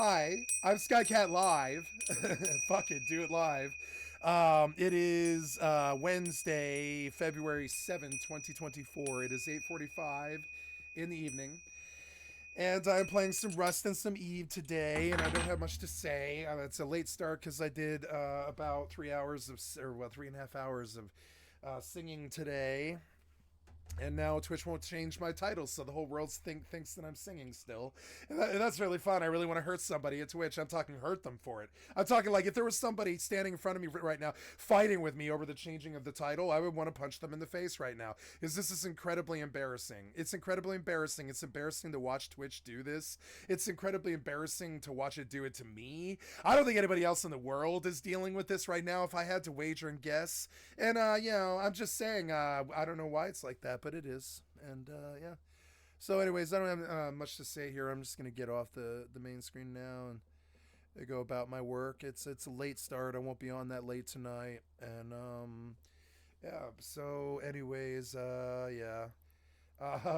Hi, I'm skycat.live. Fuck it, do it live. It is Wednesday, February 7th, 2024. It is 8:45 in the evening. And I'm playing some Rust and some EvE today, and I don't have much to say. It's a late start because I did about 3 hours of, or well, 3.5 hours of singing today. And now Twitch won't change my title, so the whole world thinks that I'm singing still, and that's really fun. I really want to hurt somebody at Twitch. I'm talking hurt them for it. I'm talking like if there was somebody standing in front of me right now fighting with me over the changing of the title, I would want to punch them in the face right now. Because this is incredibly embarrassing. It's incredibly embarrassing. It's embarrassing to watch Twitch do this. It's incredibly embarrassing to watch it do it to me. I don't think anybody else in the world is dealing with this right now. If I had to wager and guess, and I'm just saying, I don't know why it's like that, but it is, and yeah. So, anyways, I don't have much to say here. I'm just gonna get off the main screen now and go about my work. It's a late start. I won't be on that late tonight, and yeah. So, anyways, yeah.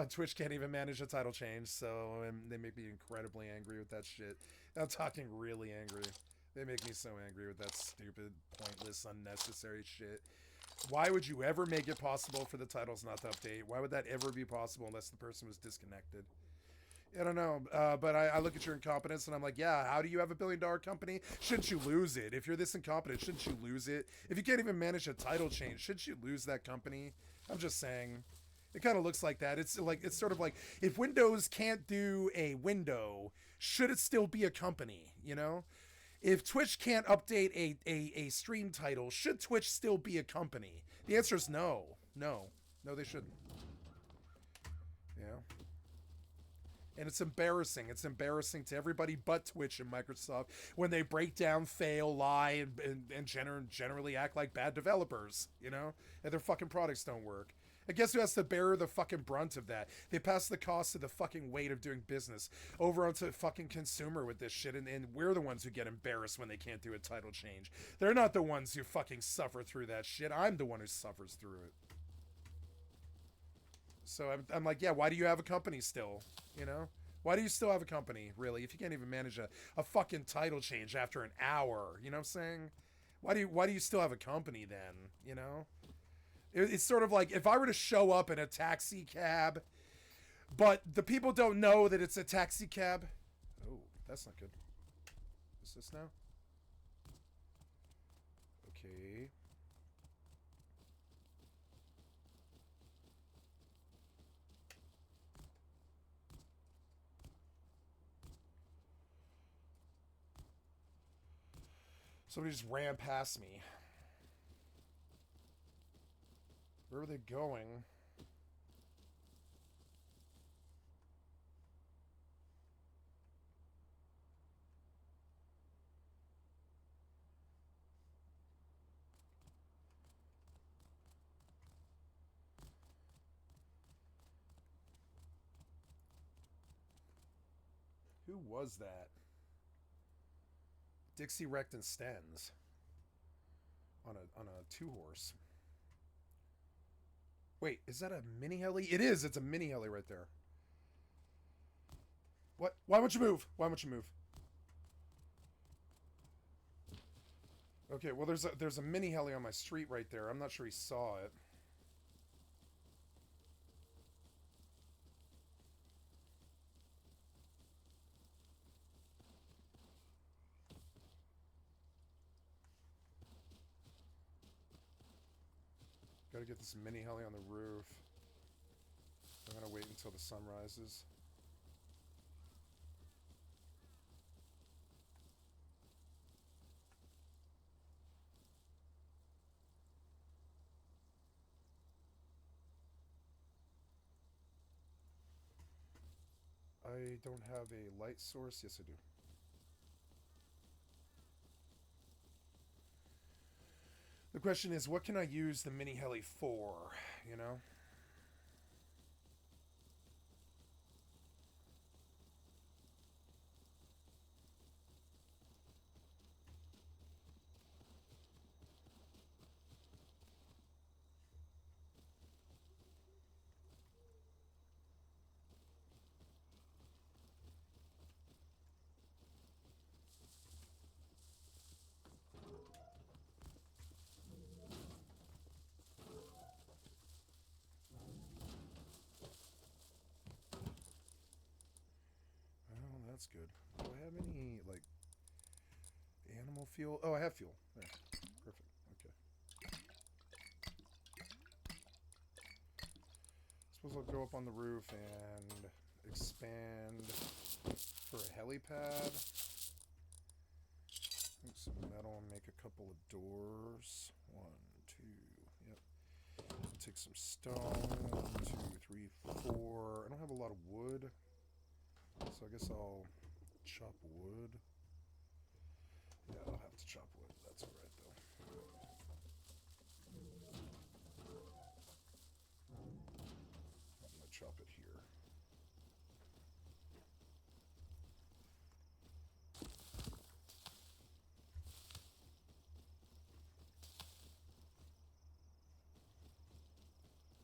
Twitch can't even manage a title change, so they make me incredibly angry with that shit. I'm talking really angry. They make me so angry with that stupid, pointless, unnecessary shit. Why would you ever make it possible for the titles not to update? Why would that ever be possible unless the person was disconnected? I don't know, but I look at your incompetence and I'm like, yeah, how do you have $1 billion company? Shouldn't you lose it? If you're this incompetent, shouldn't you lose it? If you can't even manage a title change, shouldn't you lose that company? I'm just saying. It kind of looks like that. It's sort of like if Windows can't do a window, should it still be a company? You know, if Twitch can't update a stream title, should Twitch still be a company? The answer is no, no, no. They shouldn't. Yeah. And it's embarrassing. It's embarrassing to everybody but Twitch and Microsoft when they break down, fail, lie, and generally act like bad developers, you know? And their fucking products don't work. And guess who has to bear the fucking brunt of that? They pass the cost of the fucking weight of doing business over onto the fucking consumer with this shit, and we're the ones who get embarrassed when they can't do a title change. They're not the ones who fucking suffer through that shit. I'm the one who suffers through it. So I'm like, yeah, why do you have a company still? You know? Why do you still have a company, really, if you can't even manage a fucking title change after an hour? You know what I'm saying? Why do you still have a company then? You know? It's sort of like if I were to show up in a taxi cab, but the people don't know that it's a taxi cab. Oh, that's not good. What's this now? Okay. Somebody just ran past me. Where are they going? Who was that? Dixie wrecked and Stens on a two horse. Wait, is that a mini heli? It is. It's a mini heli right there. What? Why won't you move? Why won't you move? Okay, well there's a mini heli on my street right there. I'm not sure he saw it. Gotta get this mini heli on the roof. I'm gonna wait until the sun rises. I don't have a light source. Yes, I do. The question is, what can I use the mini heli for? You know? that's good. Do I have any, like, animal fuel? Oh, I have fuel. There. Perfect. Okay. Suppose I'll go up on the roof and expand for a helipad. Make some metal and make a couple of doors. 1, 2, yep. Take some stone. 1, 2, 3, 4. I don't have a lot of wood, so I guess I'll chop wood. Yeah, I'll have to chop wood. That's alright, though. I'm gonna chop it here.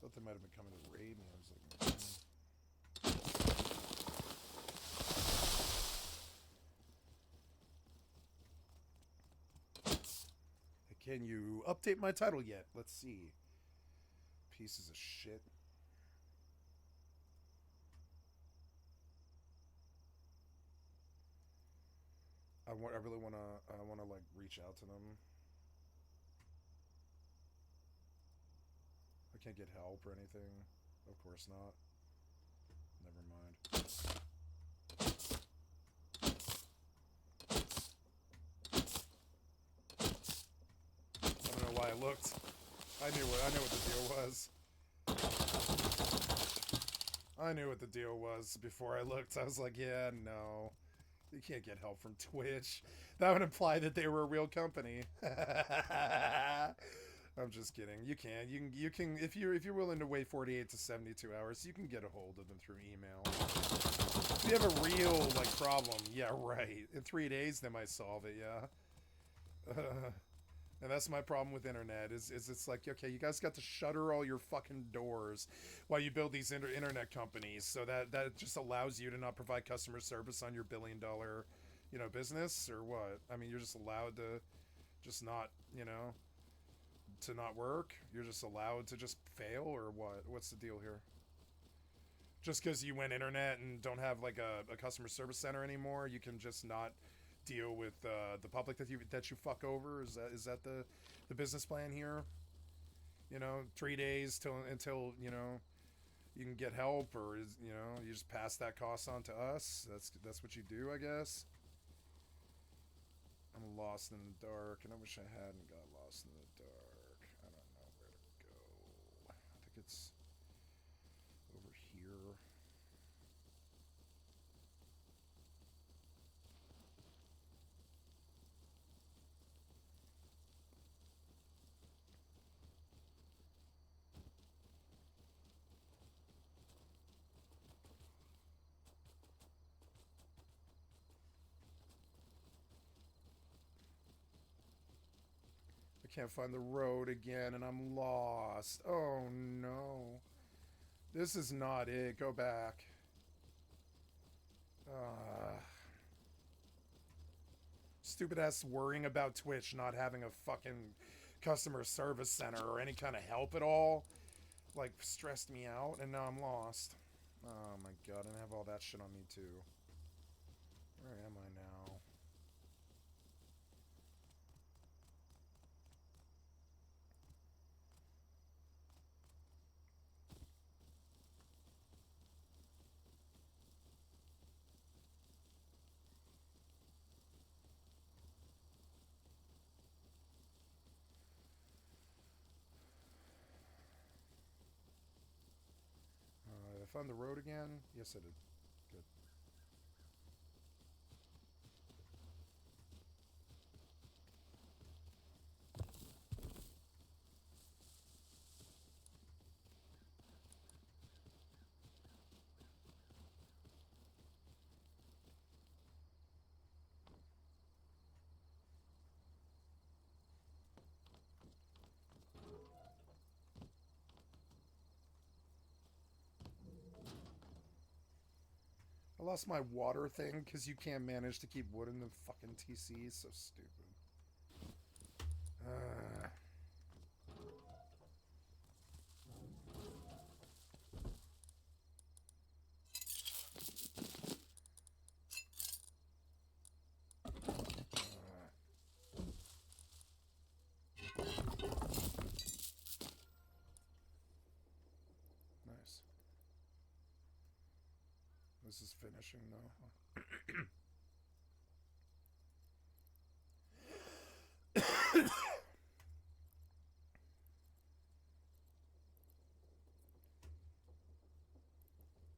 Thought they might have been coming to raid me. I was like, can you update my title yet? Let's see. Pieces of shit. I really wanna like reach out to them. I can't get help or anything. Of course not. Never mind. I don't know why I looked. I knew what the deal was. I knew what the deal was before I looked. I was like, yeah, no. You can't get help from Twitch. That would imply that they were a real company. I'm just kidding. You can. You can if you're willing to wait 48 to 72 hours, you can get a hold of them through email. If you have a real like problem, yeah, right. In 3 days they might solve it, yeah. And that's my problem with internet is it's like, okay, you guys got to shutter all your fucking doors while you build these internet companies, so that just allows you to not provide customer service on your $1 billion, business, or what? I mean, you're just allowed to just not, to not work? You're just allowed to just fail, or what? What's the deal here? Just because you went internet and don't have like a customer service center anymore, you can just not deal with the public that you fuck over? Is that the business plan here? 3 days until you can get help, or you just pass that cost on to us. That's what you do, I guess. I'm lost in the dark, and I wish I hadn't got lost in the dark. I don't know where to go. I think it's over here. I can't find the road again, and I'm lost. Oh no. This is not it. Go back. Stupid ass worrying about Twitch not having a fucking customer service center or any kind of help at all. Like, stressed me out, and now I'm lost. Oh my god, and I have all that shit on me too. Where am I now? I found the road again? Yes, I did. Good. I lost my water thing because you can't manage to keep wood in the fucking TC. So stupid. this is finishing though.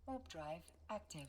Warp drive active.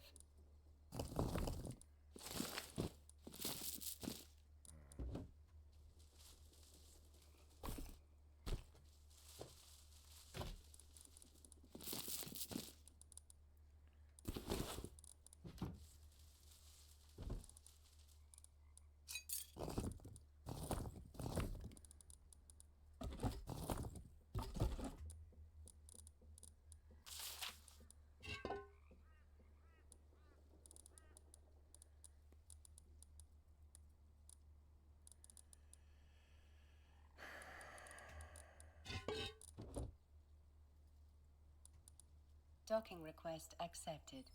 Docking request accepted.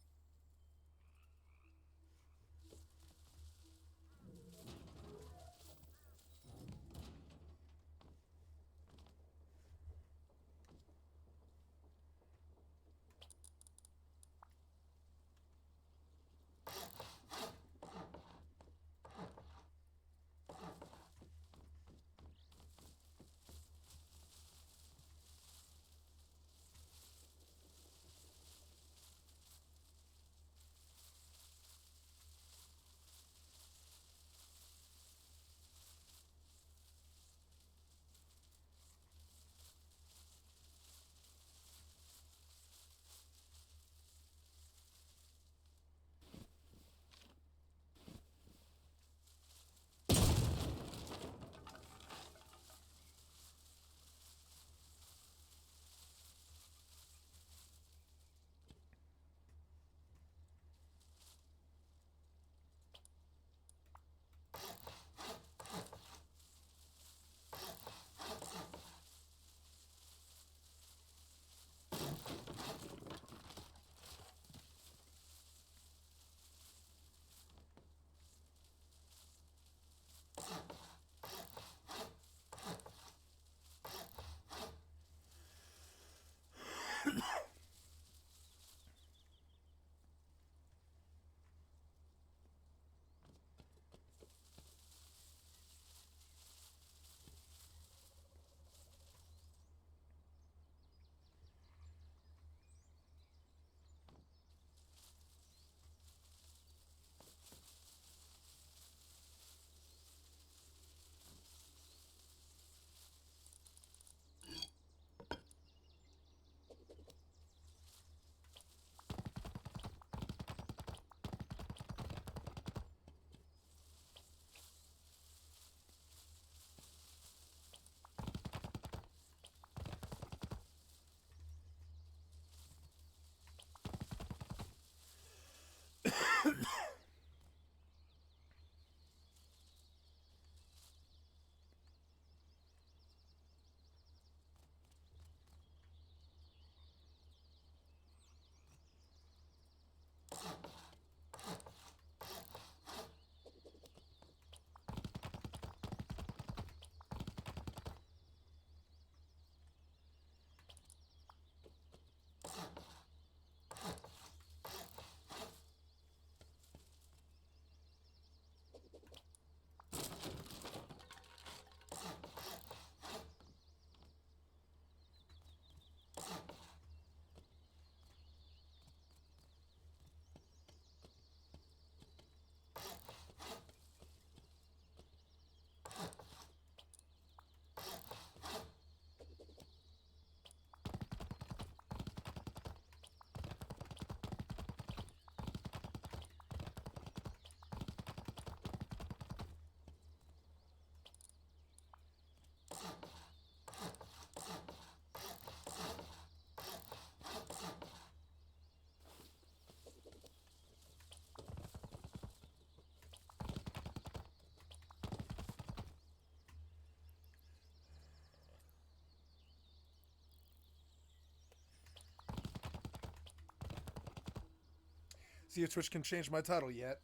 See if Twitch can change my title yet.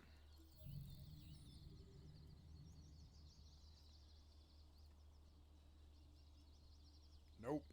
Nope.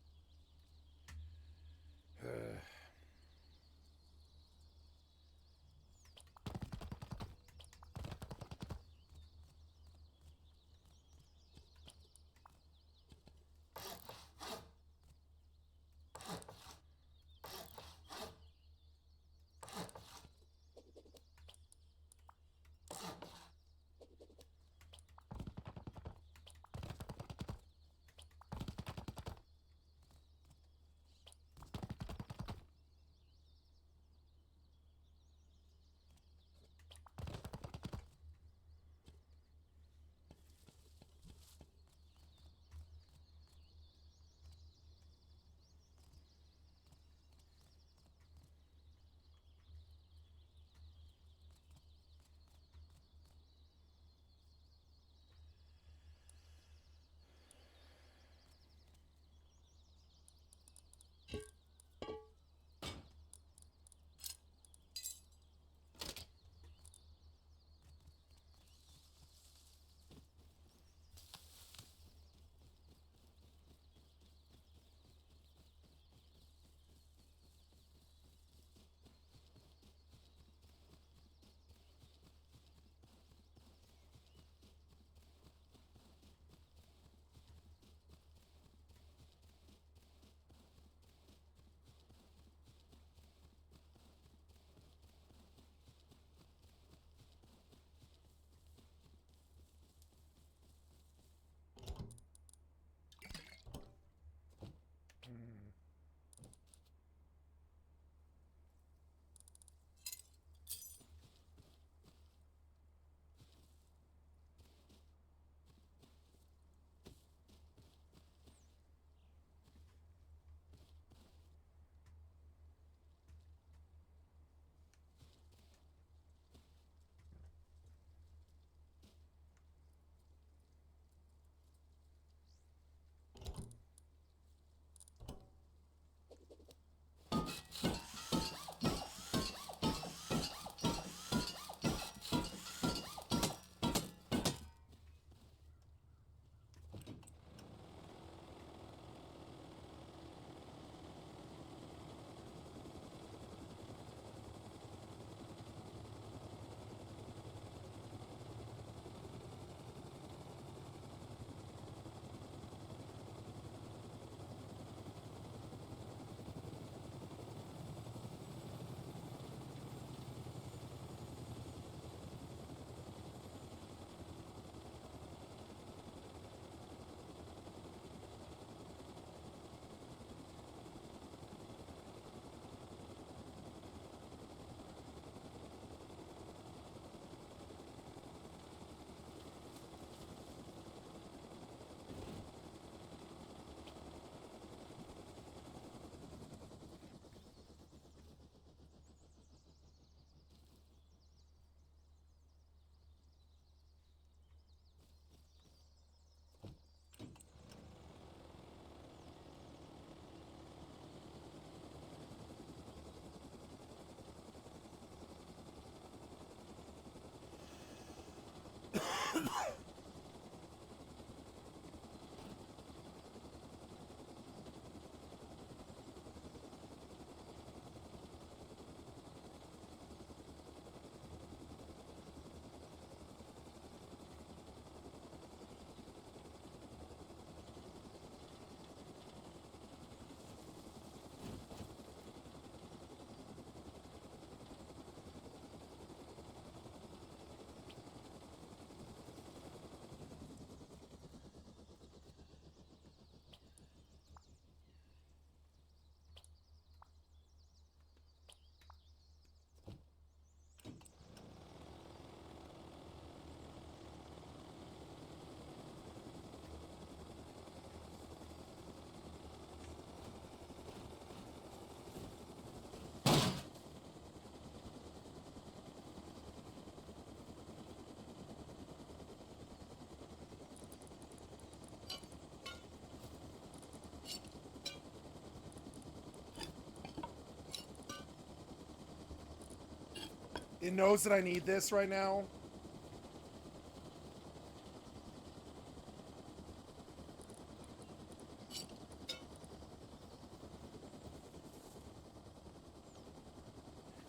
It knows that I need this right now.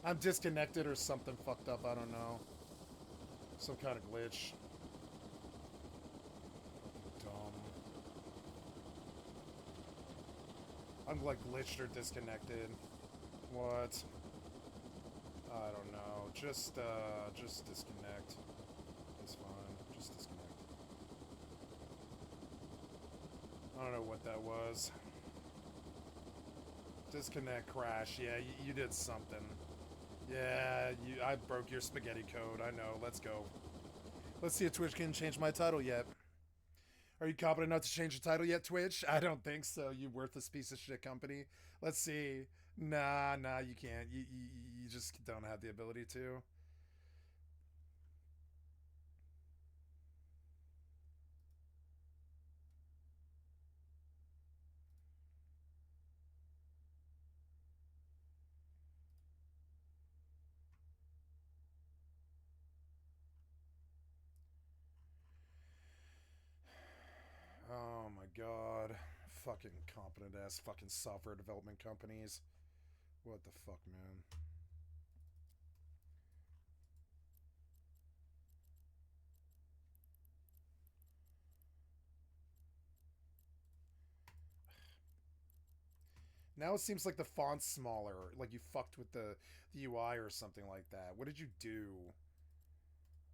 I'm disconnected or something fucked up. I don't know. Some kind of glitch. Fucking dumb. I'm like glitched or disconnected. What? I don't know. Just disconnect. It's fine. Just disconnect. I don't know what that was. Disconnect, crash. Yeah, you did something. Yeah, I broke your spaghetti code. I know. Let's go. Let's see if Twitch can change my title yet. Are you competent enough to change the title yet, Twitch? I don't think so, you worthless piece of shit company. Let's see. Nah, you can't. You just don't have the ability to. Oh my god. Fucking competent ass fucking software development companies. What the fuck, man? Now it seems like the font's smaller. Like you fucked with the UI or something like that. What did you do?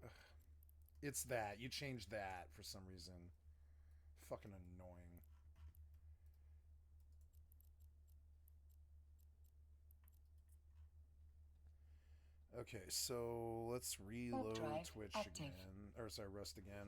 Ugh. It's that. You changed that for some reason. Fucking annoying. Okay, so let's reload Twitch active. Again. Or sorry, Rust again.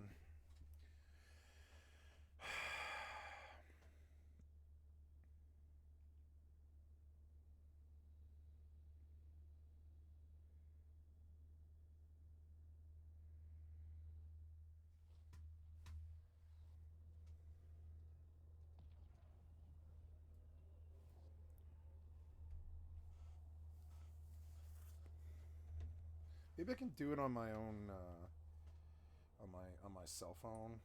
Maybe I can do it on my own on my cell phone.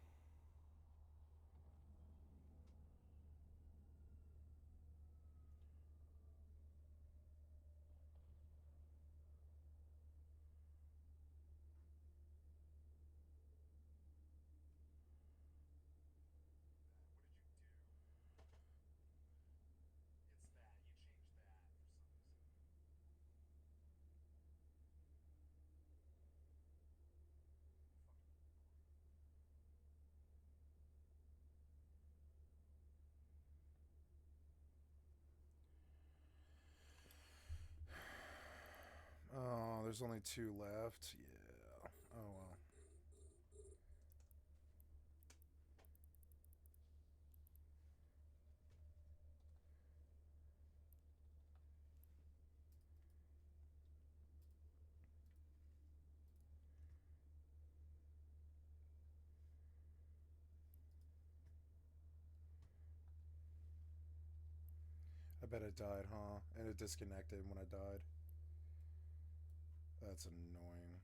Oh, there's only 2 left. Yeah. Oh well. I bet it died, huh? And it disconnected when I died. That's annoying.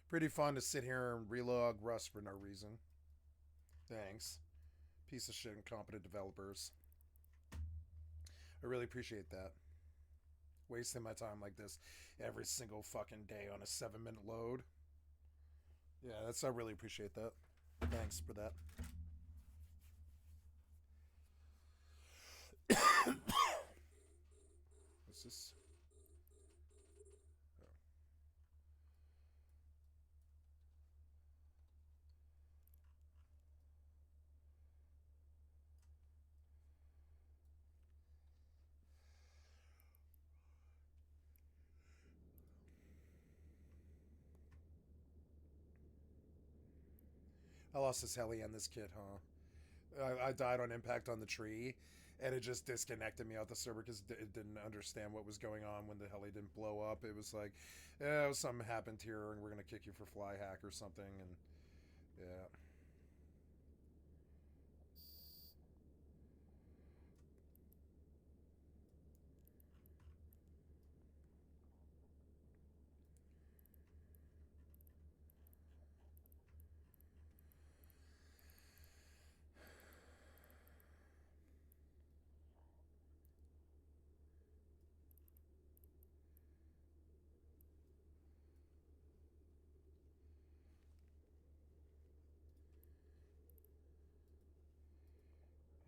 Pretty fun to sit here and relog Rust for no reason. Thanks. Piece of shit incompetent developers. I really appreciate that. Wasting my time like this every single fucking day on a 7-minute load. Yeah, I really appreciate that. Thanks for that. What's this? Oh. I lost this heli and this kid, huh? I died on impact on the tree, and it just disconnected me out the server because it didn't understand what was going on when the heli didn't blow up. It was like, something happened here, and we're gonna kick you for fly hack or something, and yeah.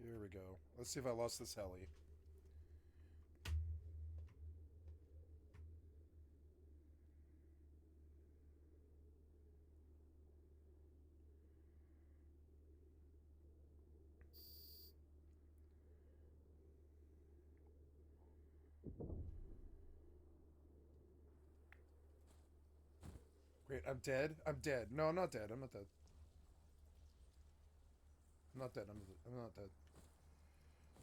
Here we go. Let's see if I lost this heli. Wait, I'm dead? I'm dead. No, I'm not dead. I'm not dead. I'm not dead. I'm not dead.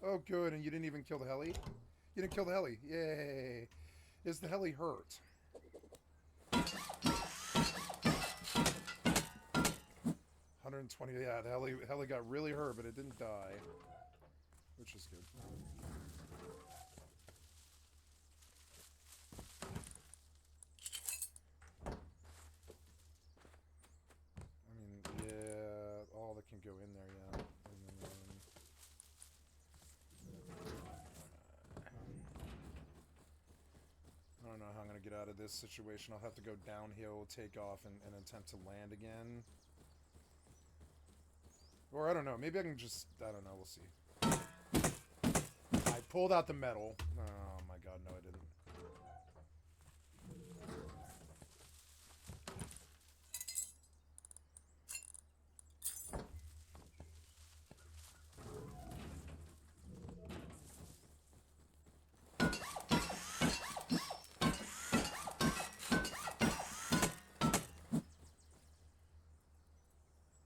Oh, good. And you didn't even kill the heli? You didn't kill the heli. Yay. Is the heli hurt? 120. Yeah, the heli got really hurt, but it didn't die, which is good. I mean, yeah, all that can go in there, yeah. I don't know how I'm going to get out of this situation. I'll have to go downhill, take off, and attempt to land again. Or I don't know. Maybe I can just... I don't know. We'll see. I pulled out the metal. Oh my god, no I didn't.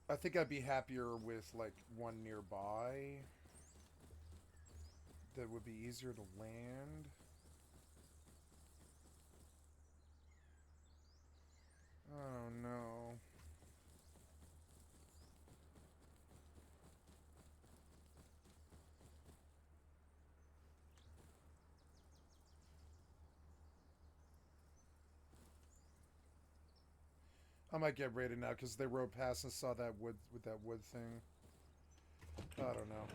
I think I'd be happier with, like, one nearby. That would be easier to land. Oh no. I might get raided now because they rode past and saw that wood with that wood thing. I don't know.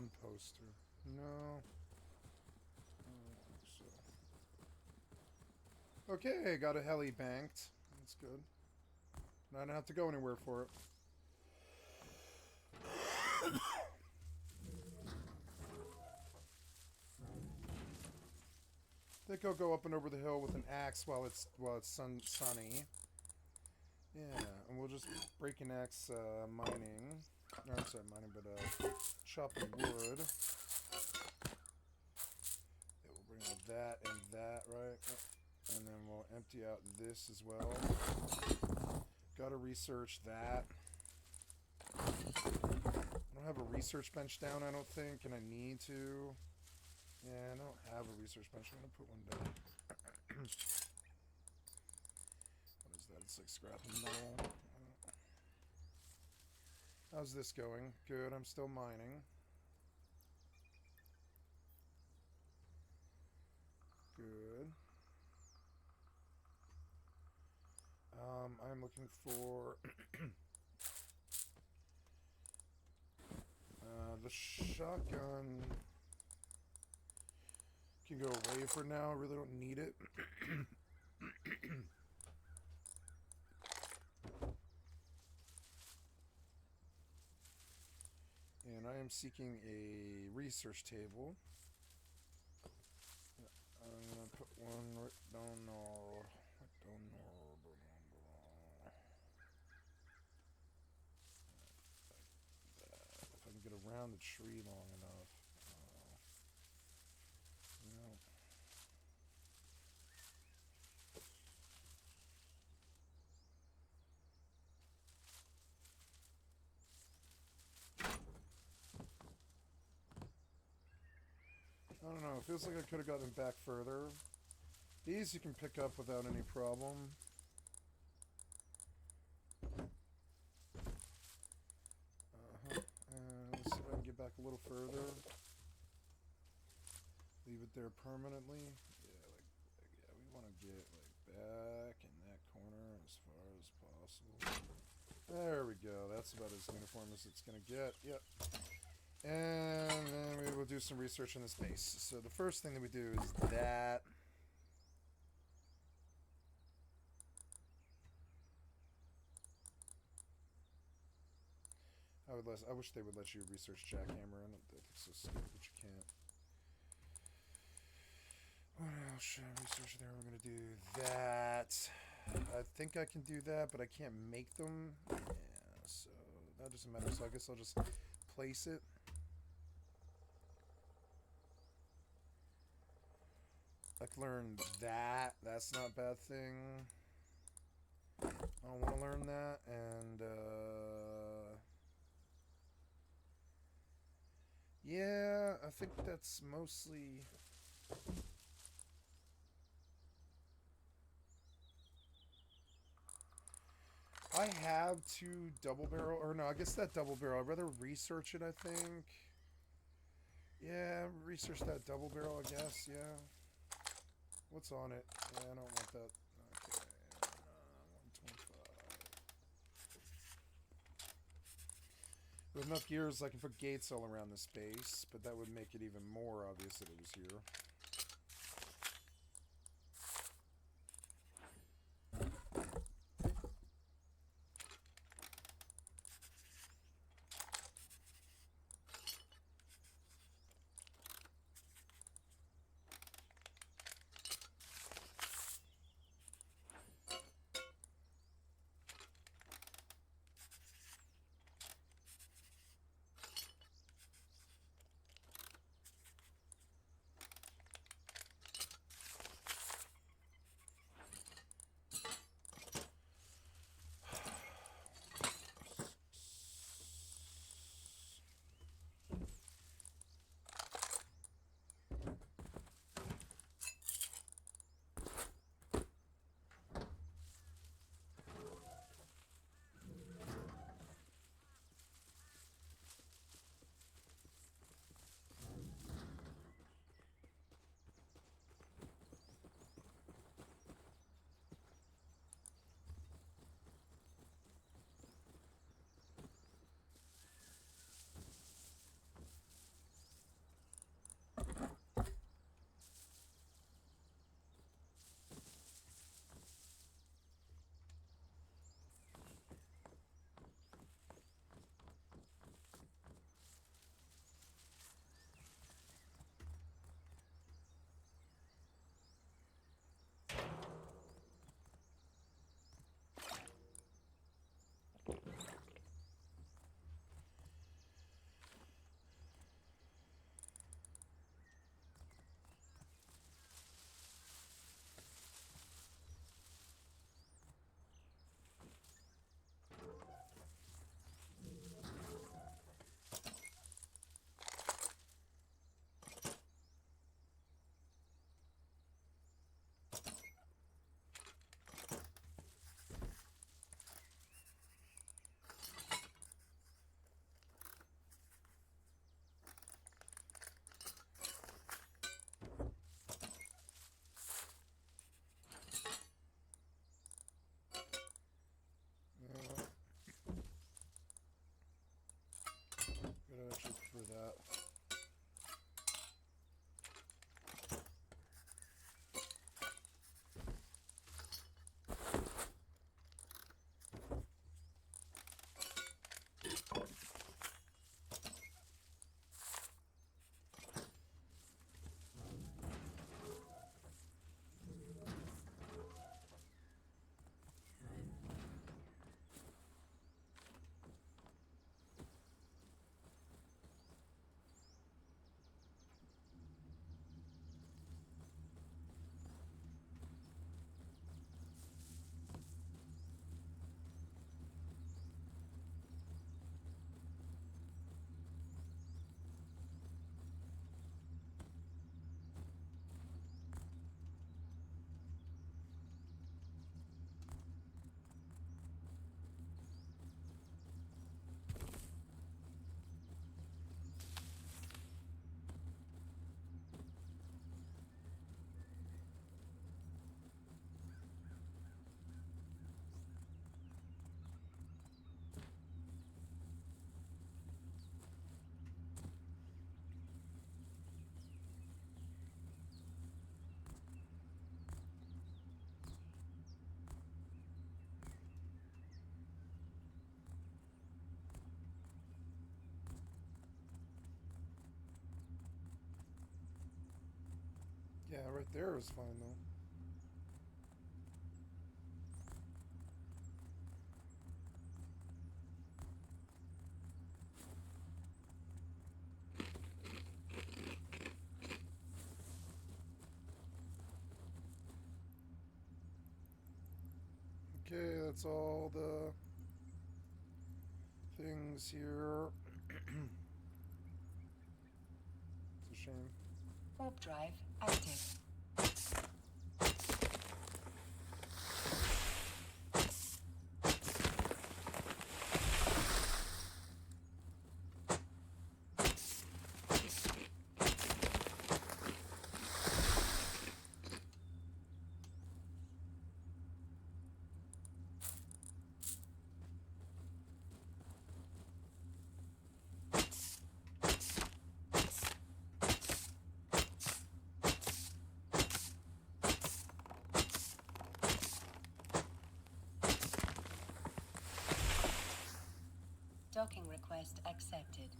One poster. No. I don't think so. Okay, got a heli banked. That's good. I don't have to go anywhere for it. I think I'll go up and over the hill with an axe while it's sunny. Yeah, and we'll just break an axe mining. No, I'm sorry, mining, but chopping wood. Yeah, we'll bring out that and that, right? And then we'll empty out this as well. Gotta research that. I don't have a research bench down, I don't think, and I need to. Yeah, I don't have a research bench. I'm gonna put one down. What is that? It's like scrap metal. How's this going? Good, I'm still mining. Good. I'm looking for the shotgun can go away for now. I really don't need it. And I am seeking a research table. I'm gonna put one right down there. If I can get around the tree long enough. No. I don't know. It feels like I could have gotten back further. These you can pick up without any problem. Let's see if I can get back a little further. Leave it there permanently. Yeah, we want to get like back in that corner as far as possible. There we go. That's about as uniform as it's gonna get. Yep. And then we will do some research on this base. So the first thing that we do is that. I wish they would let you research jackhammer. I think it's so stupid that you can't. What else should I research there? We're gonna do that. I think I can do that, but I can't make them. Yeah, so that doesn't matter. So I guess I'll just place it. I've learned that. That's not a bad thing. I don't want to learn that. And, yeah, I think that's mostly... I have two double barrel, or no, I guess that double barrel. I'd rather research it, I think. Yeah, research that double barrel, I guess, yeah. What's on it? Yeah, I don't want that. Okay, 125. With enough gears, I can put gates all around this base, but that would make it even more obvious that it was here. Yeah, right there is fine though. Okay, that's all the things here. It's a shame. Warp drive active. Docking request accepted.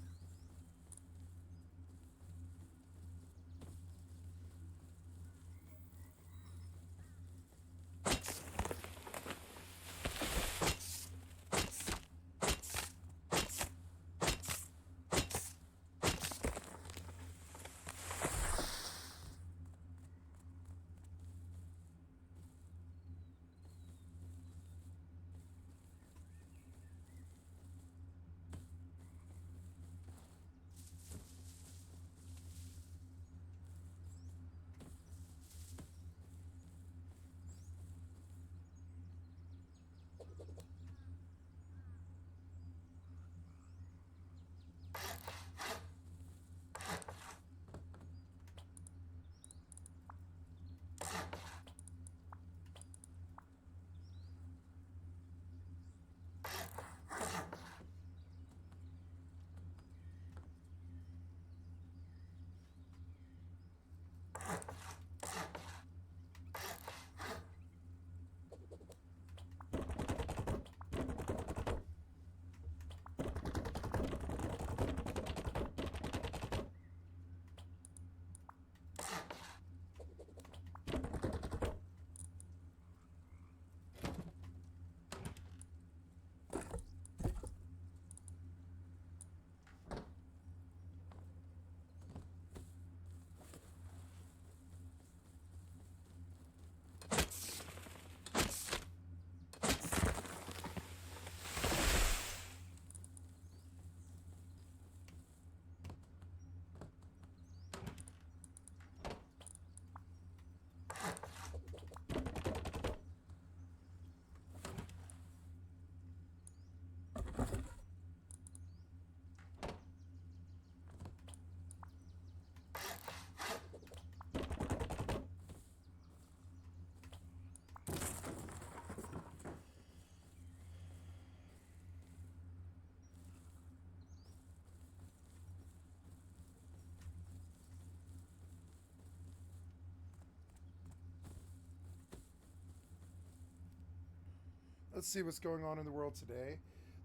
Let's see what's going on in the world today.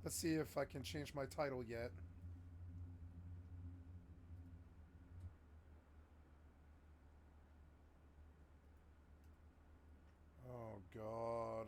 Let's see if I can change my title yet. Oh, God.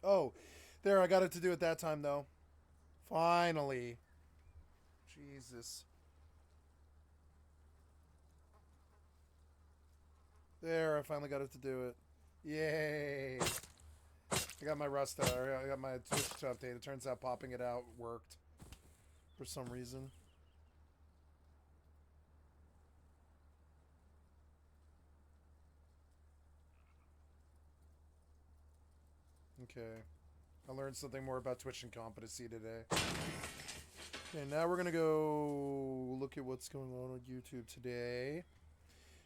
Oh, there, I got it to do it that time, though. Finally. Jesus. There, I finally got it to do it. Yay. I got my Rust out. I got my Twitch to update. It turns out popping it out worked. For some reason. Okay. I learned something more about Twitch incompetency today. Okay, now we're gonna go look at what's going on YouTube today.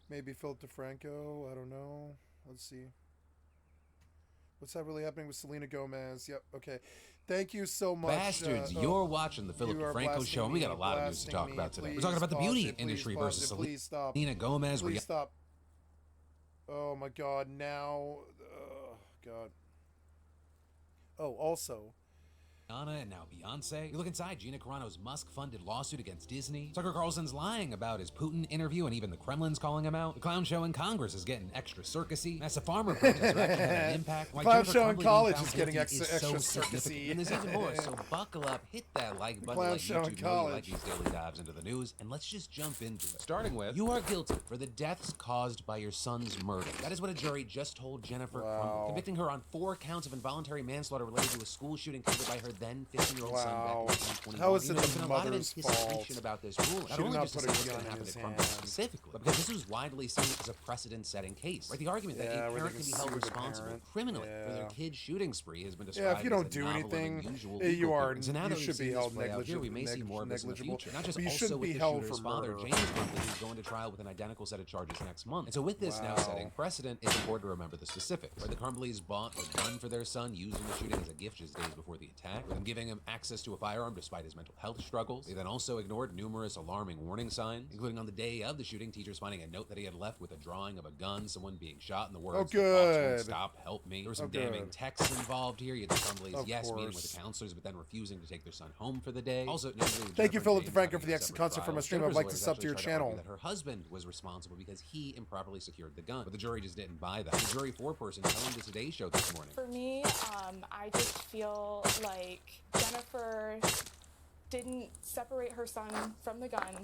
Maybe Philip DeFranco. I don't know. Let's see. What's that really happening with Selena Gomez? Yep. Okay. Thank you so much. Bastards, you're watching the Philip DeFranco show, and we got a lot of news to talk about today. We're talking about the beauty industry versus Selena Gomez. Please stop. Oh my God. Now. God. Oh, also. Rihanna and now Beyonce. You look inside Gina Carano's Musk-funded lawsuit against Disney. Tucker Carlson's lying about his Putin interview, and even the Kremlin's calling him out. The clown show in Congress is getting extra circusy. Massive farmer protests are actually having an impact. Why clown show in college is getting extra circusy. And there's even more, so buckle up, hit that like button like YouTube know you like these daily dives into the news, and let's just jump into it. Starting with, you are guilty for the deaths caused by your son's murder. That is what a jury just told Jennifer Crumbley, convicting her on 4 counts of involuntary manslaughter related to a school shooting committed by her then 15-year-old son back in 1921. How is it There's been the a lot of mother's anticipation about this ruling. Not only just to see what's going to happen to Crumbley specifically, but because this was widely seen as a precedent-setting case. Right? The argument that a parent can be held responsible criminally for their kid's shooting spree has been described if you don't as do anything, you should be held negligible. We may see more of this in the future. Not just you also shouldn't with be the held shooter's for father, murder. James Crumbley, who's going to trial with an identical set of charges next month. And so with this now setting precedent, it's important to remember the specifics. Where the Crumbleys bought a gun for their son, using the shooting as a gift just days before the attack, with them giving him access to a firearm despite his mental health struggles. They then also ignored numerous alarming warning signs, including on the day of the shooting, teachers finding a note that he had left with a drawing of a gun, someone being shot, and the words, "The box won't stop, help me." There were some damning texts involved here. You had the Crumbleys, meeting with the counselors, but then refusing to take their son home for the day. Also, thank you, Philip DeFranco, for the excellent concert from a stream. I'd like to sub to your channel. That her husband was responsible because he improperly secured the gun, but the jury just didn't buy that. The jury foreperson telling the Today Show this morning. For me, I just feel like Jennifer didn't separate her son from the gun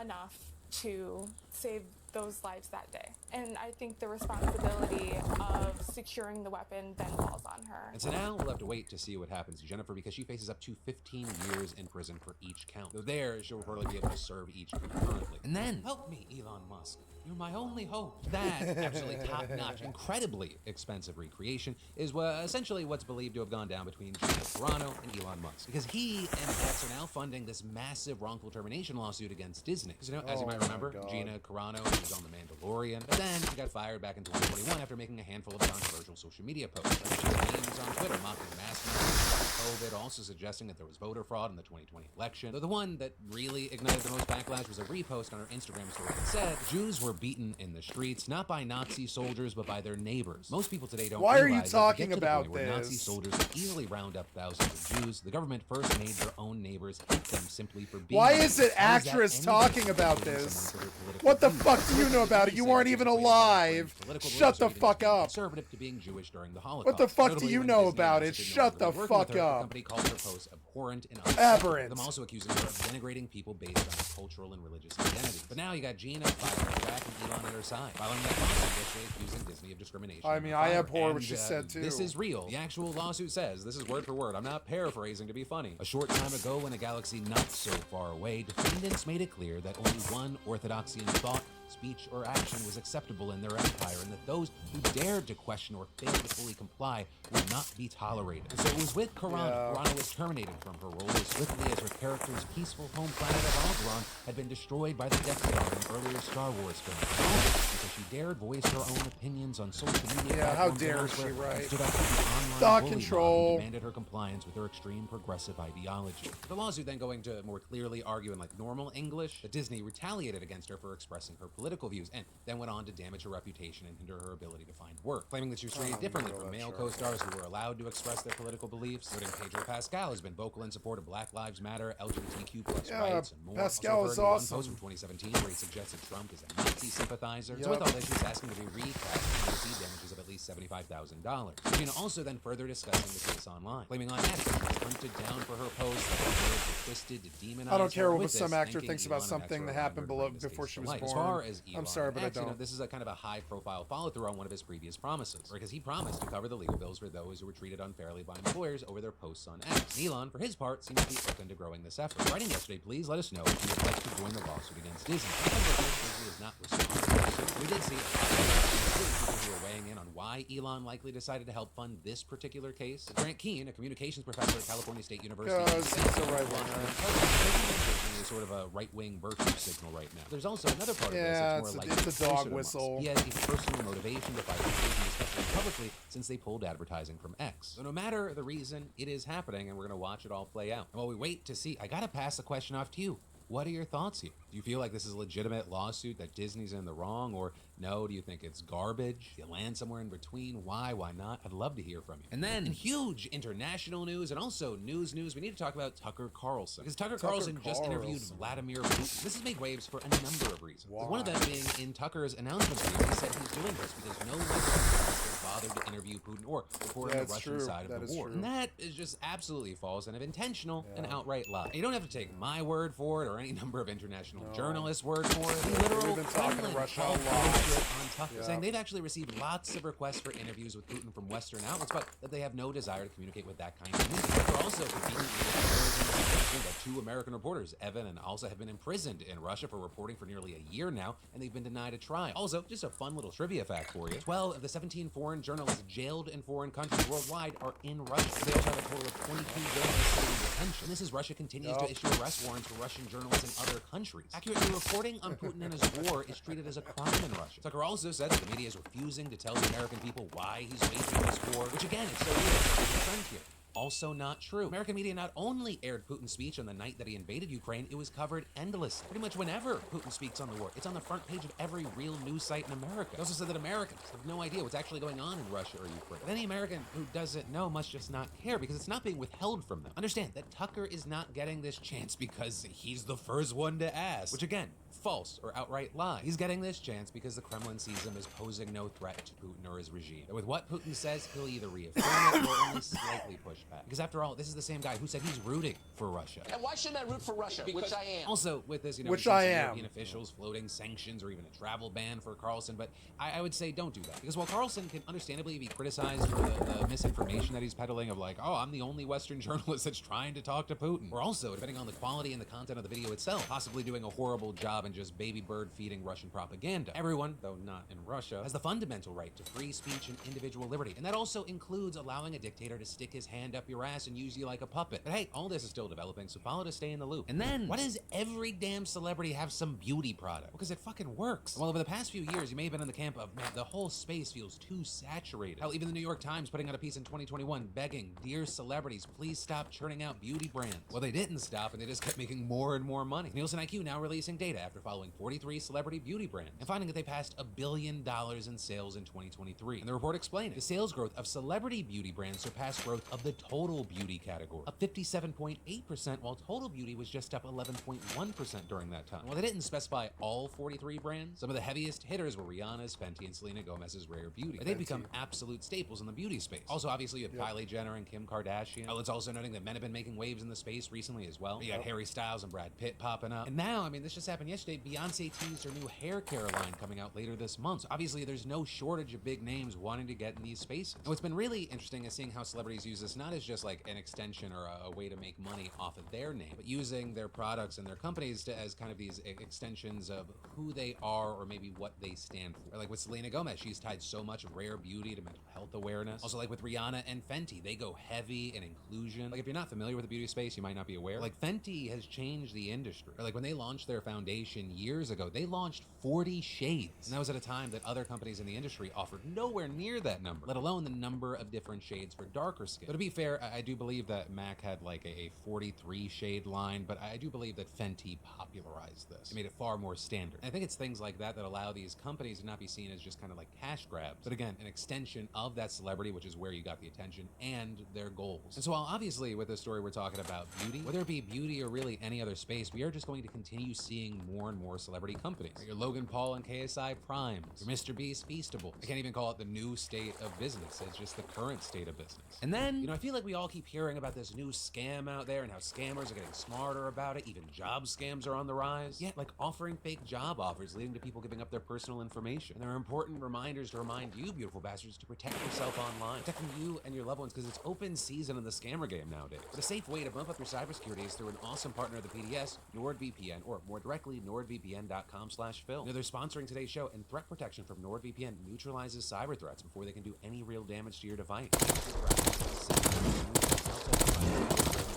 enough to save those lives that day. And I think the responsibility of securing the weapon then falls on her. And so now we'll have to wait to see what happens to Jennifer, because she faces up to 15 years in prison for each count. Though there, she'll reportedly be able to serve each concurrently. And then, help me, Elon Musk. You're my only hope. That absolutely top-notch, incredibly expensive recreation is essentially what's believed to have gone down between Gina Carano and Elon Musk. Because he and X are now funding this massive wrongful termination lawsuit against Disney. Because, as you might remember, Gina Carano was on The Mandalorian, but then she got fired back in 2021 after making a handful of controversial social media posts. She had memes on Twitter mocking mask mandates, COVID, also suggesting that there was voter fraud in the 2020 election. Though the one that really ignited the most backlash was a repost on her Instagram story that said, Jews were beaten in the streets, not by Nazi soldiers, but by their neighbors. Most people today don't Why realize are you talking that about where this? Nazi soldiers could easily round up thousands of Jews. The government first made their own neighbors hate them simply for being Why is it How is that actress any talking different about from hating this? someone for their political What the views? fuck do you know about it? You weren't even alive. Shut the fuck up. Conservative to being Jewish during the Holocaust. What the fuck do Notably, you when know Disney about announced it? that they Shut no the longer working with fuck her, up. The company called her posts abhorrent and Aberrant. them also accusing her of denigrating people based on their cultural and religious identity. But now you got Gina filing back and Elon at her side, filing that lawsuit yesterday accusing Disney of discrimination. I mean, I abhor what she said too. This is real. The actual lawsuit says, this is word for word, I'm not paraphrasing to be funny. A short time ago in a galaxy not so far away, defendants made it clear that only one orthodoxy in thought, speech, or action was acceptable in their empire, and that those who dared to question or failed to fully comply would not be tolerated. And so it was with Carano. Carano was terminated from her role as swiftly as her character's peaceful home planet of Alderaan had been destroyed by the Death Star in an earlier Star Wars film. Because she dared voice her own opinions on social media. Yeah, how platforms dare and she, elsewhere, and right? stood up to the online Thought bully mob control. who demanded her compliance with her extreme progressive ideology. The lawsuit then going to more clearly argue in like normal English that Disney retaliated against her for expressing her political views, and then went on to damage her reputation and hinder her ability to find work, claiming that she was treated differently from male co-stars who were allowed to express their political beliefs. Noting Pedro Pascal has been vocal in support of Black Lives Matter, LGBTQ plus rights, and more. Pascal Also is heard in one awesome. post from 2017 where he suggested Trump is a Nazi sympathizer. So with all that she's asking to be recast and receive damages of at least $75,000. Regina also then further discussing the case online, claiming on X that she was hunted down for her post, that her words were twisted to demonize I don't care her. what With some this, actor thanking thinks about Elon and something X that for happened allowing her to bring before this she case was to light. born. As far as I'm Elon sorry, and but I X, don't. this is a kind of a high-profile follow-through on one of his previous promises, because he promised to cover the legal bills for those who were treated unfairly by employers over their posts on X. And Elon, for his part, seems to be open to growing this effort. Writing yesterday, please let us know if you would like to join the lawsuit against Disney. Disney is not responsible. We did see people who were weighing in on why Elon likely decided to help fund this particular case. Grant Keane, a communications professor at California State University, Because he's a right-winger. is sort of a right-wing virtue signal right now. There's also another part of this Yeah, that's more like it's a dog closer to whistle. Musk. He has a personal motivation to fight Disney, especially publicly, since they pulled advertising from X. So no matter the reason, it is happening, and we're going to watch it all play out. And while we wait to see, I got to pass the question off to you. What are your thoughts here? Do you feel like this is a legitimate lawsuit, that Disney's in the wrong, or no, do you think it's garbage? Do you land somewhere in between? Why not? I'd love to hear from you. And then in huge international news and also news, we need to talk about Tucker Carlson. Because Tucker Carlson just interviewed Vladimir Putin. This has made waves for a number of reasons. Why? One of them being in Tucker's announcement video, he said he's doing this because no one has bothered to interview Putin or report on the Russian side of the war. And that is just absolutely false and intentional and outright lie. You don't have to take my word for it or any number of international journalists' word for it. We've been talking to Russia a lot. On Tucker, saying they've actually received lots of requests for interviews with Putin from Western outlets, but that they have no desire to communicate with that kind of news. They're also that 2 American reporters, Evan and Alsa, have been imprisoned in Russia for reporting for nearly a year now, and they've been denied a trial. Also, just a fun little trivia fact for you: 12 of the 17 foreign journalists jailed in foreign countries worldwide are in Russia. They also have a total of 22 journalists in detention. And this is Russia continues to issue arrest warrants for Russian journalists in other countries. Accurately reporting on Putin and his war is treated as a crime in Russia. Tucker also said that the media is refusing to tell the American people why he's waging this war, which again is so weird. There's a trend here. Also not true. American media not only aired Putin's speech on the night that he invaded Ukraine, it was covered endlessly. Pretty much whenever Putin speaks on the war, it's on the front page of every real news site in America. They also said that Americans have no idea what's actually going on in Russia or Ukraine. But any American who doesn't know must just not care, because it's not being withheld from them. Understand that Tucker is not getting this chance because he's the first one to ask, which again, false or outright lie. He's getting this chance because the Kremlin sees him as posing no threat to Putin or his regime. And with what Putin says, he'll either reaffirm it or only slightly push back. Because after all, this is the same guy who said he's rooting for Russia. And why shouldn't I root for Russia? Which I am. Also, with this, Which I am. European officials floating sanctions or even a travel ban for Carlson, but I would say don't do that. Because while Carlson can understandably be criticized for the misinformation that he's peddling of like, oh, I'm the only Western journalist that's trying to talk to Putin. Or also, depending on the quality and the content of the video itself, possibly doing a horrible job and just baby bird feeding Russian propaganda. Everyone, though not in Russia, has the fundamental right to free speech and individual liberty. And that also includes allowing a dictator to stick his hand up your ass and use you like a puppet. But hey, all this is still developing, so follow to stay in the loop. And then, why does every damn celebrity have some beauty product? Because it fucking works. Well, over the past few years, you may have been in the camp of, man, the whole space feels too saturated. Hell, even the New York Times putting out a piece in 2021 begging, dear celebrities, please stop churning out beauty brands. Well, they didn't stop, and they just kept making more and more money. Nielsen IQ now releasing data after following 43 celebrity beauty brands and finding that they passed $1 billion in sales in 2023. And the report explained the sales growth of celebrity beauty brands surpassed growth of the total beauty category, up 57.8%, while total beauty was just up 11.1% during that time. While they didn't specify all 43 brands, some of the heaviest hitters were Rihanna's, Fenty, and Selena Gomez's Rare Beauty. But they've become absolute staples in the beauty space. Also, obviously, you have Kylie Jenner and Kim Kardashian. It's also noting that men have been making waves in the space recently as well. You got Harry Styles and Brad Pitt popping up. And now, I mean, this just happened yesterday, Beyonce teased her new hair care line coming out later this month. So obviously, there's no shortage of big names wanting to get in these spaces. And what's been really interesting is seeing how celebrities use this not as just like an extension or a way to make money off of their name, but using their products and their companies as kind of these extensions of who they are or maybe what they stand for. Like with Selena Gomez, she's tied so much of rare beauty to mental health awareness. Also, like with Rihanna and Fenty, they go heavy in inclusion. Like if you're not familiar with the beauty space, you might not be aware. Like Fenty has changed the industry. Or like when they launched their foundation years ago, they launched 40 shades. And that was at a time that other companies in the industry offered nowhere near that number, let alone the number of different shades for darker skin. But to be fair, I do believe that MAC had like a 43 shade line, but I do believe that Fenty popularized this. It made it far more standard. And I think it's things like that that allow these companies to not be seen as just kind of like cash grabs, but again, an extension of that celebrity, which is where you got the attention, and their goals. And so while obviously with this story we're talking about beauty, whether it be beauty or really any other space, we are just going to continue seeing more and more celebrity companies. Your Logan Paul and KSI Primes, your Mr. Beast Feastables. I can't even call it the new state of business. It's just the current state of business. And then, I feel like we all keep hearing about this new scam out there and how scammers are getting smarter about it. Even job scams are on the rise. Yet, like offering fake job offers leading to people giving up their personal information. And there are important reminders to remind you, beautiful bastards, to protect yourself online, protecting you and your loved ones, because it's open season in the scammer game nowadays. But a safe way to bump up your cybersecurity is through an awesome partner of the PDS, NordVPN, or more directly, nordvpn.com/Phil. They're sponsoring today's show, and threat protection from NordVPN neutralizes cyber threats before they can do any real damage to your device.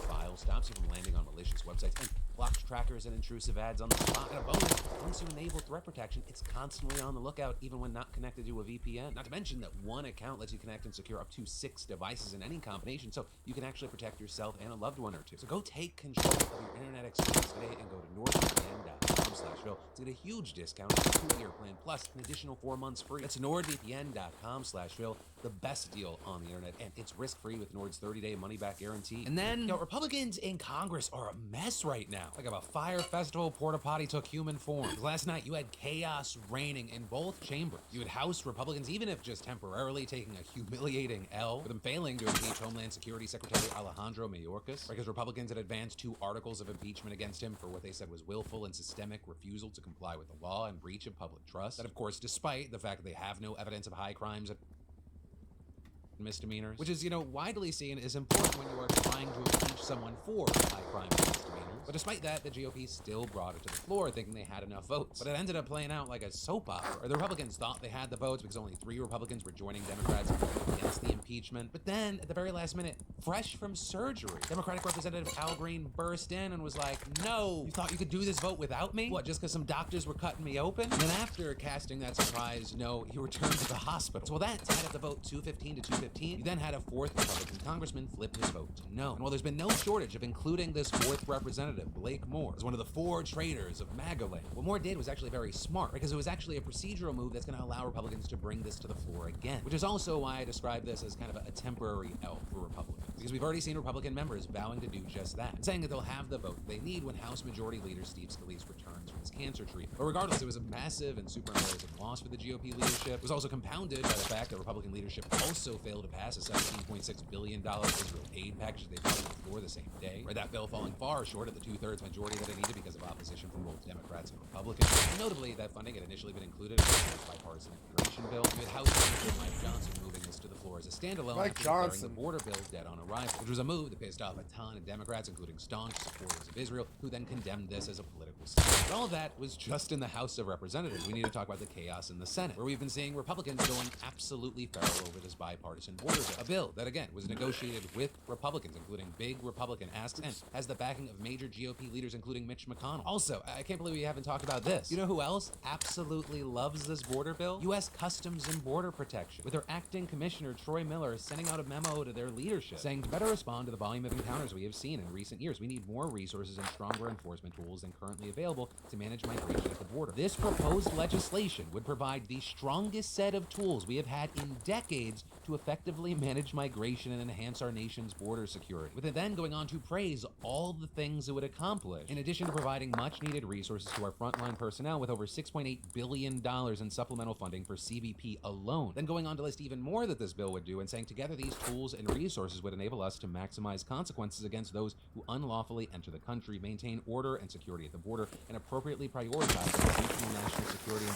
File stops you from landing on malicious websites and blocks trackers and intrusive ads on the spot. And a bonus, once you enable threat protection, it's constantly on the lookout even when not connected to a VPN. Not to mention that one account lets you connect and secure up to 6 devices in any combination, so you can actually protect yourself and a loved one or two. So go take control of your internet experience today and go to nordvpn.com/Phil to get a huge discount on a 2-year plan plus an additional 4 months free. That's nordvpn.com/Phil, the best deal on the internet, and it's risk-free with Nord's 30-day money-back guarantee. And then, Republicans in Congress are a mess right now. Like a fire festival porta potty took human form. Last night, you had chaos reigning in both chambers. You had House Republicans, even if just temporarily, taking a humiliating L, with them failing to impeach Homeland Security Secretary Alejandro Mayorkas, because Republicans had advanced 2 articles of impeachment against him for what they said was willful and systemic refusal to comply with the law and breach of public trust. That, of course, despite the fact that they have no evidence of high crimes and misdemeanors, which is, widely seen as important when you are trying to impeach someone for high crime and misdemeanors. But despite that, the GOP still brought it to the floor thinking they had enough votes. But it ended up playing out like a soap opera. The Republicans thought they had the votes because only 3 Republicans were joining Democrats against the impeachment. But then, at the very last minute, fresh from surgery, Democratic Representative Al Green burst in and was like, "No, you thought you could do this vote without me? What, just because some doctors were cutting me open?" And then after casting that surprise no, he returned to the hospital. So while that tied up the vote 215 to 215, you then had a 4th Republican congressman flip his vote to no. And while there's been no shortage of including this 4th representative, Blake Moore, as one of the 4 traitors of MAGA land, what Moore did was actually very smart, because it was actually a procedural move that's going to allow Republicans to bring this to the floor again, which is also why I describe this as kind of a temporary L for Republicans, because we've already seen Republican members vowing to do just that, and saying that they'll have the vote they need when House Majority Leader Steve Scalise returns from his cancer treatment. But regardless, it was a massive and super embarrassing loss for the GOP leadership. It was also compounded by the fact that Republican leadership also failed to pass a $17.6 billion Israel aid package they brought to the floor the same day, right? That bill falling far short of the 2/3 majority that it needed because of opposition from both Democrats and Republicans. And notably, that funding had initially been included in the bipartisan immigration bill, with House Speaker Mike Johnson moving this to the floor as a standalone after declaring the border bill dead on arrival, which was a move that pissed off a ton of Democrats, including staunch supporters of Israel, who then condemned this as a political scam. But all of that was just in the House of Representatives. We need to talk about the chaos in the Senate, where we've been seeing Republicans going absolutely feral over this bipartisan border bill. A bill that, again, was negotiated with Republicans, including big Republican asks, and has the backing of major GOP leaders, including Mitch McConnell. Also, I can't believe we haven't talked about this. You know who else absolutely loves this border bill? U.S. Customs and Border Protection, with their acting commissioner, Troy Miller, sending out a memo to their leadership saying to better respond to the volume of encounters we have seen in recent years, we need more resources and stronger enforcement tools than currently available to manage migration at the border. This proposed legislation would provide the strongest set of tools we have had in decades to effectively manage migration and enhance our nation's border security, with it then going on to praise all the things it would accomplish, in addition to providing much-needed resources to our frontline personnel with over $6.8 billion in supplemental funding for CBP alone. Then going on to list even more that this bill would do, and saying together these tools and resources would enable us to maximize consequences against those who unlawfully enter the country, maintain order and security at the border, and appropriately prioritize essential national security and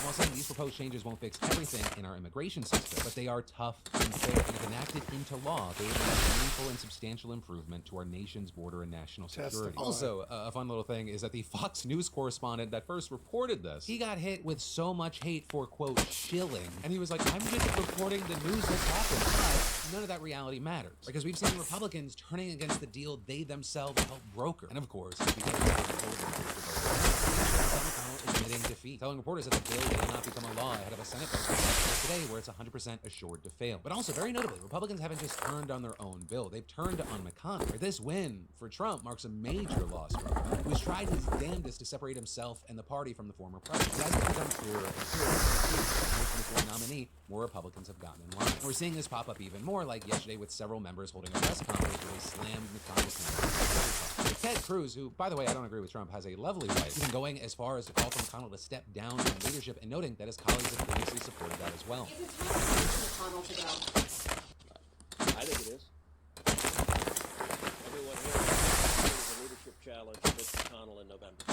while saying these proposed changes won't fix everything in our immigration system, but they are tough and fair, and if enacted into law, they would bring a meaningful and substantial improvement to our nation's border and national security. Also, a fun little thing is that the Fox News correspondent that first reported this, he got hit with so much hate for, quote, shilling, and he was like, I'm just reporting the news that's happened. But none of that reality matters, because we've seen Republicans turning against the deal they themselves helped broker. And of course, admitting defeat, telling reporters that the bill will not become a law ahead of a Senate vote today where it's 100% assured to fail. But also, very notably, Republicans haven't just turned on their own bill, they've turned on McConnell. This win for Trump marks a major loss for him, who's tried his damnedest to separate himself and the party from the former president. As it's become clearer and clearer the 2024 nominee, more Republicans have gotten in line. And we're seeing this pop up even more, like yesterday with several members holding a press conference where they slammed McConnell's name. Like Ted Cruz, who, by the way, I don't agree with Trump, has a lovely wife, even going as far as to call for McConnell to step down from leadership and noting that his colleagues have previously supported that as well. Is it time for McConnell to go? I think it is. Everyone here is a leadership challenge to Mitch McConnell in November.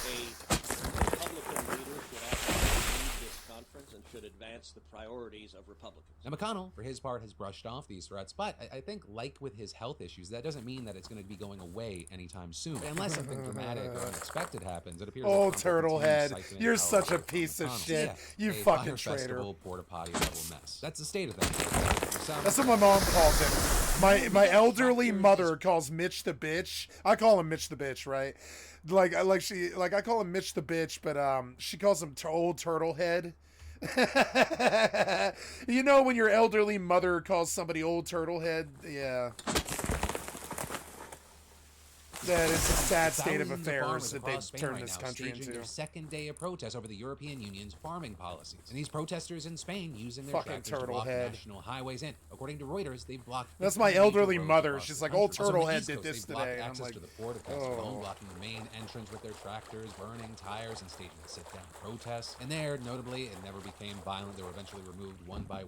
A Republican leader should actually lead this conference and should advance the priorities of Republicans. Now, McConnell, for his part, has brushed off these threats, but I think, like with his health issues, that doesn't mean that it's going to be going away anytime soon. Unless something dramatic or unexpected happens, it appears. Old that Trump will turtlehead, continue you're cycling such a out piece of McConnell. shit. Yeah, You a fucking fire traitor. festival, porta potty level mess. That's the state of things. That's what my mom calls him. My elderly mother calls Mitch the bitch. I call him Mitch the bitch, right? I call him Mitch the bitch, but she calls him old turtlehead. You know when your elderly mother calls somebody old turtlehead? Yeah. That it's a sad state of affairs that they've turned this country into. Their second day of protest over the European Union's farming policies. And these protesters in Spain using their Fucking tractors to block turtlehead. national highways in. According to Reuters, they've blocked. That's my 50 elderly major roads mother. across She's the like, country. old Also, on the turtlehead East did Coast, this they've blocked today. And I'm access like, to the port of Castellón, blocking the main entrance with their tractors, burning tires, and staging a sit-down protest. And there, notably, it never became violent. They were eventually removed one by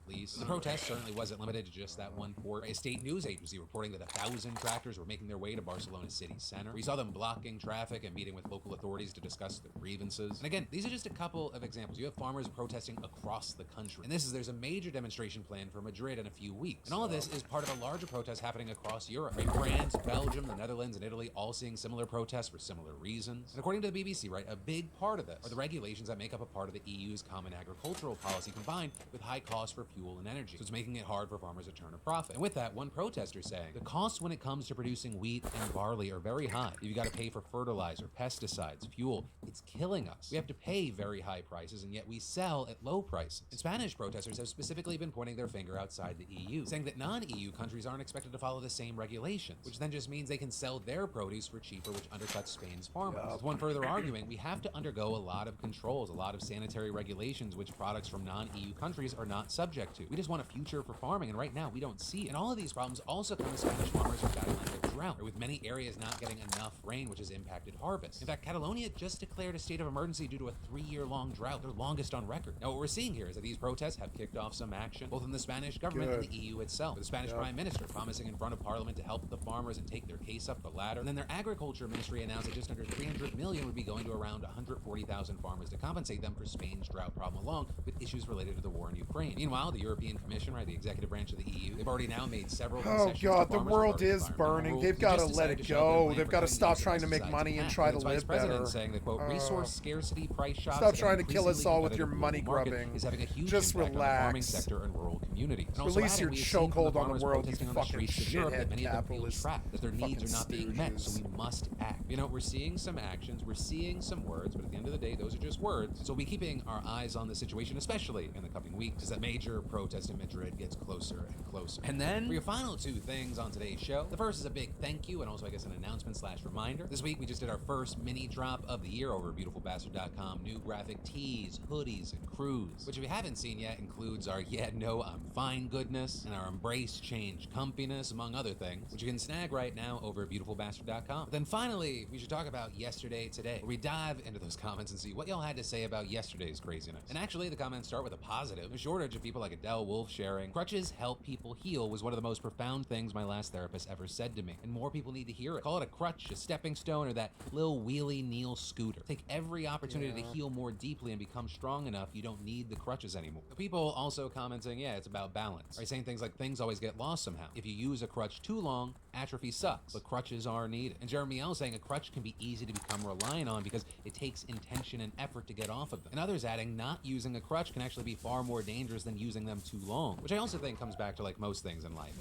police. The protest certainly wasn't limited to just that one port. A state news agency reporting that 1,000 tractors were making their way to Barcelona city center. We saw them blocking traffic and meeting with local authorities to discuss their grievances. And again, these are just a couple of examples. You have farmers protesting across the country. And there's a major demonstration planned for Madrid in a few weeks. And all of this is part of a larger protest happening across Europe. Right? France, Belgium, the Netherlands, and Italy all seeing similar protests for similar reasons. And according to the BBC, right, a big part of this are the regulations that make up a part of the EU's common agricultural policy combined with high costs for fuel and energy. So it's making it hard for farmers to turn a profit. And with that, one protester saying, the costs when it comes to producing wheat and barley are very high. You've got to pay for fertilizer, pesticides, fuel. It's killing us. We have to pay very high prices, and yet we sell at low prices. And Spanish protesters have specifically been pointing their finger outside the EU, saying that non-EU countries aren't expected to follow the same regulations, which then just means they can sell their produce for cheaper, which undercuts Spain's farmers. With one further arguing, we have to undergo a lot of controls, a lot of sanitary regulations, which products from non-EU countries are not subject to. We just want a future for farming, and right now we don't see it. And all of these problems also come as Spanish farmers are battling a drought, with many areas not getting enough rain, which has impacted harvest. In fact, Catalonia just declared a state of emergency due to a 3-year-long drought, their longest on record. Now, what we're seeing here is that these protests have kicked off some action, both in the Spanish government and the EU itself, with the Spanish Prime Minister promising in front of Parliament to help the farmers and take their case up the ladder. And then their Agriculture Ministry announced that just under 300 million would be going to around 140,000 farmers to compensate them for Spain's drought problem, along with issues related to the war in Ukraine. Meanwhile, the European Commission, right, the executive branch of the EU, they've already now made several concessions to God, the farmers world regarding is environmental burning. rules. They've got to just let decided it to show their go. plan They've for got to cutting stop the trying to US make sides money and half. try to Its live vice president better. saying that, quote, resource scarcity, price shocks, Stop and trying to kill us increasingly all with your competitive money global market grubbing. is having a huge Just impact on the farming relax. sector and rural communities. And also Release adding, your we have seen from chokehold on the farmers world, you protesting on the fucking streets of Europe that shithead many of them feel capitalist trapped, that their needs are not being met, so stooges. we must act. You know, we're seeing some actions, we're seeing some words, but at the end of the day, those are just words. So we'll be keeping our eyes on the situation, especially in the coming weeks, as that major protest in Madrid gets closer and closer. And then, for your final two things on today's show, the first is a big thank you, and also, I guess, an announcement / reminder. This week, we just did our first mini drop of the year over at beautifulbastard.com. New graphic tees, hoodies, and crews, which if you haven't seen yet, includes our Yeah, No, I'm Fine goodness, and our Embrace Change comfiness, among other things, which you can snag right now over at beautifulbastard.com. But then finally, we should talk about yesterday today, where we dive into those comments and see what y'all had to say about yesterday's craziness. And actually, the comments start with a positive. A shortage of people like Adele Wolf sharing, crutches help people heal was one of the most profound things my last therapist ever said to me, and more people need to hear it. Call it a crutch, a stepping stone, or that little wheelie Neil scooter. Take every opportunity to heal more deeply and become strong enough you don't need the crutches anymore. The people also commenting, yeah, it's about balance. Right, saying things like things always get lost somehow. If you use a crutch too long, atrophy sucks, but crutches are needed. And Jeremy L saying a crutch can be easy to become reliant on because it takes intention and effort to get off of them. And others adding not using a crutch can actually be far more dangerous than using them too long, which I also think comes back to like most things in life.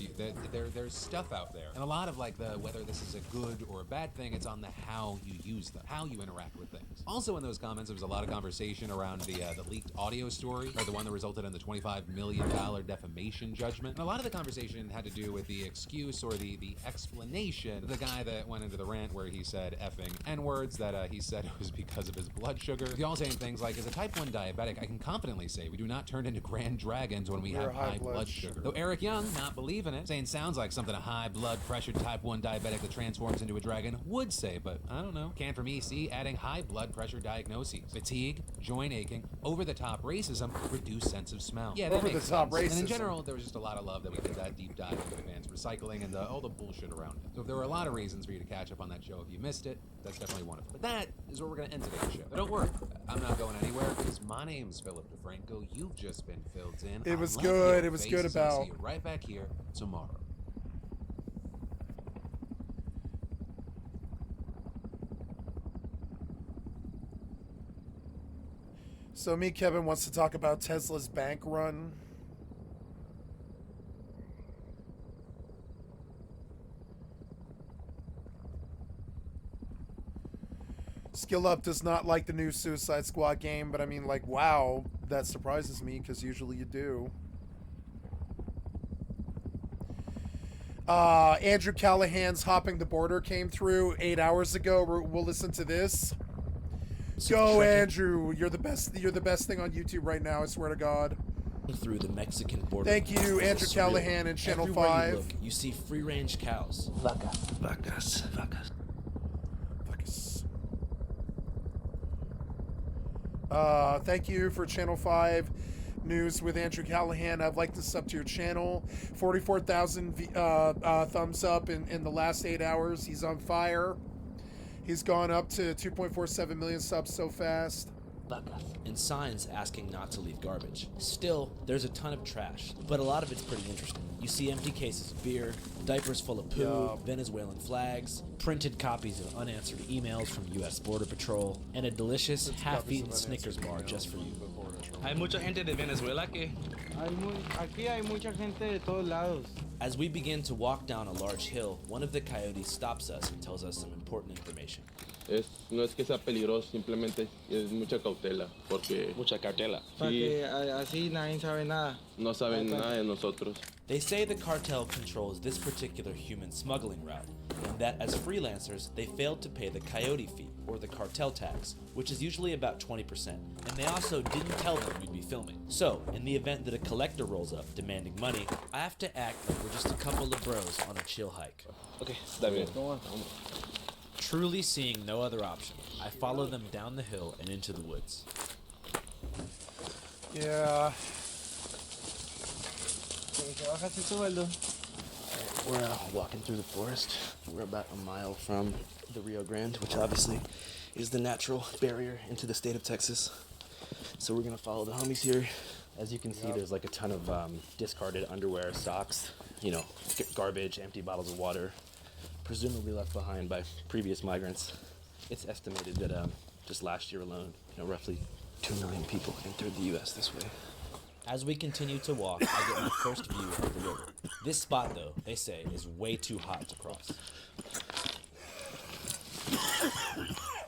There's stuff out there, and a lot of like the whether this is a good or a bad thing, it's on the how you use them, how you interact with things. Also in those comments, there was a lot of conversation around the leaked audio story, or the one that resulted in the $25 million defamation judgment. And a lot of the conversation had to do with the excuse or the explanation. The guy that went into the rant where he said effing N-words, that he said it was because of his blood sugar. Y'all saying things like, as a type 1 diabetic, I can confidently say we do not turn into grand dragons when we have high blood sugar. Though Eric Young, not believing it, saying sounds like something a high blood pressure type 1 diabetic that transforms into a dragon would say, but I don't know. Can't from EC adding high blood pressure diagnoses. Fatigue, joint aching, over-the-top racism, reduced sense of smell. Yeah, that makes sense. Racism. And in general, there was just a lot of love that we did that deep dive into advanced recycling and all the bullshit around it. So if there were a lot of reasons for you to catch up on that show if you missed it, that's definitely one of them. But that is where we're going to end today's show. But don't worry, I'm not going anywhere because my name's Philip DeFranco. You've just been filled in. It was good. It was good about... I'll see you right back here tomorrow. So me, Kevin, wants to talk about Tesla's bank run. Skill Up does not like the new Suicide Squad game, but I mean, like, wow, that surprises me, because usually you do. Andrew Callahan's Hopping the Border came through 8 hours ago. We'll listen to this. Go, Andrew. You're the best thing on YouTube right now, I swear to God. Through the Mexican border. Thank you, Andrew Callahan and Channel Everywhere 5. you look, you see free-range cows. Vacas. Vacas. Vacas. Thank you for Channel 5 News with Andrew Callahan. I'd like to sub to your channel. 44,000 thumbs up in the last 8 hours. He's on fire. He's gone up to 2.47 million subs so fast. And signs asking not to leave garbage. Still, there's a ton of trash, but a lot of it's pretty interesting. You see empty cases of beer, diapers full of poo, Venezuelan flags, printed copies of unanswered emails from U.S. Border Patrol, and a delicious half-eaten Snickers bar just for you. Hay mucha gente de Venezuela que... Aquí hay mucha gente de todos lados. As we begin to walk down a large hill, one of the coyotes stops us and tells us some important information. No es que sea peligroso, simplemente es mucha cautela, porque... Mucha cautela. Sí, Que así nadie sabe nada. No saben nada de nosotros. They say the cartel controls this particular human smuggling route, and that as freelancers, they failed to pay the coyote fee, or the cartel tax, which is usually about 20%, and they also didn't tell them we'd be filming. So, in the event that a collector rolls up demanding money, I have to act like we're just a couple of bros on a chill hike. Okay, está bien. Truly seeing no other option, I follow them down the hill and into the woods. Yeah. We're walking through the forest. We're about a mile from the Rio Grande, which obviously is the natural barrier into the state of Texas. So we're gonna follow the homies here. As you can see, there's like a ton of discarded underwear, socks, you know, garbage, empty bottles of water, presumably left behind by previous migrants. It's estimated that just last year alone, roughly 2 million people entered the U.S. this way. As we continue to walk, I get my first view of the river. This spot, though, they say, is way too hot to cross.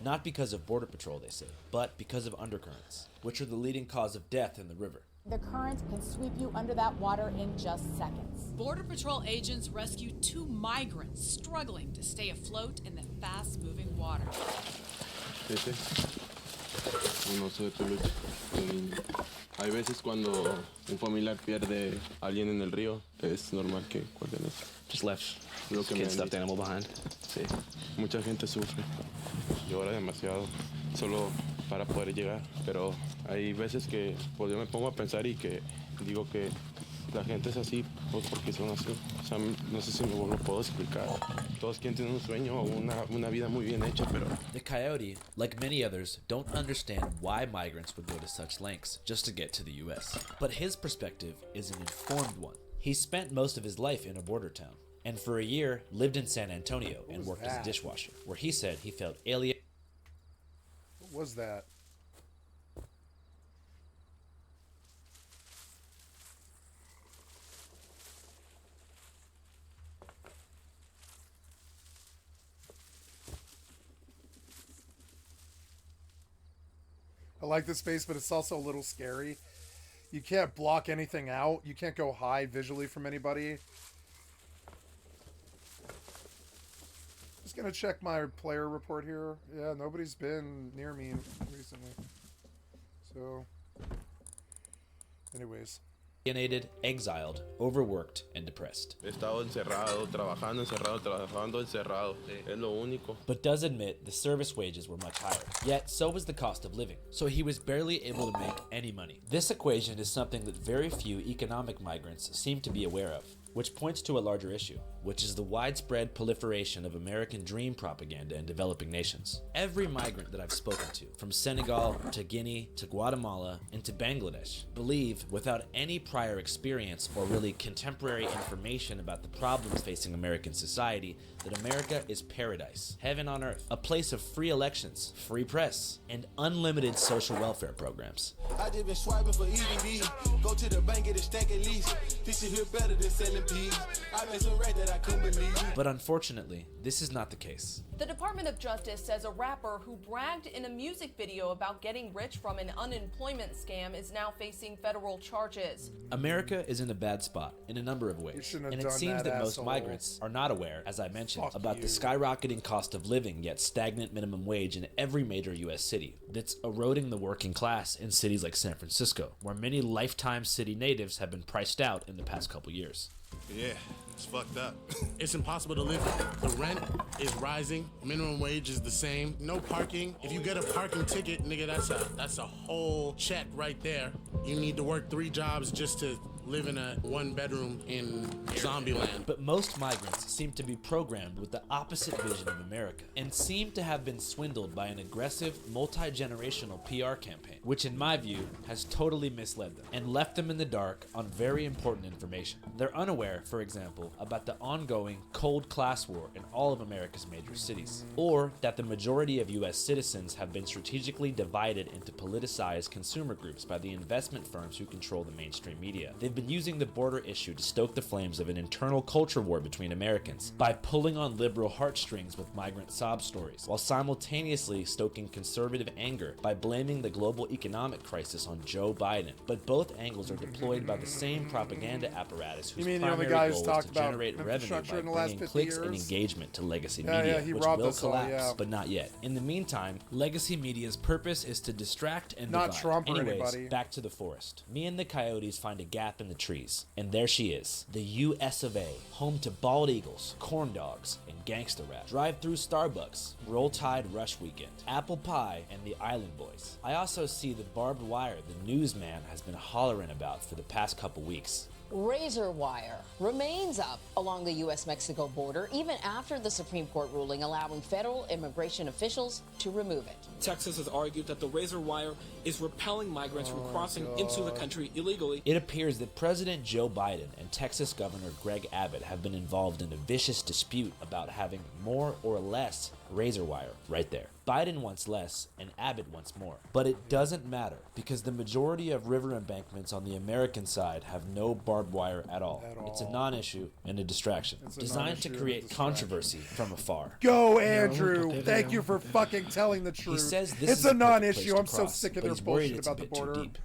Not because of Border Patrol, they say, but because of undercurrents, which are the leading cause of death in the river. The currents can sweep you under that water in just seconds. Border Patrol agents rescued 2 migrants struggling to stay afloat in the fast-moving water. Un oso de peluche, un niño. Hay veces cuando un familiar pierde a alguien en el río, es normal que guarden eso. Just left a kid stuffed animal behind. Sí, mucha gente sufre, llora demasiado, solo para poder llegar. Pero hay veces que pues, yo me pongo a pensar y que digo que la gente es así pues, porque son así. O sea, no sé si me lo puedo explicar. Todos quieren tener un sueño o una vida muy bien hecha, pero... The coyote, like many others, don't understand why migrants would go to such lengths just to get to the U.S. But his perspective is an informed one. He spent most of his life in a border town, and for a year lived in San Antonio and worked as a dishwasher, where he said he felt alien. What was that? I like this space, but it's also a little scary. You can't block anything out. You can't go hide visually from anybody. Just gonna check my player report here. Yeah, nobody's been near me recently. So, anyways. Alienated, exiled, overworked, and depressed. He estado encerrado, trabajando encerrado. Es lo único. But does admit the service wages were much higher. Yet, so was the cost of living. So he was barely able to make any money. This equation is something that very few economic migrants seem to be aware of, which points to a larger issue, which is the widespread proliferation of American dream propaganda in developing nations. Every migrant that I've spoken to, from Senegal to Guinea to Guatemala and to Bangladesh, believe, without any prior experience or really contemporary information about the problems facing American society, that America is paradise, heaven on earth, a place of free elections, free press, and unlimited social welfare programs. I just been swiping for EvE. Go to the bank, get a stack at least. This is here better than selling peas. I made some rap that I couldn't believe. But unfortunately, this is not the case. The Department of Justice says a rapper who bragged in a music video about getting rich from an unemployment scam is now facing federal charges. America is in a bad spot in a number of ways, and it seems that most migrants are not aware, as I mentioned, about the skyrocketing cost of living yet stagnant minimum wage in every major U.S. city that's eroding the working class in cities like San Francisco, where many lifetime city natives have been priced out in the past couple years. Yeah, it's fucked up. It's impossible to live here. The rent is rising. Minimum wage is the same. No parking. If you get a parking ticket, nigga, that's a whole check right there. You need to work 3 jobs just to live in a 1-bedroom in Zombieland. But most migrants seem to be programmed with the opposite vision of America and seem to have been swindled by an aggressive, multi-generational PR campaign, which in my view has totally misled them and left them in the dark on very important information. They're unaware, for example, about the ongoing cold class war in all of America's major cities, or that the majority of US citizens have been strategically divided into politicized consumer groups by the investment firms who control the mainstream media. They've been using the border issue to stoke the flames of an internal culture war between Americans by pulling on liberal heartstrings with migrant sob stories, while simultaneously stoking conservative anger by blaming the global economic crisis on Joe Biden. But both angles are deployed by the same propaganda apparatus whose primary goal is to generate revenue by bringing clicks and engagement to legacy media, which will collapse, but not yet. In the meantime, legacy media's purpose is to distract and divide. Not Trump or Anyways, anybody. back to the forest. Me and the coyotes find a gap in the trees, and there she is, the US of A, home to bald eagles, corn dogs, and gangster rap, drive-through Starbucks, Roll Tide Rush Weekend, apple pie, and the Island Boys. I also see the barbed wire the newsman has been hollering about for the past couple weeks. Razor wire remains up along the U.S.-Mexico border even after the Supreme Court ruling allowing federal immigration officials to remove it. Texas has argued that the razor wire is repelling migrants from crossing into the country illegally. It appears that President Joe Biden and Texas Governor Greg Abbott have been involved in a vicious dispute about having more or less razor wire right there. Biden wants less and Abbott wants more. But it doesn't matter because the majority of river embankments on the American side have no barbed wire at all. It's a non-issue and a distraction, designed to create controversy from afar. Go, Andrew! Thank you for fucking telling the truth. He says this it's is a a perfect non-issue. place I'm to so cross, sick of but their he's worried bullshit it's a about the bit too border. deep.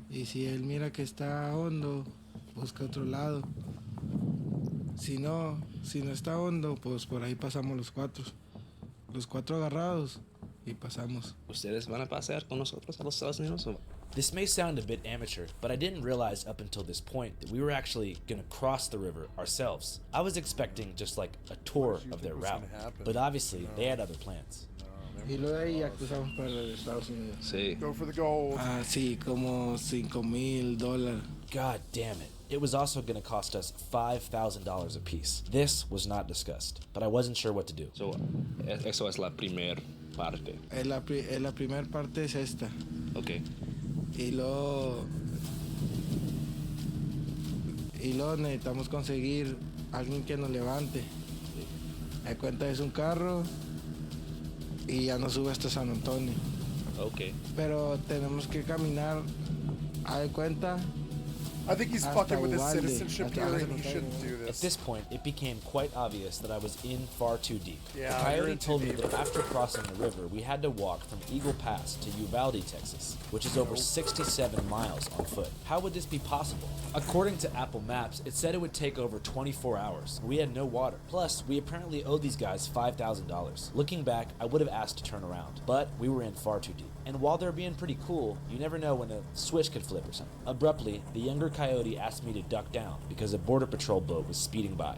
Y si él mira que está hondo, busca otro lado. Si no está hondo, pues por ahí pasamos los 4. Los 4 agarrados y pasamos. ¿Ustedes van a pasear con nosotros a los Estados Unidos? This may sound a bit amateur, but I didn't realize up until this point that we were actually gonna cross the river ourselves. I was expecting just like a tour of their route, but obviously they had other plans. Y luego de ahí ya cruzamos para los Estados Unidos. Sí. Go for the gold. Ah, sí, como $5,000. God damn it. It was also going to cost us $5,000 a piece. This was not discussed, but I wasn't sure what to do. So, eso es la primer parte. La primera parte es esta. Okay. Y luego necesitamos conseguir alguien que nos levante. Me cuenta es un carro y ya nos sube hasta San Okay. Pero tenemos que caminar, a de cuenta, I think he's hasta fucking with his Uvalde, citizenship hasta here, ahora and he se lo shouldn't traigo. do At this. this point, it became quite obvious that I was in far too deep. Yeah, the you're coyote in too told me deep. that after crossing the river, we had to walk from Eagle Pass to Uvalde, Texas, which is over 67 miles on foot. How would this be possible? According to Apple Maps, it said it would take over 24 hours. We had no water. Plus, we apparently owed these guys $5,000. Looking back, I would have asked to turn around, but we were in far too deep. And while they're being pretty cool, you never know when a switch could flip or something. Abruptly, the younger coyote asked me to duck down because a border patrol boat was speeding by.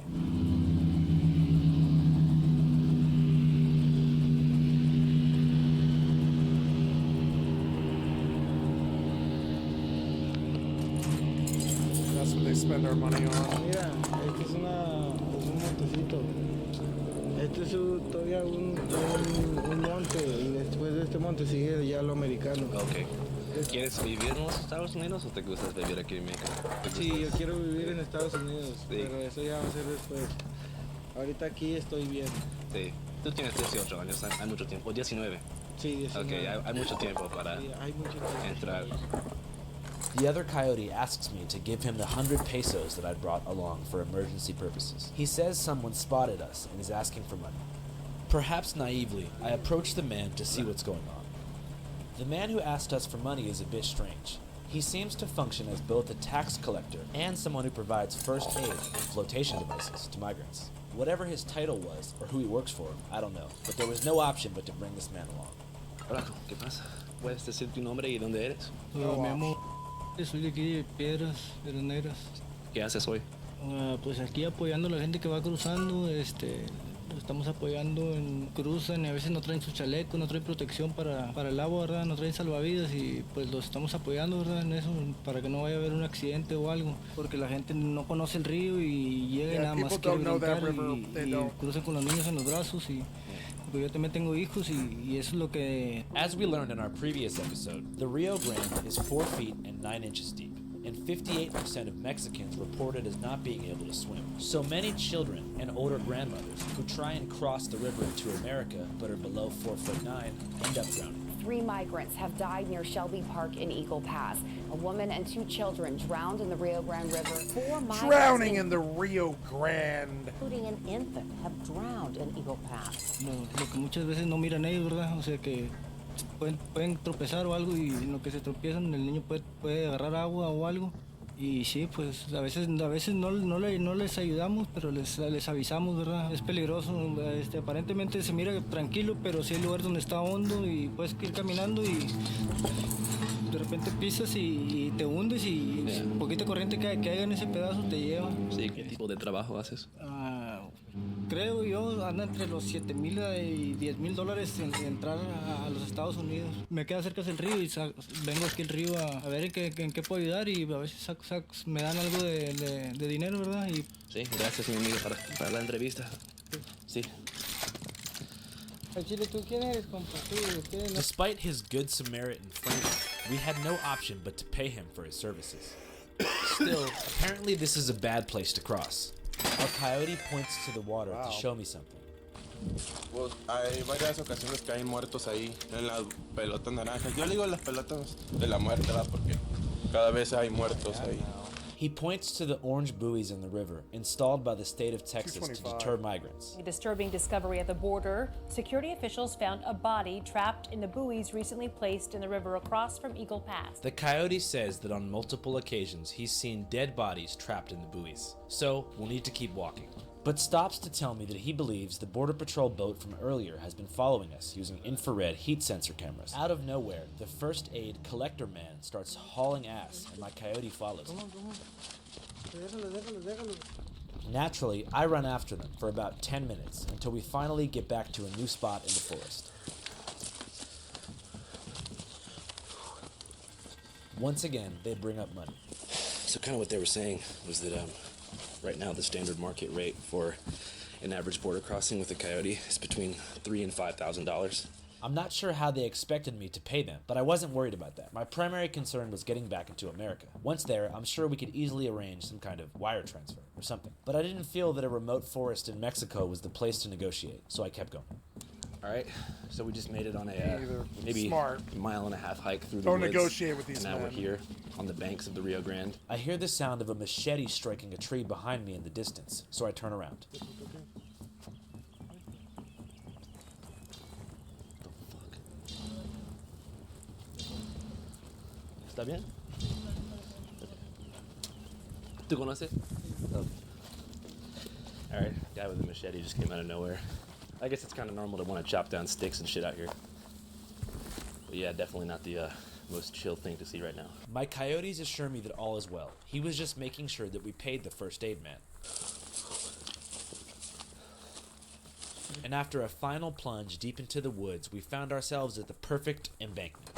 That's what they spend our money on. Mira, este es un montecito. Este es todavía un monte y después de este monte sigue ya lo americano. Ok. ¿Quieres vivir en los Estados Unidos o te gusta vivir aquí en México? Sí, yo quiero vivir en Estados Unidos, Sí. pero eso ya va a ser después. Ahorita aquí estoy bien. Sí. Tú tienes 18 años, hay mucho tiempo. O 19. Sí, 19. Ok, hay mucho tiempo para Sí, hay mucho tiempo. entrar. The other coyote asks me to give him the 100 pesos that I brought along for emergency purposes. He says someone spotted us and is asking for money. Perhaps naively, I approach the man to see what's going on. The man who asked us for money is a bit strange. He seems to function as both a tax collector and someone who provides first aid and flotation devices to migrants. Whatever his title was, or who he works for, I don't know, but there was no option but to bring this man along. Hola, ¿qué pasa? ¿Puedes decir tu nombre y dónde eres? Me llamo... Soy de aquí de Piedras Negras. ¿Qué haces hoy? Pues aquí apoyando a la gente que va cruzando, lo estamos apoyando, cruzan y a veces no traen su chaleco, no traen protección para el agua, ¿verdad? No traen salvavidas y pues los estamos apoyando, ¿verdad? En eso, para que no vaya a haber un accidente o algo, porque la gente no conoce el río y llega y nada más quiere brincar y cruzan con los niños en los brazos y pues yo también tengo hijos y eso es lo que... As we learned in our previous episode, the Rio Grande is 4 feet and 9 inches deep, and 58% of Mexicans reported as not being able to swim. So many children and older grandmothers who try and cross the river into America but are below 4'9" end up drowning. 3 migrants have died near Shelby Park in Eagle Pass. A woman and 2 children drowned in the Rio Grande River. 4 migrants Drowning in the Rio Grande. including an infant, have drowned in Eagle Pass. Lo que muchas veces no miran ellos, ¿verdad? O sea que pueden tropezar o algo y en lo que se tropiezan el niño puede agarrar agua o algo. Y sí, pues a veces no les ayudamos, pero les avisamos, ¿verdad? Es peligroso, aparentemente se mira tranquilo, pero sí hay lugares donde está hondo y puedes ir caminando y de repente pisas y te hundes y poquita corriente que haya en ese pedazo te lleva. Sí, ¿qué tipo de trabajo haces? Creo yo, anda entre los $7,000 y $10,000 en entrar a los Estados Unidos. Me queda cerca del río y vengo aquí al río a ver en qué puedo ayudar y a veces me dan algo de dinero, ¿verdad? Y... Sí, gracias mi amigo para la entrevista. Sí. Chile, ¿tú quién eres, compa? Despite his good Samaritan framing, we had no option but to pay him for his services. Still, apparently this is a bad place to cross. Our coyote points to the water to show me something. Pues hay varias ocasiones que hay muertos ahí en las pelotas naranjas. Yo le digo las pelotas de la muerte, ¿verdad? Porque cada vez hay muertos ahí. He points to the orange buoys in the river, installed by the state of Texas to deter migrants. A disturbing discovery at the border. Security officials found a body trapped in the buoys recently placed in the river across from Eagle Pass. The coyote says that on multiple occasions he's seen dead bodies trapped in the buoys, so we'll need to keep walking. But stops to tell me that he believes the Border Patrol boat from earlier has been following us using infrared heat sensor cameras. Out of nowhere, the first aid collector man starts hauling ass and my coyote follows. Naturally, I run after them for about 10 minutes until we finally get back to a new spot in the forest. Once again, they bring up money. So kind of what they were saying was that right now the standard market rate for an average border crossing with a coyote is between $3,000 and $5,000. I'm not sure how they expected me to pay them, but I wasn't worried about that. My primary concern was getting back into America. Once there, I'm sure we could easily arrange some kind of wire transfer or something. But I didn't feel that a remote forest in Mexico was the place to negotiate, so I kept going. Alright, so we just made it on a Either. maybe Smart. mile-and-a-half hike through the Don't woods. negotiate with these and now we're men. here on the banks of the Rio Grande. I hear the sound of a machete striking a tree behind me in the distance, so I turn around. ¿Está bien? ¿Tú conoces? Oh. Alright, guy with a machete just came out of nowhere. I guess it's kind of normal to want to chop down sticks and shit out here. But yeah, definitely not the most chill thing to see right now. My coyotes assure me that all is well. He was just making sure that we paid the first aid man. And after a final plunge deep into the woods, we found ourselves at the perfect embankment.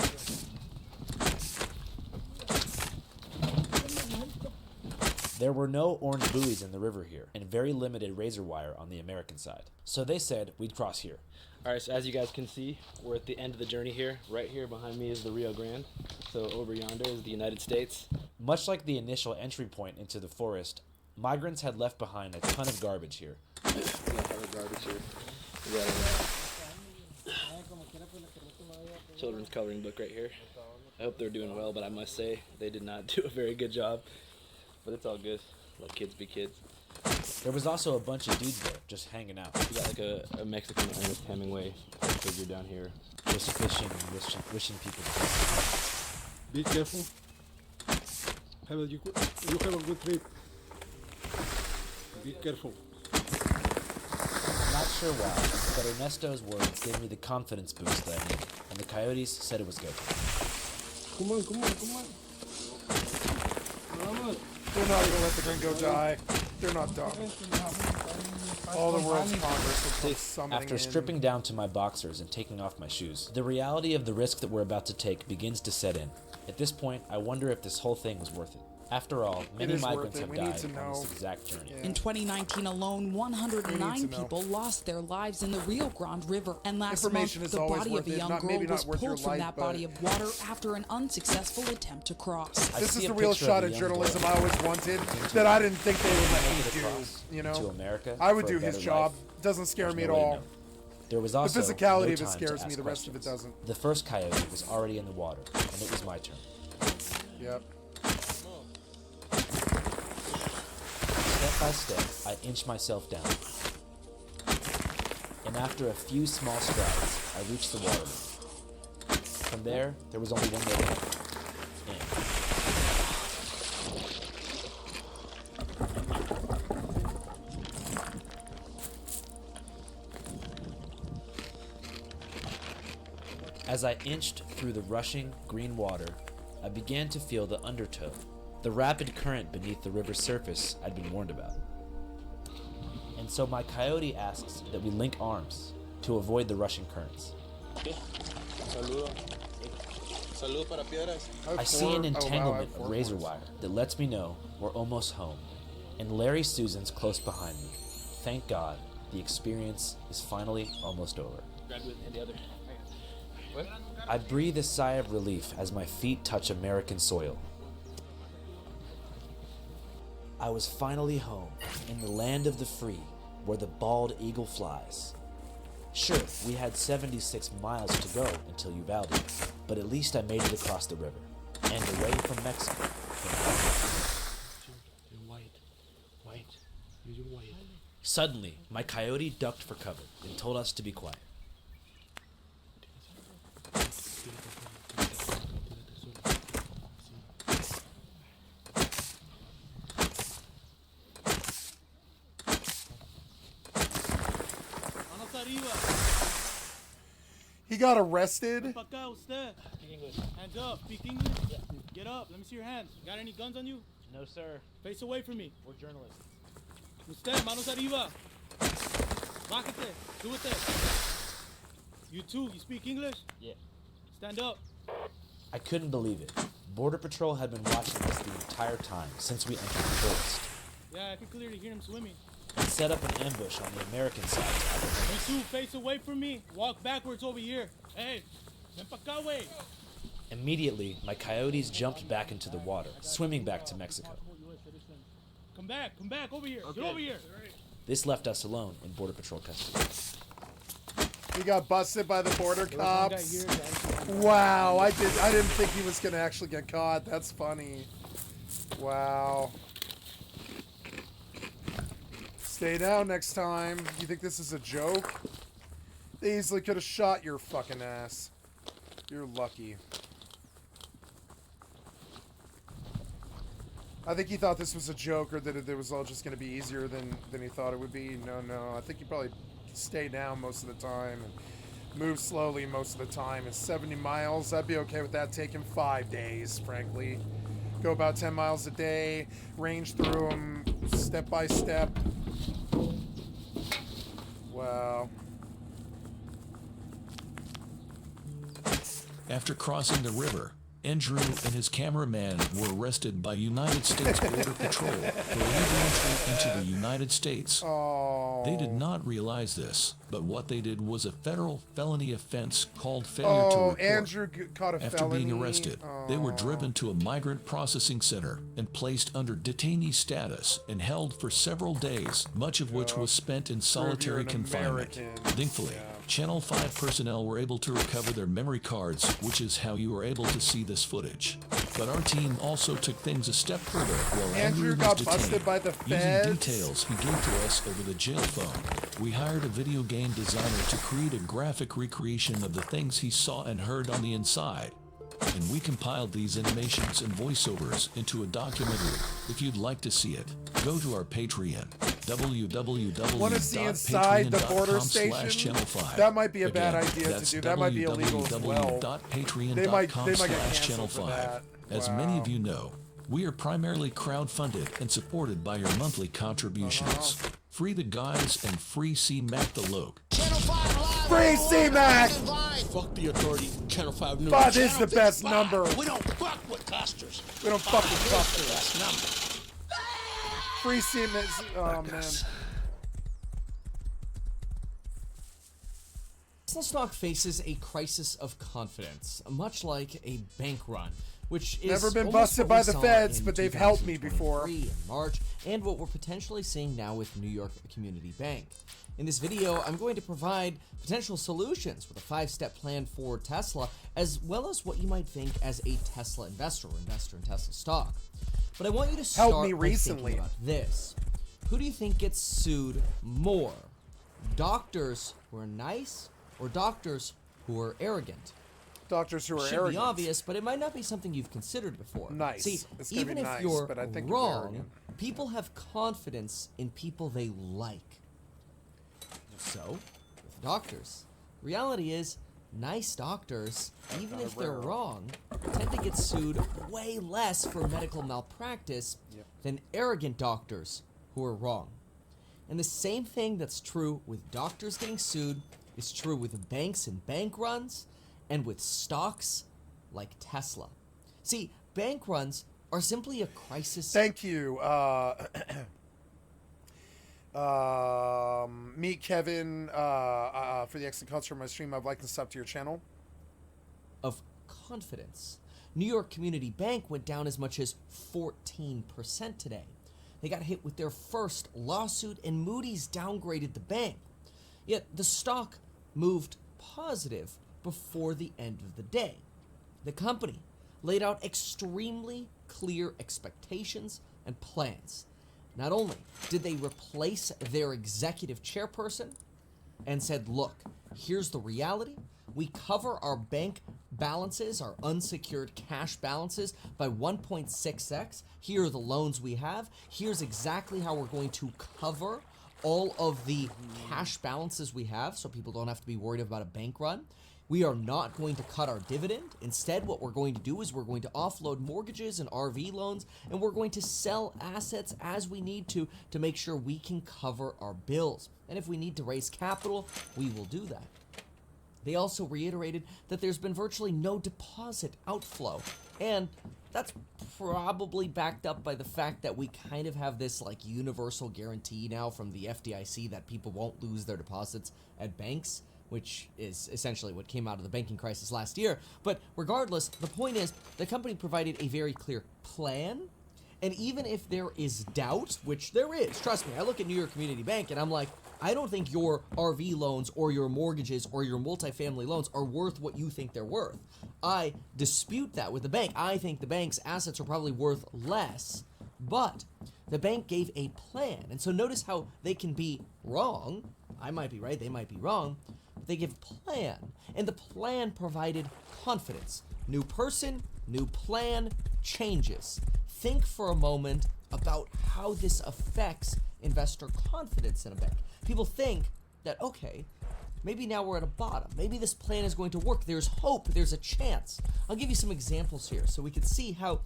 There were no orange buoys in the river here, and very limited razor wire on the American side. So they said we'd cross here. Alright, so as you guys can see, we're at the end of the journey here. Right here behind me is the Rio Grande. So over yonder is the United States. Much like the initial entry point into the forest, migrants had left behind a ton of garbage here. We got a ton of garbage here. We got a children's coloring book right here. I hope they're doing well, but I must say they did not do a very good job. But it's all good. Let kids be kids. There was also a bunch of dudes there, just hanging out. We got like a Mexican Ernest Hemingway figure down here. Just fishing and wishing people Be careful. You have a good trip. Be careful. I'm not sure why, but Ernesto's words gave me the confidence boost that I needed, and the coyotes said it was good. Come on. They're not gonna let the gringo die. They're not dumb. All the world's Congress will come summoning After in. stripping down to my boxers and taking off my shoes, the reality of the risk that we're about to take begins to set in. At this point, I wonder if this whole thing was worth it. After all, many migrants have died on this exact journey. In 2019 alone, 109 people lost their lives in the Rio Grande River. And last month, the body of a young girl was pulled from that body of water after an unsuccessful attempt to cross. This is the real shot at journalism I always wanted that I didn't think they would let me do. You know, to America I would for do a his better job. life. Doesn't scare There's me at no way to all. know. There was also the physicality no of it time to scares me. ask The rest of it questions. doesn't. The first coyote was already in the water, and it was my turn. Yep. Step by step, I inch myself down. And after a few small strides, I reached the water. From there was only one way to go. As I inched through the rushing green water, I began to feel the undertow, the rapid current beneath the river's surface I'd been warned about. And so my coyote asks that we link arms to avoid the rushing currents. I see an entanglement of razor wire that lets me know we're almost home, and Larry Susan's close behind me. Thank God, the experience is finally almost over. I breathe a sigh of relief as my feet touch American soil. I was finally home, in the land of the free, where the bald eagle flies. Sure, we had 76 miles to go until Uvalde, but at least I made it across the river, and away from Mexico. You're white. Suddenly, my coyote ducked for cover and told us to be quiet. He got arrested. Hands up, speak English? Yeah. Get up, let me see your hands. Got any guns on you? No, sir. Face away from me. We're journalists. Usted, manos arriba. Bájate, súbete. You too, you speak English? Yeah. Stand up. I couldn't believe it. Border Patrol had been watching us the entire time since we entered the forest, Yeah, I can clearly hear him swimming. and set up an ambush on the American side to apprehend You us. two, face away from me. Walk backwards over here. Hey, ven pa acá, wey. Immediately, my coyotes jumped back into the water, swimming back to Mexico. Come back over here. Get over here. This left us alone in Border Patrol custody. He got busted by the border cops. Wow, I didn't think he was gonna actually get caught. That's funny. Wow. Stay down next time. You think this is a joke? They easily could have shot your fucking ass. You're lucky. I think he thought this was a joke, or that it was all just going to be easier than he thought it would be. No. I think he probably stay down most of the time and move slowly most of the time. It's 70 miles. I'd be okay with that taking 5 days, frankly. Go about 10 miles a day, range through them step by step. Wow. After crossing the river, Andrew and his cameraman were arrested by United States Border Patrol for illegal entry into the United States. They did not realize this, but what they did was a federal felony offense called failure to report. Andrew caught a After felony. being arrested, they were driven to a migrant processing center and placed under detainee status and held for several days, much of which was spent in solitary confinement. Thankfully, Channel 5 personnel were able to recover their memory cards, which is how you were able to see this footage. But our team also took things a step further while Andrew got was busted detained. by the Using feds. details he gave to us over the jail phone, we hired a video game designer to create a graphic recreation of the things he saw and heard on the inside. And we compiled these animations and voiceovers into a documentary. If you'd like to see it, go to our Patreon, Want to see inside the border station? www.patreon.com/channel5. That might be a bad Again, idea that's to do. That might be illegal as well. They might get canceled for www.patreon.com/channel5. that. As many of you know, we are primarily crowdfunded and supported by your monthly contributions. Free the guys and free C-Mac the Loke. Free C-Mac! Fuck the authority. Channel 5 News. But this is the best number. We don't fuck with costers. We don't fuck with costers. Best number. Free C-Mac. Oh, man. Tesla stock faces a crisis of confidence, much like a bank run, which is Never been almost busted what by we the saw feds, in but they've helped me before. 2023 in March, and what we're potentially seeing now with New York Community Bank. In this video, I'm going to provide potential solutions with a 5-step plan for Tesla, as well as what you might think as a Tesla investor or investor in Tesla stock. But I want you to start Helped me by recently. thinking about this. Who do you think gets sued more? Doctors who are nice or doctors who are arrogant? Doctors who are Should arrogant. be obvious, but it might not be something you've considered before. Nice. See, It's gonna even be if nice, you're but I think you're wrong, arrogant. people have confidence in people they like. So, with doctors, reality is nice doctors, even if they're wrong, tend to get sued way less for medical malpractice than arrogant doctors who are wrong. And the same thing that's true with doctors getting sued is true with banks and bank runs, and with stocks like Tesla. See, bank runs are simply a crisis. Thank you. Meet Kevin for the excellent concert on my stream. I've liked and sub to your channel. Of confidence. New York Community Bank went down as much as 14% today. They got hit with their first lawsuit, and Moody's downgraded the bank. Yet the stock moved positive before the end of the day. The company laid out extremely clear expectations and plans. Not only did they replace their executive chairperson and said, look, here's the reality. We cover our bank balances, our unsecured cash balances, by 1.6x. Here are the loans we have. Here's exactly how we're going to cover all of the cash balances we have so people don't have to be worried about a bank run. We are not going to cut our dividend. Instead, what we're going to do is we're going to offload mortgages and RV loans, and we're going to sell assets as we need to make sure we can cover our bills. And if we need to raise capital, we will do that. They also reiterated that there's been virtually no deposit outflow, and that's probably backed up by the fact that we kind of have this like universal guarantee now from the FDIC that people won't lose their deposits at banks, which is essentially what came out of the banking crisis last year. But regardless, the point is the company provided a very clear plan And even if there is doubt, which there is, trust me, I look at New York Community Bank and I'm like, I don't think your RV loans or your mortgages or your multifamily loans are worth what you think they're worth. I dispute that with the bank. I think the bank's assets are probably worth less, but the bank gave a plan. And so notice how they can be wrong. I might be right, they might be wrong, but they give a plan. And the plan provided confidence. New person, new plan, changes. Think for a moment about how this affects investor confidence in a bank. People think that, okay, maybe now we're at a bottom. Maybe this plan is going to work. There's hope. There's a chance. I'll give you some examples here so we can see how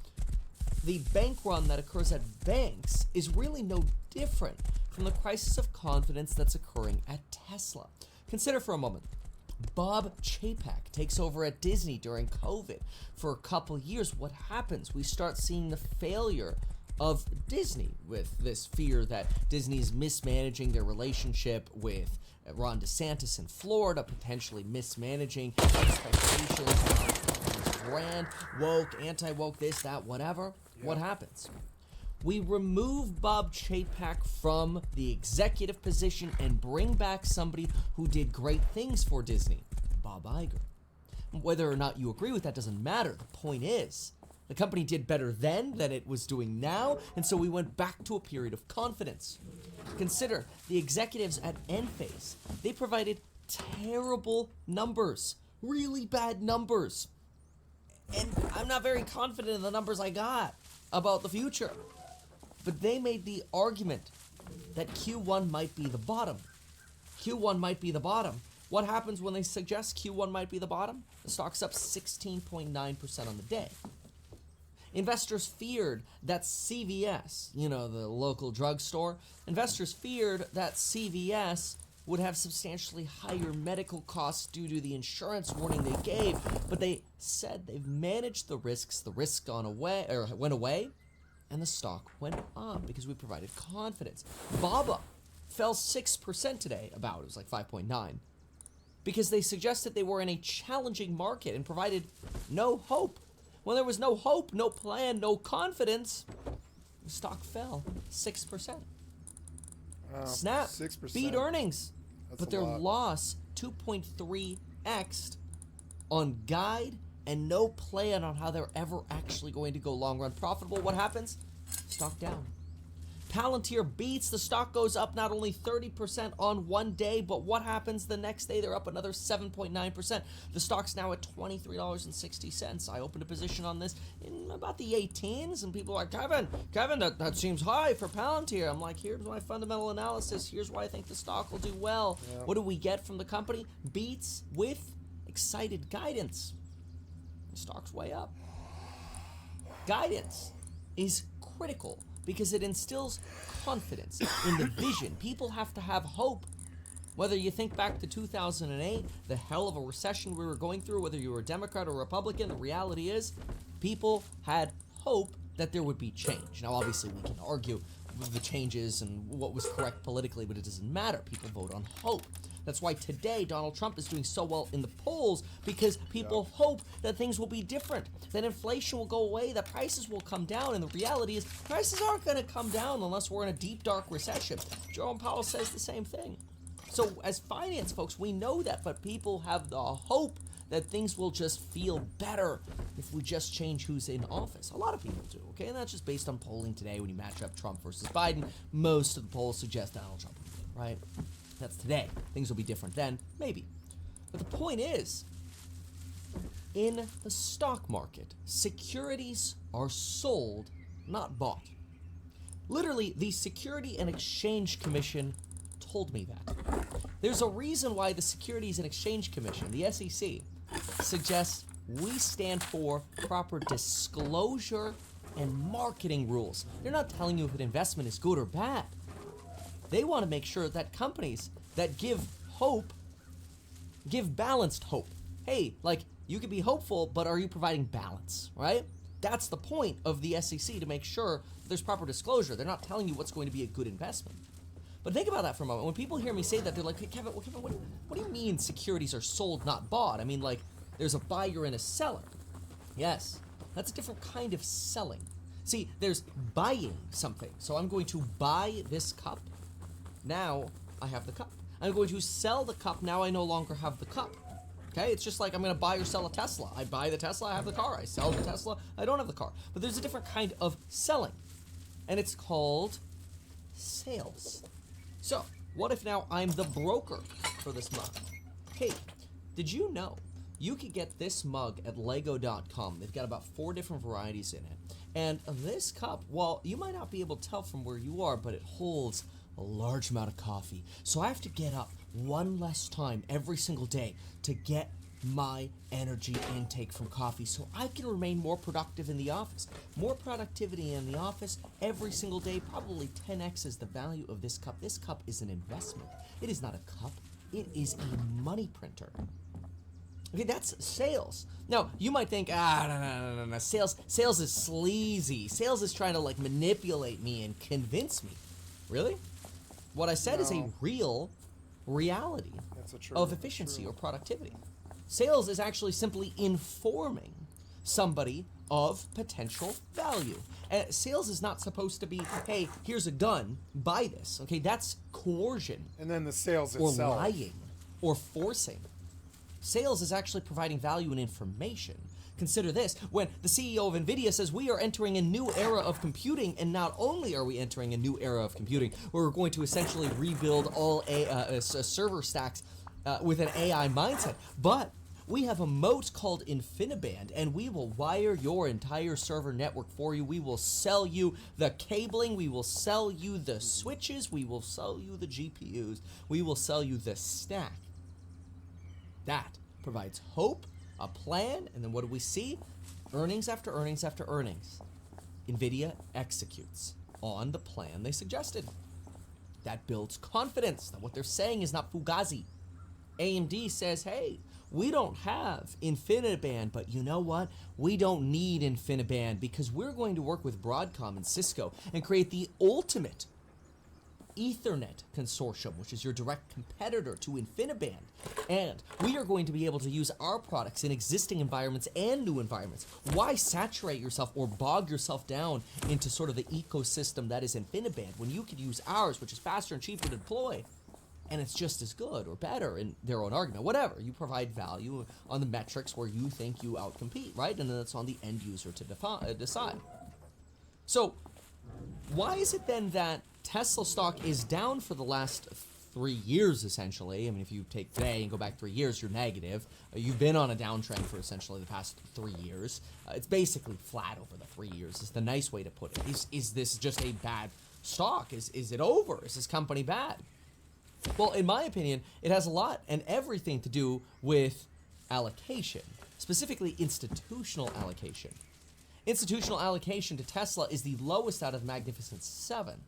the bank run that occurs at banks is really no different from the crisis of confidence that's occurring at Tesla. Consider for a moment. Bob Chapek takes over at Disney during COVID. For a couple years, what happens? We start seeing the failure of Disney with this fear that Disney's mismanaging their relationship with Ron DeSantis in Florida, potentially mismanaging expectations on brand, woke, anti-woke, this, that, whatever. Yeah. What happens? We remove Bob Chapek from the executive position and bring back somebody who did great things for Disney, Bob Iger. Whether or not you agree with that doesn't matter. The point is, the company did better then than it was doing now, and so we went back to a period of confidence. Consider the executives at Enphase. They provided terrible numbers, really bad numbers. And I'm not very confident in the numbers I got about the future. But they made the argument that Q1 might be the bottom. Q1 might be the bottom. What happens when they suggest Q1 might be the bottom? The stock's up 16.9% on the day. Investors feared that CVS, the local drugstore, investors feared that CVS would have substantially higher medical costs due to the insurance warning they gave, but they said they've managed the risks. The risk went away, and the stock went up because we provided confidence. BABA fell 6% today, it was like 5.9, because they suggested they were in a challenging market and provided no hope. When there was no hope, no plan, no confidence, the stock fell 6%. Snap 6%. beat earnings, That's but their loss 2.3x on guide and no plan on how they're ever actually going to go long run profitable. What happens? Stock down. Palantir beats, the stock goes up not only 30% on one day, but what happens the next day? They're up another 7.9%. The stock's now at $23.60. I opened a position on this in about the 18s, and people are like, Kevin, that seems high for Palantir. I'm like, here's my fundamental analysis. Here's why I think the stock will do well. Yeah. What do we get from the company? Beats with excited guidance. The stock's way up. Guidance is critical because it instills confidence in the vision. People have to have hope. Whether you think back to 2008, the hell of a recession we were going through, whether you were a Democrat or Republican, the reality is people had hope that there would be change. Now, obviously, we can argue with the changes and what was correct politically, but it doesn't matter. People vote on hope. That's why today Donald Trump is doing so well in the polls, because people hope that things will be different, that inflation will go away, that prices will come down, and the reality is prices aren't going to come down unless we're in a deep, dark recession. Jerome Powell says the same thing. So as finance folks, we know that, but people have the hope that things will just feel better if we just change who's in office. A lot of people do, okay? And that's just based on polling today. When you match up Trump versus Biden, most of the polls suggest Donald Trump will win, right? That's today. Things will be different then, maybe. But the point is, in the stock market, securities are sold, not bought. Literally, the Security and Exchange Commission told me that. There's a reason why the Securities and Exchange Commission, the SEC, suggests we stand for proper disclosure and marketing rules. They're not telling you if an investment is good or bad. They want to make sure that companies that give hope, give balanced hope. Hey, like, you can be hopeful, but are you providing balance, right? That's the point of the SEC, to make sure there's proper disclosure. They're not telling you what's going to be a good investment. But think about that for a moment. When people hear me say that, they're like, hey, Kevin, what do you mean securities are sold, not bought? I mean, like, there's a buyer and a seller. Yes, that's a different kind of selling. See, there's buying something. So I'm going to buy this cup. Now I have the cup. I'm going to sell the cup. Now I no longer have the cup. Okay, it's just like I'm going to buy or sell a Tesla. I buy the Tesla, I have the car. I sell the Tesla, I don't have the car. But there's a different kind of selling. And it's called sales. So, what if now I'm the broker for this mug? Hey, did you know you could get this mug at lego.com? They've got about 4 different varieties in it. And this cup, well, you might not be able to tell from where you are, but it holds a large amount of coffee. So I have to get up one less time every single day to get my energy intake from coffee so I can remain more productive in the office. More productivity in the office every single day, probably 10x is the value of this cup. This cup is an investment. It is not a cup, it is a money printer. Okay, that's sales. Now, you might think, no. Sales is sleazy. Sales is trying to like manipulate me and convince me. Really? What I said is a real reality of efficiency or productivity. Sales is actually simply informing somebody of potential value. And sales is not supposed to be, hey, here's a gun, buy this. Okay, that's coercion. And then the sales or itself. Or lying, or forcing. Sales is actually providing value and information. Consider this, when the CEO of NVIDIA says we are entering a new era of computing, and not only are we entering a new era of computing, we're going to essentially rebuild all server stacks with an AI mindset, but we have a moat called InfiniBand, and we will wire your entire server network for you. We will sell you the cabling, we will sell you the switches, we will sell you the GPUs, we will sell you the stack. That provides hope, a plan, and then what do we see? Earnings after earnings after earnings. NVIDIA executes on the plan they suggested. That builds confidence that what they're saying is not fugazi. AMD says, hey, we don't have InfiniBand, but you know what? We don't need InfiniBand because we're going to work with Broadcom and Cisco and create the ultimate Ethernet consortium, which is your direct competitor to InfiniBand. And we are going to be able to use our products in existing environments and new environments. Why saturate yourself or bog yourself down into sort of the ecosystem that is InfiniBand when you could use ours, which is faster and cheaper to deploy, and it's just as good or better in their own argument. Whatever, you provide value on the metrics where you think you outcompete, right? And then it's on the end user to decide. So why is it then that Tesla stock is down for the last 3 years, essentially? I mean, if you take today and go back 3 years, you're negative. You've been on a downtrend for essentially the past 3 years. It's basically flat over the 3 years, is the nice way to put it. Is this just a bad stock? Is it over? Is this company bad? Well, in my opinion, it has a lot and everything to do with allocation, specifically institutional allocation. Institutional allocation to Tesla is the lowest out of the Magnificent Seven.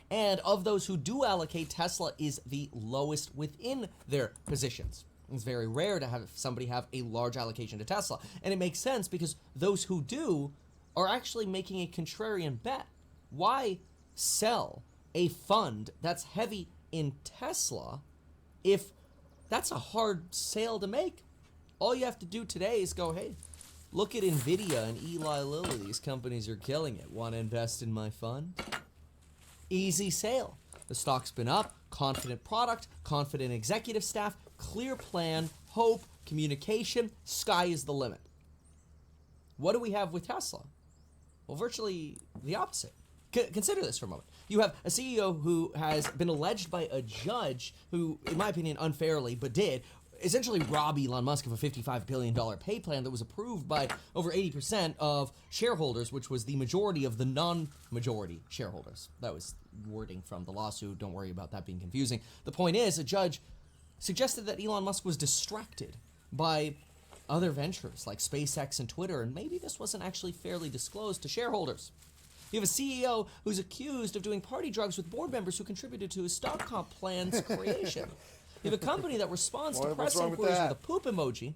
And of those who do allocate, Tesla is the lowest within their positions. It's very rare to have somebody have a large allocation to Tesla. And it makes sense because those who do are actually making a contrarian bet. Why sell a fund that's heavy in Tesla if that's a hard sale to make? All you have to do today is go, hey, look at NVIDIA and Eli Lilly. These companies are killing it. Want to invest in my fund? Easy sale. The stock's been up, confident product, confident executive staff, clear plan, hope, communication, sky is the limit. What do we have with Tesla? Well, virtually the opposite. Consider this for a moment. You have a CEO who has been alleged by a judge who, in my opinion, unfairly, but did, essentially rob Elon Musk of a $55 billion pay plan that was approved by over 80% of shareholders, which was the majority of the non-majority shareholders. That was wording from the lawsuit. Don't worry about that being confusing. The point is, a judge suggested that Elon Musk was distracted by other ventures like SpaceX and Twitter, and maybe this wasn't actually fairly disclosed to shareholders. You have a CEO who's accused of doing party drugs with board members who contributed to his stock comp plan's creation. You have a company that responds to press inquiries with a poop emoji.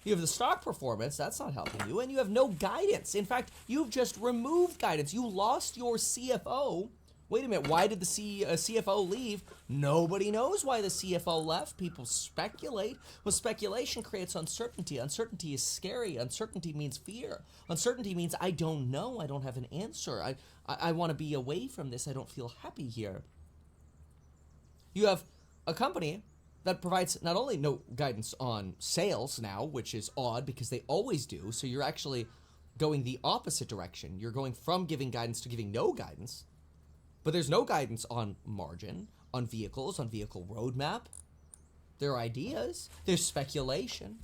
You have the stock performance, that's not helping you, and you have no guidance. In fact, you've just removed guidance. You lost your CFO Wait a minute, why did the CFO leave? Nobody knows why the CFO left. People speculate. Well, speculation creates uncertainty. Uncertainty is scary. Uncertainty means fear. Uncertainty means I don't know. I don't have an answer. I want to be away from this. I don't feel happy here. You have a company that provides not only no guidance on sales now, which is odd because they always do, so you're actually going the opposite direction. You're going from giving guidance to giving no guidance. But there's no guidance on margin, on vehicles, on vehicle roadmap. There are ideas, there's speculation.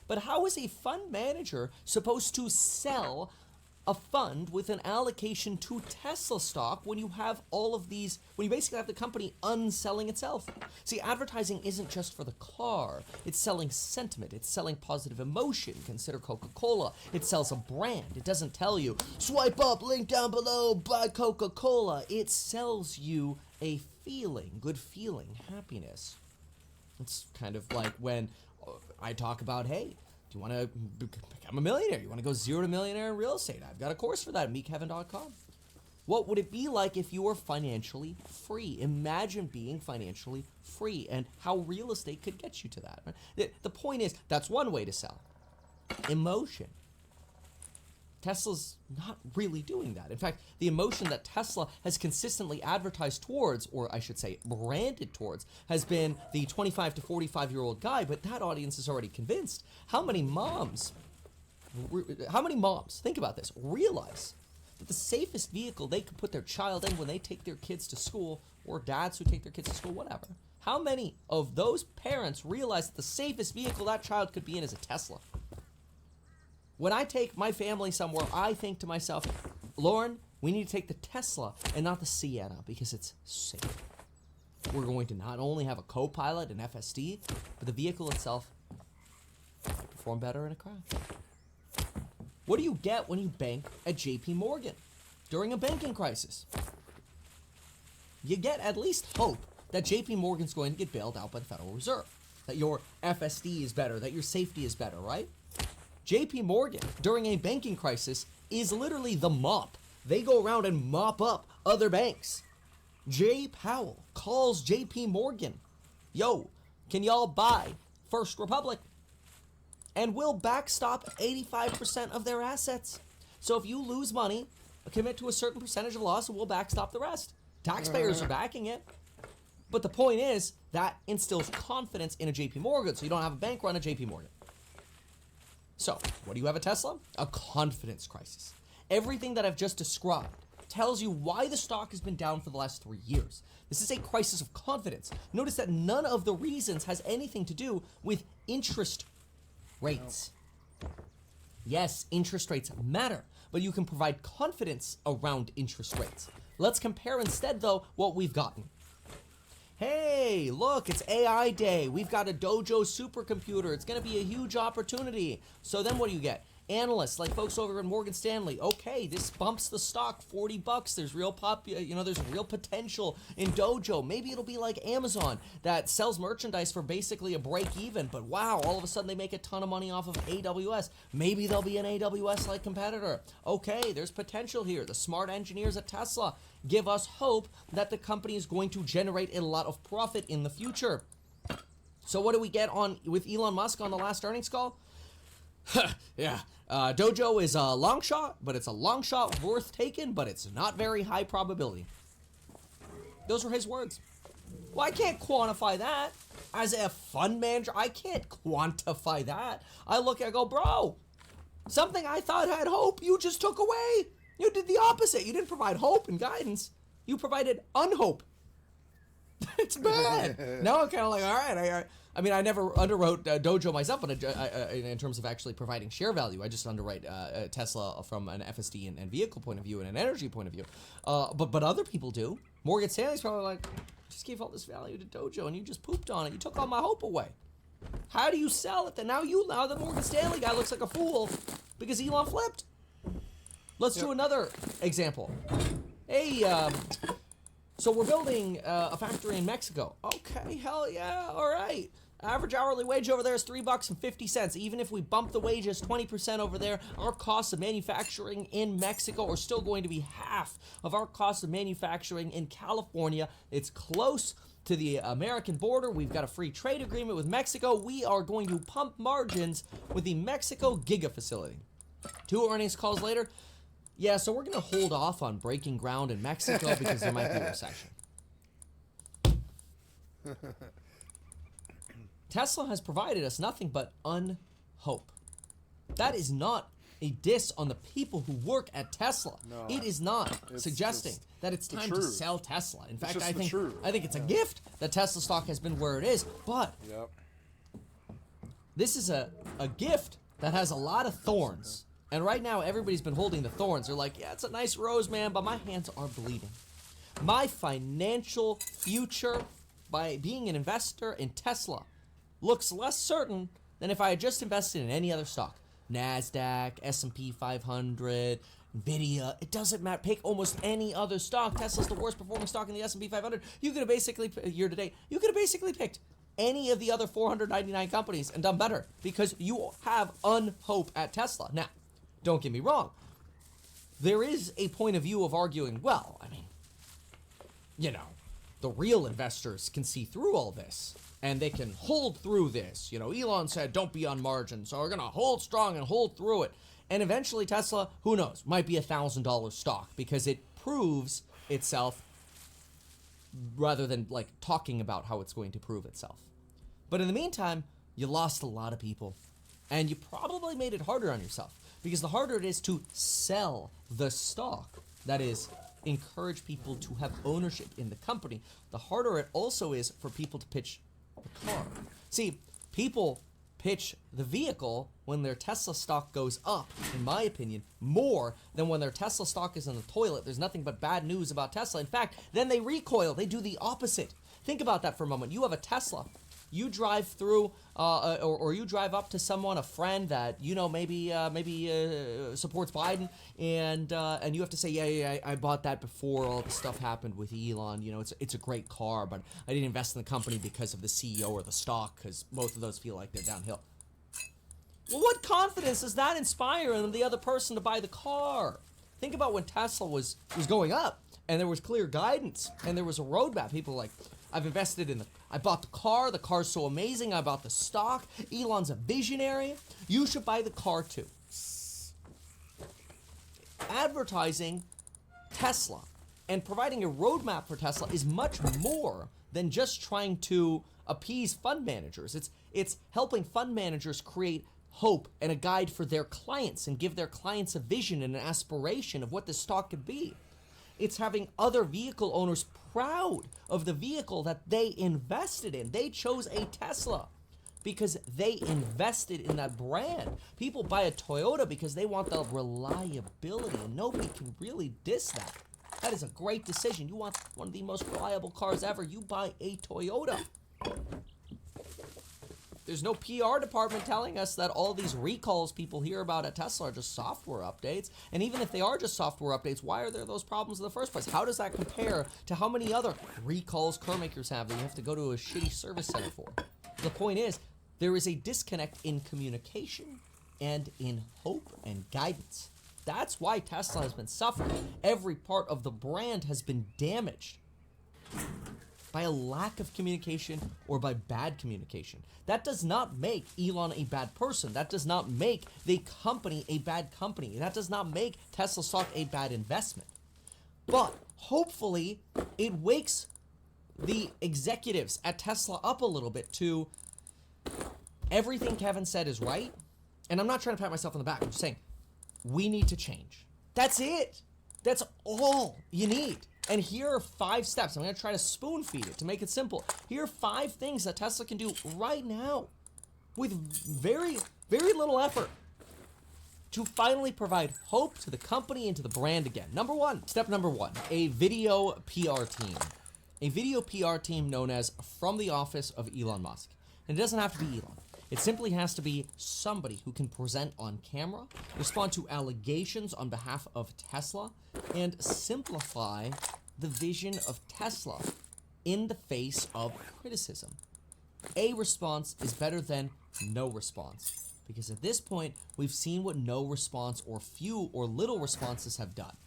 But how is a fund manager supposed to sell a fund with an allocation to Tesla stock when you have all of these, when you basically have the company unselling itself? See, advertising isn't just for the car. It's selling sentiment. It's selling positive emotion. Consider Coca-Cola. It sells a brand. It doesn't tell you, swipe up, link down below, buy Coca-Cola. It sells you a feeling, good feeling, happiness. It's kind of like when I talk about, hey, do you want to become a millionaire? You want to go 0 to millionaire in real estate? I've got a course for that at meetkevin.com. What would it be like if you were financially free? Imagine being financially free and how real estate could get you to that. Right? The point is, that's one way to sell. Emotion. Tesla's not really doing that. In fact, the emotion that Tesla has consistently advertised towards, or I should say branded towards, has been the 25 to 45-year-old guy, but that audience is already convinced. How many moms, think about this, realize that the safest vehicle they could put their child in when they take their kids to school, or dads who take their kids to school, whatever, how many of those parents realize that the safest vehicle that child could be in is a Tesla? When I take my family somewhere, I think to myself, Lauren, we need to take the Tesla and not the Sienna because it's safe. We're going to not only have a co-pilot and FSD, but the vehicle itself might perform better in a crash. What do you get when you bank at JP Morgan during a banking crisis? You get at least hope that JP Morgan's going to get bailed out by the Federal Reserve, that your FSD is better, that your safety is better, right? JP Morgan, during a banking crisis, is literally the mop. They go around and mop up other banks. Jay Powell calls JP Morgan, yo, can y'all buy First Republic? And we'll backstop 85% of their assets. So if you lose money, commit to a certain percentage of loss and we'll backstop the rest. Taxpayers are backing it. But the point is, that instills confidence in a JP Morgan, so you don't have a bank run a JP Morgan. So, what do you have at Tesla? A confidence crisis. Everything that I've just described tells you why the stock has been down for the last 3 years. This is a crisis of confidence. Notice that none of the reasons has anything to do with interest rates. Yes, interest rates matter, but you can provide confidence around interest rates. Let's compare instead, though, what we've gotten. Hey, look, it's AI day. We've got a Dojo supercomputer. It's going to be a huge opportunity. So then what do you get? Analysts like folks over at Morgan Stanley. Okay, this bumps the stock $40. There's real there's real potential in Dojo. Maybe it'll be like Amazon that sells merchandise for basically a break even, but wow, all of a sudden they make a ton of money off of AWS. Maybe they'll be an AWS-like competitor. Okay, there's potential here. The smart engineers at Tesla give us hope that the company is going to generate a lot of profit in the future. So what do we get on with Elon Musk on the last earnings call? Yeah, Dojo is a long shot, but it's a long shot worth taking, but it's not very high probability. Those were his words. Well, I can't quantify that. As a fund manager, I can't quantify that. I look and I go, bro, something I thought had hope, you just took away. You did the opposite. You didn't provide hope and guidance. You provided unhope. It's bad. Now I'm kind of like, all right. I mean, I never underwrote Dojo myself, but in terms of actually providing share value, I just underwrite Tesla from an FSD and vehicle point of view and an energy point of view. But other people do. Morgan Stanley's probably like, just gave all this value to Dojo and you just pooped on it. You took all my hope away. How do you sell it? Then now the Morgan Stanley guy looks like a fool because Elon flipped. Let's do another example. Hey, so we're building a factory in Mexico. Okay, hell yeah, all right. Average hourly wage over there is $3.50. Even if we bump the wages 20% over there, our costs of manufacturing in Mexico are still going to be half of our cost of manufacturing in California. It's close to the American border. We've got a free trade agreement with Mexico. We are going to pump margins with the Mexico Giga facility. 2 earnings calls later. Yeah, so we're going to hold off on breaking ground in Mexico because there might be a recession. Tesla has provided us nothing but unhope. That is not a diss on the people who work at Tesla. No, it is not suggesting that it's time to sell Tesla. In fact, I think it's a gift that Tesla stock has been where it is, but this is a gift that has a lot of thorns. And right now, everybody's been holding the thorns. They're like, yeah, it's a nice rose, man, but my hands are bleeding. My financial future by being an investor in Tesla looks less certain than if I had just invested in any other stock. NASDAQ, S&P 500, NVIDIA, it doesn't matter. Pick almost any other stock. Tesla's the worst performing stock in the S&P 500. You could have basically, year to date, you could have basically picked any of the other 499 companies and done better because you have unhope at Tesla. Now, don't get me wrong. There is a point of view of arguing, well, I mean, you know, the real investors can see through all this and they can hold through this. You know, Elon said, don't be on margin, so we're going to hold strong and hold through it. And eventually Tesla, who knows, might be $1,000 stock because it proves itself rather than like talking about how it's going to prove itself. But in the meantime, you lost a lot of people and you probably made it harder on yourself because the harder it is to sell the stock, that is, encourage people to have ownership in the company, the harder it also is for people to pitch the car. See, people pitch the vehicle when their Tesla stock goes up, in my opinion, more than when their Tesla stock is in the toilet. There's nothing but bad news about Tesla. In fact, then they recoil. They do the opposite. Think about that for a moment. You have a Tesla. You drive through, or you drive up to someone, a friend that you know maybe supports Biden, and you have to say, yeah, I bought that before all the stuff happened with Elon. You know, it's a great car, but I didn't invest in the company because of the CEO or the stock, because both of those feel like they're downhill. Well, what confidence does that inspire in the other person to buy the car? Think about when Tesla was going up, and there was clear guidance, and there was a roadmap. People were like, I've invested in I bought the car's so amazing, I bought the stock, Elon's a visionary, you should buy the car too. Advertising Tesla and providing a roadmap for Tesla is much more than just trying to appease fund managers. It's helping fund managers create hope and a guide for their clients and give their clients a vision and an aspiration of what this stock could be. It's having other vehicle owners proud of the vehicle that they invested in. They chose a Tesla because they invested in that brand. People buy a Toyota because they want the reliability, and nobody can really diss that. That is a great decision. You want one of the most reliable cars ever, you buy a Toyota. There's no PR department telling us that all these recalls people hear about at Tesla are just software updates. And even if they are just software updates, why are there those problems in the first place? How does that compare to how many other recalls car makers have that you have to go to a shitty service center for? The point is, there is a disconnect in communication and in hope and guidance. That's why Tesla has been suffering. Every part of the brand has been damaged by a lack of communication or by bad communication. That does not make Elon a bad person. That does not make the company a bad company. That does not make Tesla stock a bad investment. But hopefully it wakes the executives at Tesla up a little bit to everything Kevin said is right. And I'm not trying to pat myself on the back. I'm just saying we need to change. That's it. That's all you need. And here are 5 steps. I'm going to try to spoon feed it to make it simple. Here are 5 things that Tesla can do right now with very, very little effort to finally provide hope to the company and to the brand again. Step number one, a video PR team. A video PR team known as From the Office of Elon Musk. And it doesn't have to be Elon. It simply has to be somebody who can present on camera, respond to allegations on behalf of Tesla, and simplify the vision of Tesla in the face of criticism. A response is better than no response. Because at this point, we've seen what no response or few or little responses have done.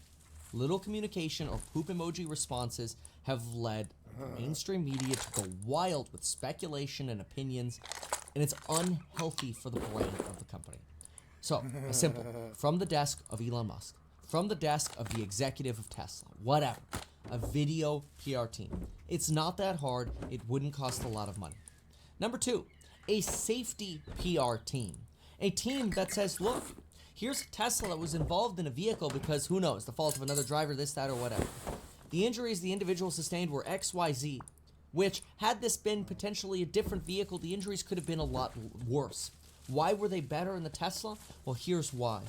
Little communication or poop emoji responses have led mainstream media to go wild with speculation and opinions, and it's unhealthy for the brain of the company. So, a simple, from the desk of Elon Musk, from the desk of the executive of Tesla, whatever, a video PR team. It's not that hard, it wouldn't cost a lot of money. Number 2, a safety PR team. A team that says, look, here's Tesla that was involved in a vehicle because, who knows, the fault of another driver, this, that, or whatever. The injuries the individual sustained were XYZ, which, had this been potentially a different vehicle, the injuries could have been a lot worse. Why were they better in the Tesla? Well, here's why.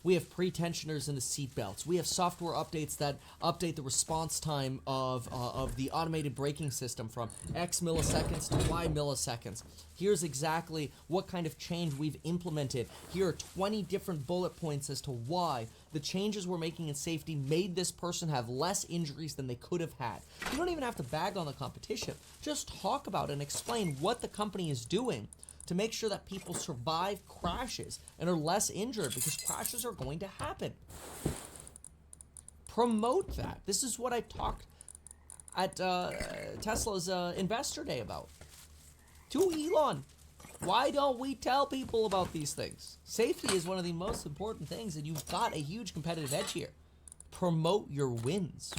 We have pre-tensioners in the seat belts. We have software updates that update the response time of the automated braking system from X milliseconds to Y milliseconds. Here's exactly what kind of change we've implemented. Here are 20 different bullet points as to why the changes we're making in safety made this person have less injuries than they could have had. You don't even have to bag on the competition. Just talk about and explain what the company is doing to make sure that people survive crashes and are less injured, because crashes are going to happen. Promote that. This is what I talked at Tesla's Investor Day about. To Elon, why don't we tell people about these things? Safety is one of the most important things, and you've got a huge competitive edge here. Promote your wins.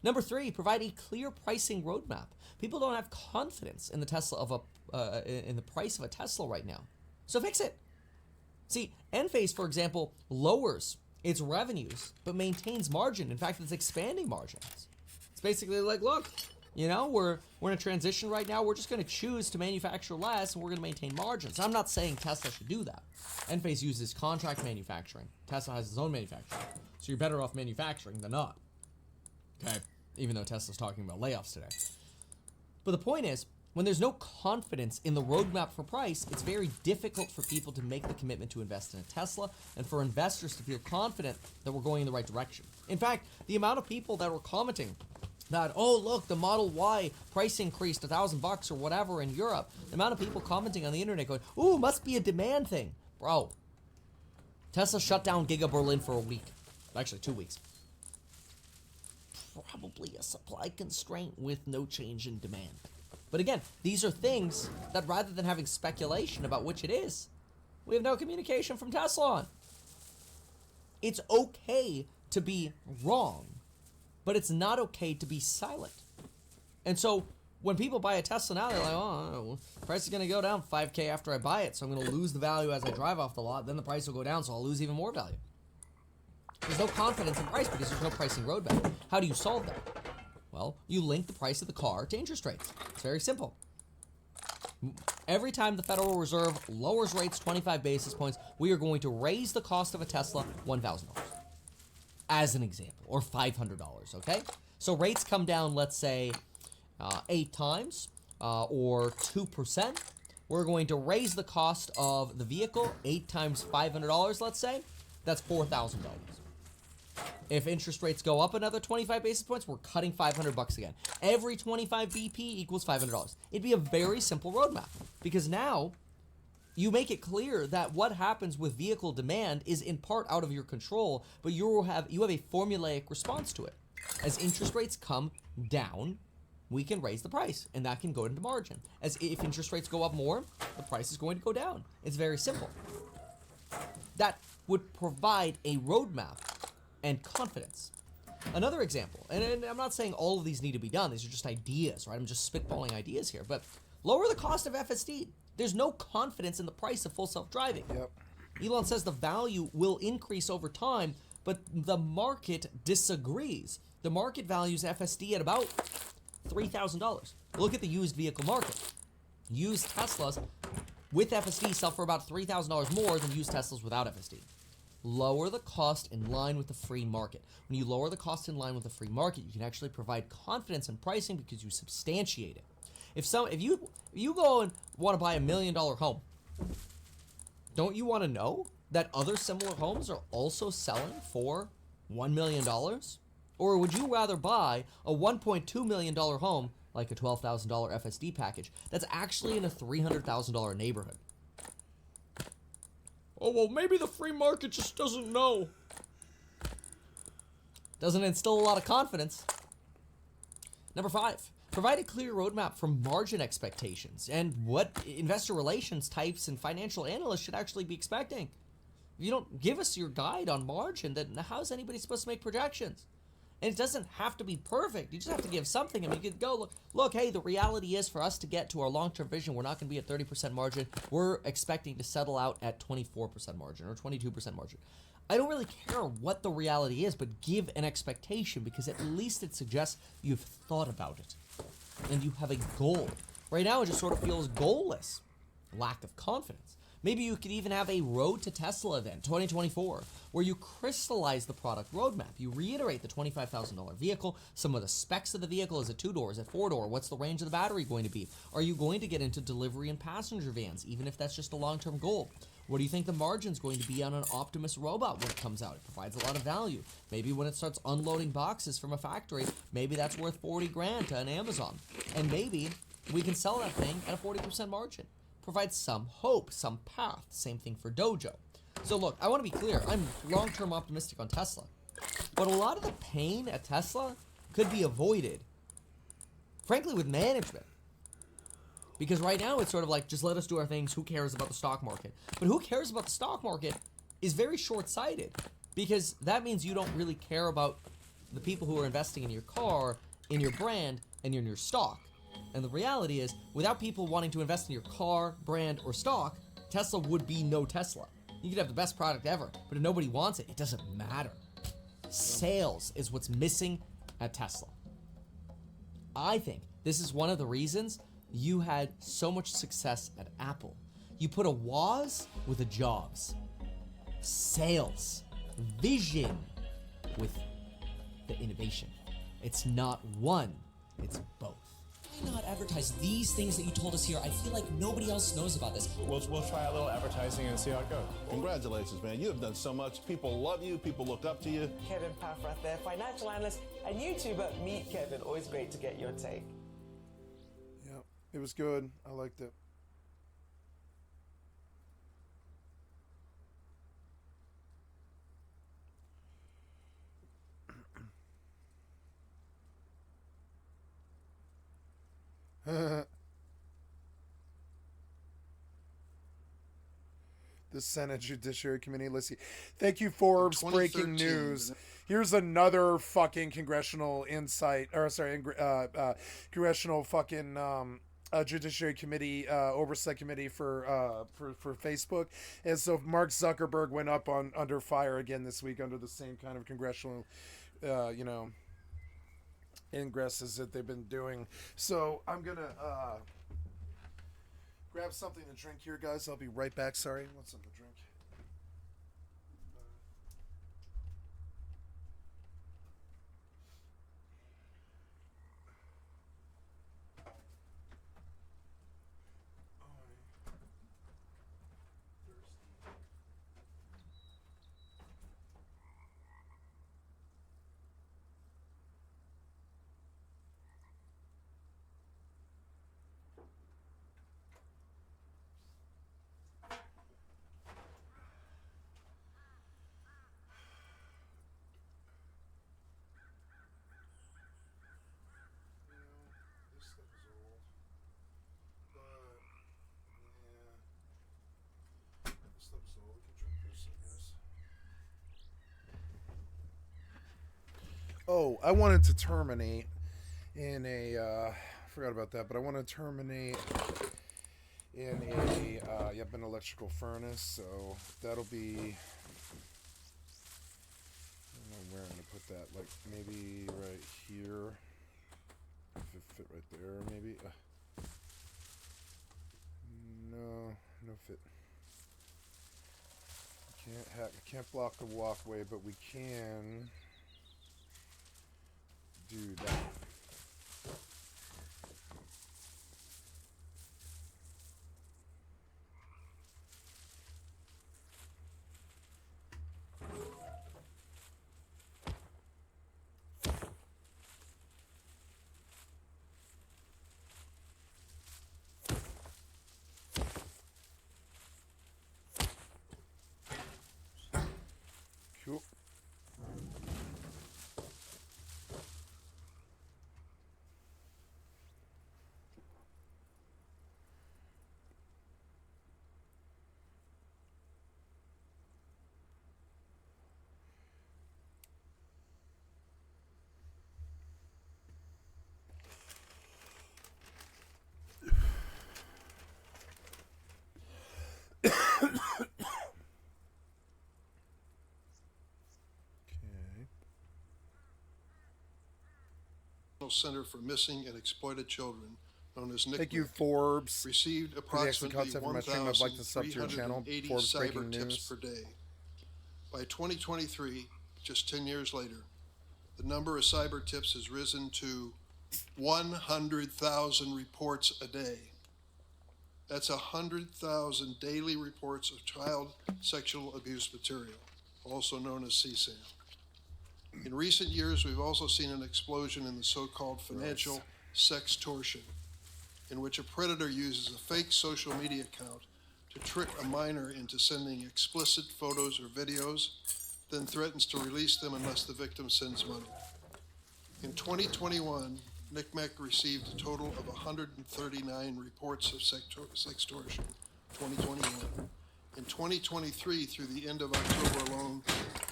Number 3, provide a clear pricing roadmap. People don't have confidence in the in the price of a Tesla right now. So fix it. See, Enphase, for example, lowers its revenues, but maintains margin. In fact, it's expanding margins. It's basically like, look, you know, we're in a transition right now. We're just going to choose to manufacture less, and we're going to maintain margins. I'm not saying Tesla should do that. Enphase uses contract manufacturing. Tesla has its own manufacturing. So you're better off manufacturing than not. Okay? Even though Tesla's talking about layoffs today. But the point is, when there's no confidence in the roadmap for price, it's very difficult for people to make the commitment to invest in a Tesla and for investors to feel confident that we're going in the right direction. In fact, the amount of people that were commenting that, oh, look, the Model Y price increased $1,000 or whatever in Europe, the amount of people commenting on the internet going, ooh, must be a demand thing. Bro, Tesla shut down Giga Berlin for a week. Actually, 2 weeks. Probably a supply constraint with no change in demand. But again, these are things that rather than having speculation about which it is, we have no communication from Tesla on. It's okay to be wrong, but it's not okay to be silent. And so when people buy a Tesla now, they're like, oh, the price is going to go down $5,000 after I buy it, so I'm going to lose the value as I drive off the lot. Then the price will go down, so I'll lose even more value. There's no confidence in price because there's no pricing roadmap. How do you solve that? Well, you link the price of the car to interest rates. It's very simple. Every time the Federal Reserve lowers rates 25 basis points, we are going to raise the cost of a Tesla $1,000. As an example, or $500, okay? So rates come down, let's say, 8 times, or 2%. We're going to raise the cost of the vehicle 8 times $500, let's say. That's $4,000. If interest rates go up another 25 basis points, we're cutting $500 again. Every 25 BP equals $500. It'd be a very simple roadmap, because now you make it clear that what happens with vehicle demand is in part out of your control, but you have a formulaic response to it. As interest rates come down, we can raise the price, and that can go into margin. As if interest rates go up more, the price is going to go down. It's very simple. That would provide a roadmap and confidence. Another example, and I'm not saying all of these need to be done, these are just ideas, right? I'm just spitballing ideas here, but lower the cost of FSD. There's no confidence in the price of full self-driving. Yep. Elon says the value will increase over time, but the market disagrees. The market values FSD at about $3,000. Look at the used vehicle market. Used Teslas with FSD sell for about $3,000 more than used Teslas without FSD. Lower the cost in line with the free market. When you lower the cost in line with the free market, you can actually provide confidence in pricing because you substantiate it. If you go and want to buy $1 million home, don't you want to know that other similar homes are also selling for $1 million? Or would you rather buy a $1.2 million home like a $12,000 FSD package, that's actually in a $300,000 neighborhood. Oh, well, maybe the free market just doesn't know. Doesn't instill a lot of confidence. Number 5, provide a clear roadmap for margin expectations and what investor relations types and financial analysts should actually be expecting. If you don't give us your guide on margin, then how is anybody supposed to make projections? And it doesn't have to be perfect. You just have to give something. I mean, you could go, look, hey, the reality is for us to get to our long-term vision, we're not going to be at 30% margin. We're expecting to settle out at 24% margin or 22% margin. I don't really care what the reality is, but give an expectation, because at least it suggests you've thought about it and you have a goal. Right now, it just sort of feels goalless. Lack of confidence. Maybe you could even have a Road to Tesla event, 2024, where you crystallize the product roadmap. You reiterate the $25,000 vehicle, some of the specs of the vehicle. Is it 2-door? Is it 4-door? What's the range of the battery going to be? Are you going to get into delivery and passenger vans, even if that's just a long-term goal? What do you think the margin's going to be on an Optimus robot when it comes out? It provides a lot of value. Maybe when it starts unloading boxes from a factory, maybe that's worth 40 grand to an Amazon. And maybe we can sell that thing at a 40% margin. Provides some hope, some path. Same thing for Dojo. So look, I want to be clear. I'm long-term optimistic on Tesla. But a lot of the pain at Tesla could be avoided, frankly, with management. Because right now it's sort of like, just let us do our things. Who cares about the stock market? But who cares about the stock market is very short-sighted, because that means you don't really care about the people who are investing in your car, in your brand, and in your stock. And the reality is, without people wanting to invest in your car, brand, or stock, Tesla would be no Tesla. You could have the best product ever, but if nobody wants it, it doesn't matter. Sales is what's missing at Tesla. I think this is one of the reasons you had so much success at Apple. You put a Woz with a Jobs. Sales. Vision with the innovation. It's not one, it's both. Why not advertise these things that you told us here? I feel like nobody else knows about this. We'll try a little advertising and see how it goes. Congratulations, man. You have done so much. People love you. People look up to you. Kevin Paffrath there, financial analyst and YouTuber. Meet Kevin. Always great to get your take. It was good. I liked it. The Senate Judiciary Committee. Let's see. Thank you, Forbes. Breaking news. Here's another fucking congressional insight, or sorry, congressional fucking Judiciary Committee oversight committee for Facebook. And so Mark Zuckerberg went up under fire again this week under the same kind of congressional ingresses that they've been doing. So I'm gonna grab something to drink here, guys. I'll be right back. Sorry, want something to drink. Oh, I wanted to terminate in a, forgot about that, but I want to terminate in a, an electrical furnace, so that'll be, I don't know where I'm going to put that, like maybe right here, if it fit right there, maybe, no fit. I can't block the walkway, but we can do that. Center for Missing and Exploited Children, known as NCMEC, Thank you, Forbes. received for the excellent approximately content from my stream. I'd like to sub to your channel. 1,380 Forbes Breaking cyber tips News. per day. By 2023, just 10 years later, the number of cyber tips has risen to 100,000 reports a day. That's 100,000 daily reports of child sexual abuse material, also known as CSAM. In recent years, we've also seen an explosion in the so-called financial sextortion, in which a predator uses a fake social media account to trick a minor into sending explicit photos or videos, then threatens to release them unless the victim sends money. In 2021, NCMEC received a total of 139 reports of sextortion, 2021. In 2023, through the end of October alone,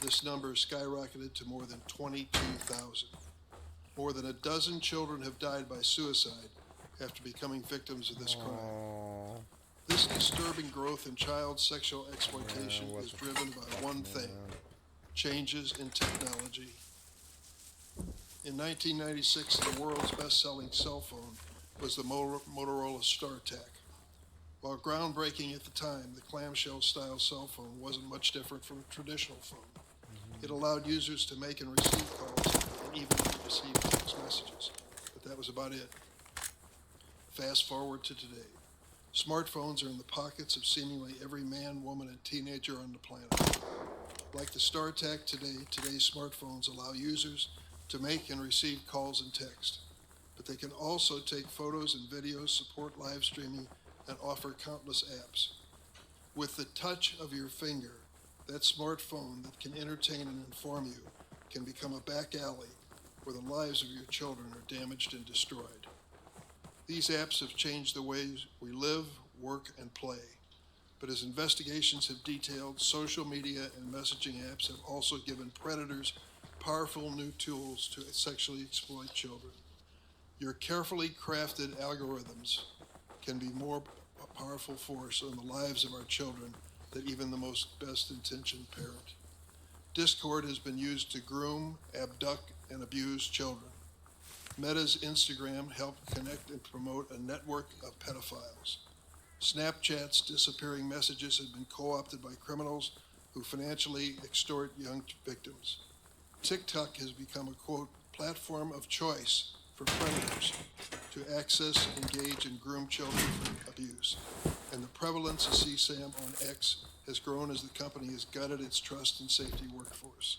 this number skyrocketed to more than 22,000. More than a dozen children have died by suicide after becoming victims of this crime. This disturbing growth in child sexual exploitation is driven by one thing: changes in technology. In 1996, the world's best-selling cell phone was the Motorola StarTAC. While groundbreaking at the time, the clamshell-style cell phone wasn't much different from a traditional phone. It allowed users to make and receive calls and even receive text messages, but that was about it. Fast forward to today. Smartphones are in the pockets of seemingly every man, woman, and teenager on the planet. Like the StarTAC today, today's smartphones allow users to make and receive calls and text, but they can also take photos and videos, support live streaming, and offer countless apps. With the touch of your finger, that smartphone that can entertain and inform you can become a back alley where the lives of your children are damaged and destroyed. These apps have changed the ways we live, work, and play. But as investigations have detailed, social media and messaging apps have also given predators powerful new tools to sexually exploit children. Your carefully crafted algorithms can be more a powerful force on the lives of our children than even the most best-intentioned parent. Discord has been used to groom, abduct, and abuse children. Meta's Instagram helped connect and promote a network of pedophiles. Snapchat's disappearing messages have been co-opted by criminals who financially extort young victims. TikTok has become a, quote, platform of choice for predators to access, engage, and groom children for abuse. And the prevalence of CSAM on X has grown as the company has gutted its trust and safety workforce.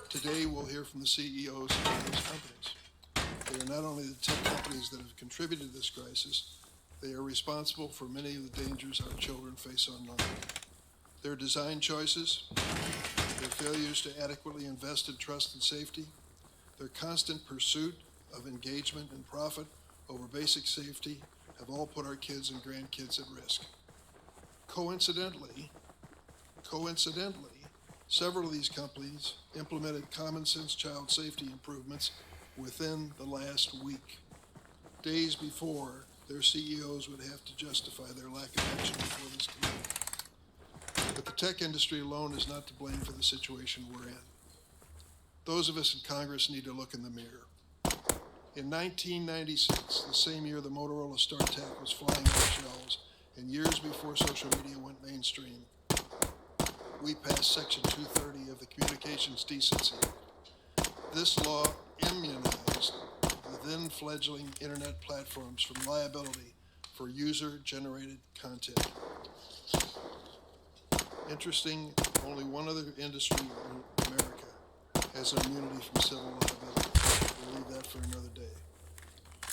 Today, we'll hear from the CEOs of those companies. They are not only the tech companies that have contributed to this crisis, they are responsible for many of the dangers our children face online. Their design choices, their failures to adequately invest in trust and safety, their constant pursuit of engagement and profit over basic safety have all put our kids and grandkids at risk. Coincidentally, several of these companies implemented common sense child safety improvements within the last week, days before their CEOs would have to justify their lack of action before this committee. But the tech industry alone is not to blame for the situation we're in. Those of us in Congress need to look in the mirror. In 1996, the same year the Motorola StarTAC was flying off shelves, and years before social media went mainstream, we passed Section 230 of the Communications Decency Act. This law immunized the then fledgling internet platforms from liability for user-generated content. Interesting, only one other industry in America has an immunity from civil liability. We'll leave that for another day.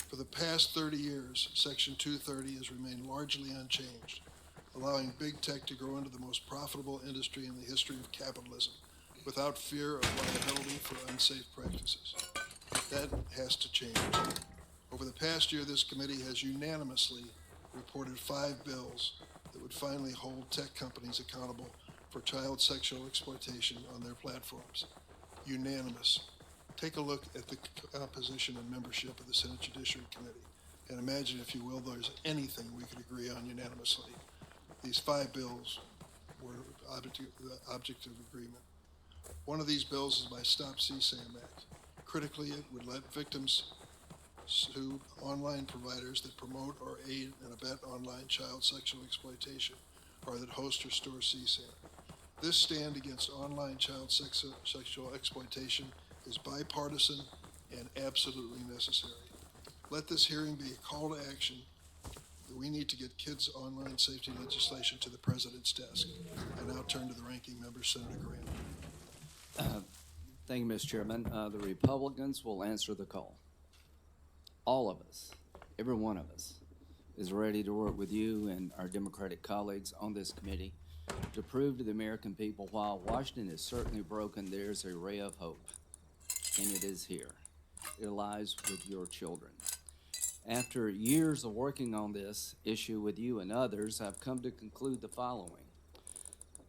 For the past 30 years, Section 230 has remained largely unchanged, allowing big tech to grow into the most profitable industry in the history of capitalism without fear of liability for unsafe practices. That has to change. Over the past year, this committee has unanimously reported 5 bills that would finally hold tech companies accountable for child sexual exploitation on their platforms. Unanimous. Take a look at the composition and membership of the Senate Judiciary Committee and imagine, if you will, there's anything we could agree on unanimously. These 5 bills were the object of agreement. One of these bills is by Stop CSAM Act. Critically, it would let victims sue online providers that promote or aid and abet online child sexual exploitation or that host or store CSAM. This stand against online child sexual exploitation is bipartisan and absolutely necessary. Let this hearing be a call to action that we need to get kids' online safety legislation to the president's desk. I now turn to the ranking member, Senator Graham. Thank you, Mr. Chairman. The Republicans will answer the call. All of us, every one of us, is ready to work with you and our Democratic colleagues on this committee to prove to the American people while Washington is certainly broken, there's a ray of hope, and it is here. It lies with your children. After years of working on this issue with you and others, I've come to conclude the following.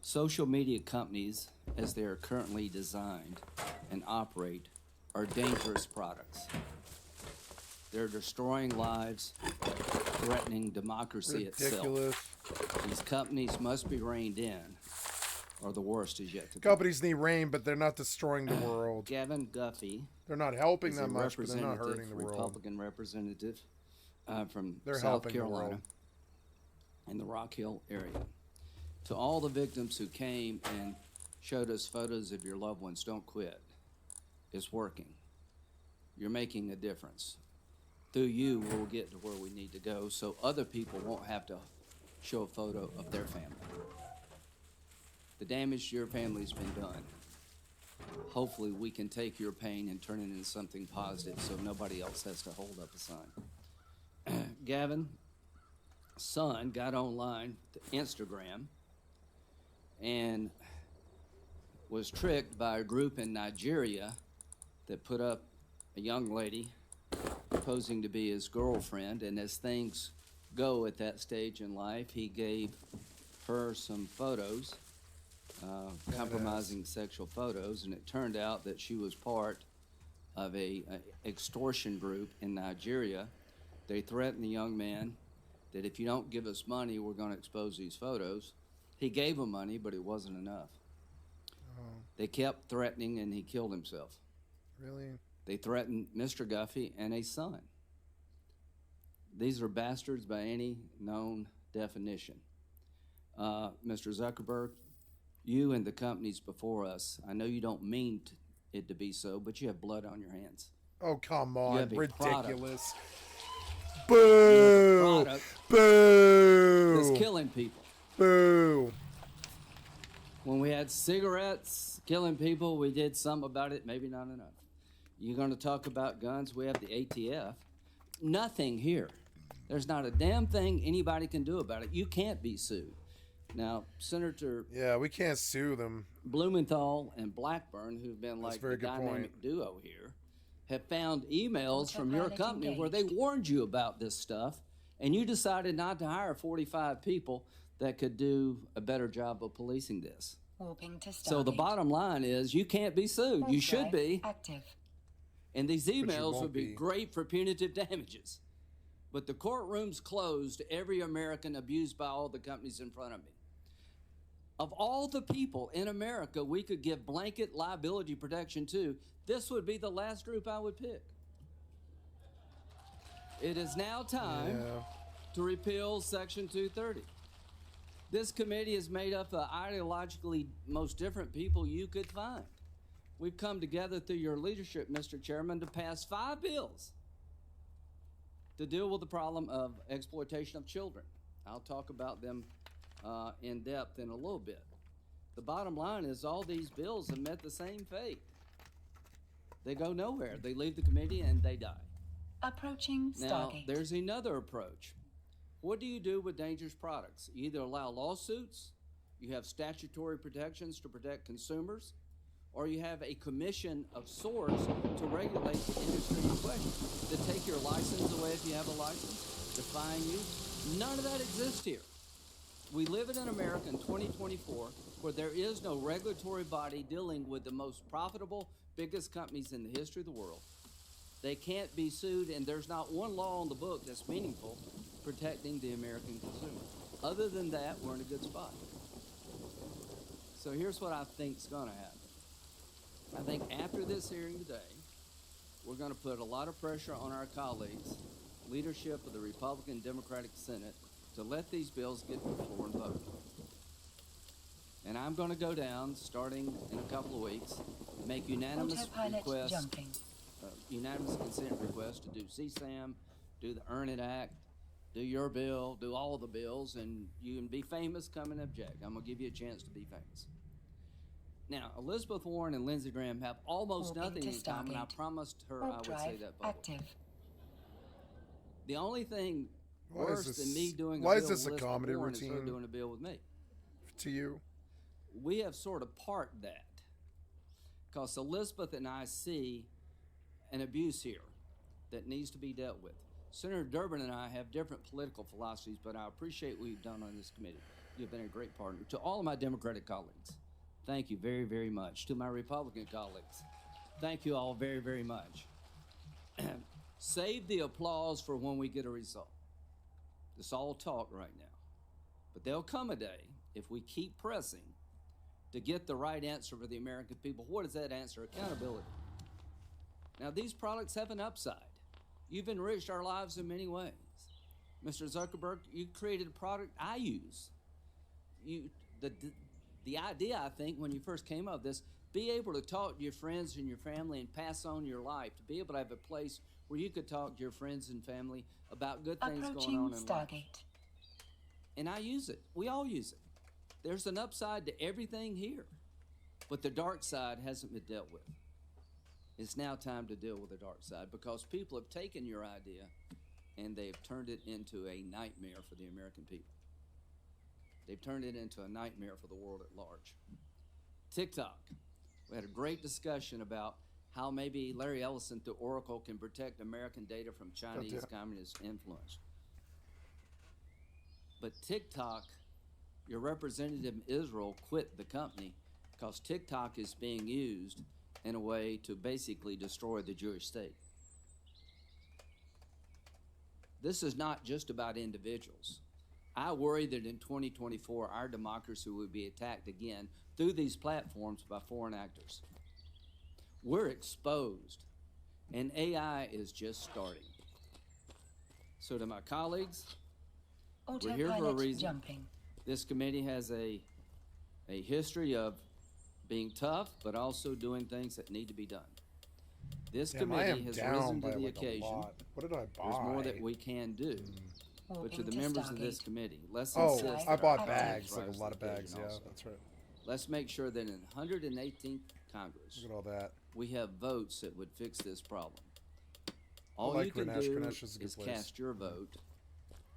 Social media companies, as they are currently designed and operate, are dangerous products. They're destroying lives, threatening democracy itself. These companies must be reined in, or the worst is yet to come. Companies need rain, but they're not destroying the world. Gavin Guffey. They're not helping that much, but they're not hurting the world. Republican representative from they're South Carolina in the Rock Hill area. To all the victims who came and showed us photos of your loved ones, don't quit. It's working. You're making a difference. Through you, we'll get to where we need to go so other people won't have to show a photo of their family. The damage to your family's been done. Hopefully we can take your pain and turn it into something positive so nobody else has to hold up a sign. Gavin's son got online to Instagram and was tricked by a group in Nigeria that put up a young lady posing to be his girlfriend, and as things go at that stage in life, he gave her some photos, compromising sexual photos, and it turned out that she was part of a extortion group in Nigeria. They threatened the young man that if you don't give us money, we're going to expose these photos. He gave them money, but it wasn't enough. They kept threatening, and he killed himself. Really? They threatened Mr. Guffey and a son. These are bastards by any known definition. Mr. Zuckerberg, you and the companies before us, I know you don't mean it to be so, but you have blood on your hands. Oh, come on. Ridiculous. Boo! You have a product Boo! that's killing people. Boo! When we had cigarettes killing people, we did some about it, maybe not enough. You're going to talk about guns, we have the ATF. Nothing here. There's not a damn thing anybody can do about it. You can't be sued. Now, Senator... Yeah, we can't sue them. Blumenthal and Blackburn, who've been like the dynamic duo here, have found emails from your company where they warned you about this stuff, and you decided not to hire 45 people that could do a better job of policing this. So the bottom line is you can't be sued. You should be. Active. And these emails would be great for punitive damages. But the courtroom's closed to every American abused by all the companies in front of me. Of all the people in America we could give blanket liability protection to, this would be the last group I would pick. It is now time to repeal Section 230. This committee is made up of ideologically most different people you could find. We've come together through your leadership, Mr. Chairman, to pass 5 bills to deal with the problem of exploitation of children. I'll talk about them in depth in a little bit. The bottom line is all these bills have met the same fate. They go nowhere. They leave the committee and they die. Approaching Now, Stargate. there's another approach. What do you do with dangerous products? You either allow lawsuits, you have statutory protections to protect consumers, or you have a commission of sorts to regulate the industry in question, to take your license away if you have a license, to fine you. None of that exists here. We live in America in 2024 where there is no regulatory body dealing with the most profitable, biggest companies in the history of the world. They can't be sued, and there's not one law on the book that's meaningful protecting the American consumer. Other than that, we're in a good spot. So here's what I think is going to happen. I think after this hearing today, we're going to put a lot of pressure on our colleagues, leadership of the Republican Democratic Senate, to let these bills get to the floor and vote. And I'm going to go down, starting in a couple of weeks, make unanimous requests, unanimous consent requests to do CSAM, do the Earn It Act, do your bill, do all the bills, and you can be famous, come and object. I'm going to give you a chance to be famous. Now, Elizabeth Warren and Lindsey Graham have almost nothing in common. I promised her I would say that publicly. The only thing worse than me doing a bill with Elizabeth Warren is her doing a bill with me. To you? We have sort of parked that because Elizabeth and I see an abuse here that needs to be dealt with. Senator Durbin and I have different political philosophies, but I appreciate what you've done on this committee. You've been a great partner. To all of my Democratic colleagues, thank you very, very much. To my Republican colleagues, thank you all very, very much. Save the applause for when we get a result. It's all talk right now. But there'll come a day, if we keep pressing, to get the right answer for the American people. What is that answer? Accountability. Now, these products have an upside. You've enriched our lives in many ways. Mr. Zuckerberg, you created a product I use. The idea, I think, when you first came up with this, be able to talk to your friends and your family and pass on your life, to be able to have a place where you could talk to your friends and family about good things going on in life. And I use it. We all use it. There's an upside to everything here, but the dark side hasn't been dealt with. It's now time to deal with the dark side because people have taken your idea and they've turned it into a nightmare for the American people. They've turned it into a nightmare for the world at large. TikTok. We had a great discussion about how maybe Larry Ellison through Oracle can protect American data from Chinese communist influence. But TikTok, your representative in Israel quit the company because TikTok is being used in a way to basically destroy the Jewish state. This is not just about individuals. I worry that in 2024, our democracy will be attacked again through these platforms by foreign actors. We're exposed, and AI is just starting. So to my colleagues, we're here for a reason. This committee has a history of being tough, but also doing things that need to be done. This committee has risen to the occasion. What did I buy? There's more that we can do. But to the members of this committee, let's insist. insist. I bought bags, like a lot of bags. Yeah, that's right. Let's make sure that in 118th Congress, look at all that, we have votes that would fix this problem. All you can do is cast your vote.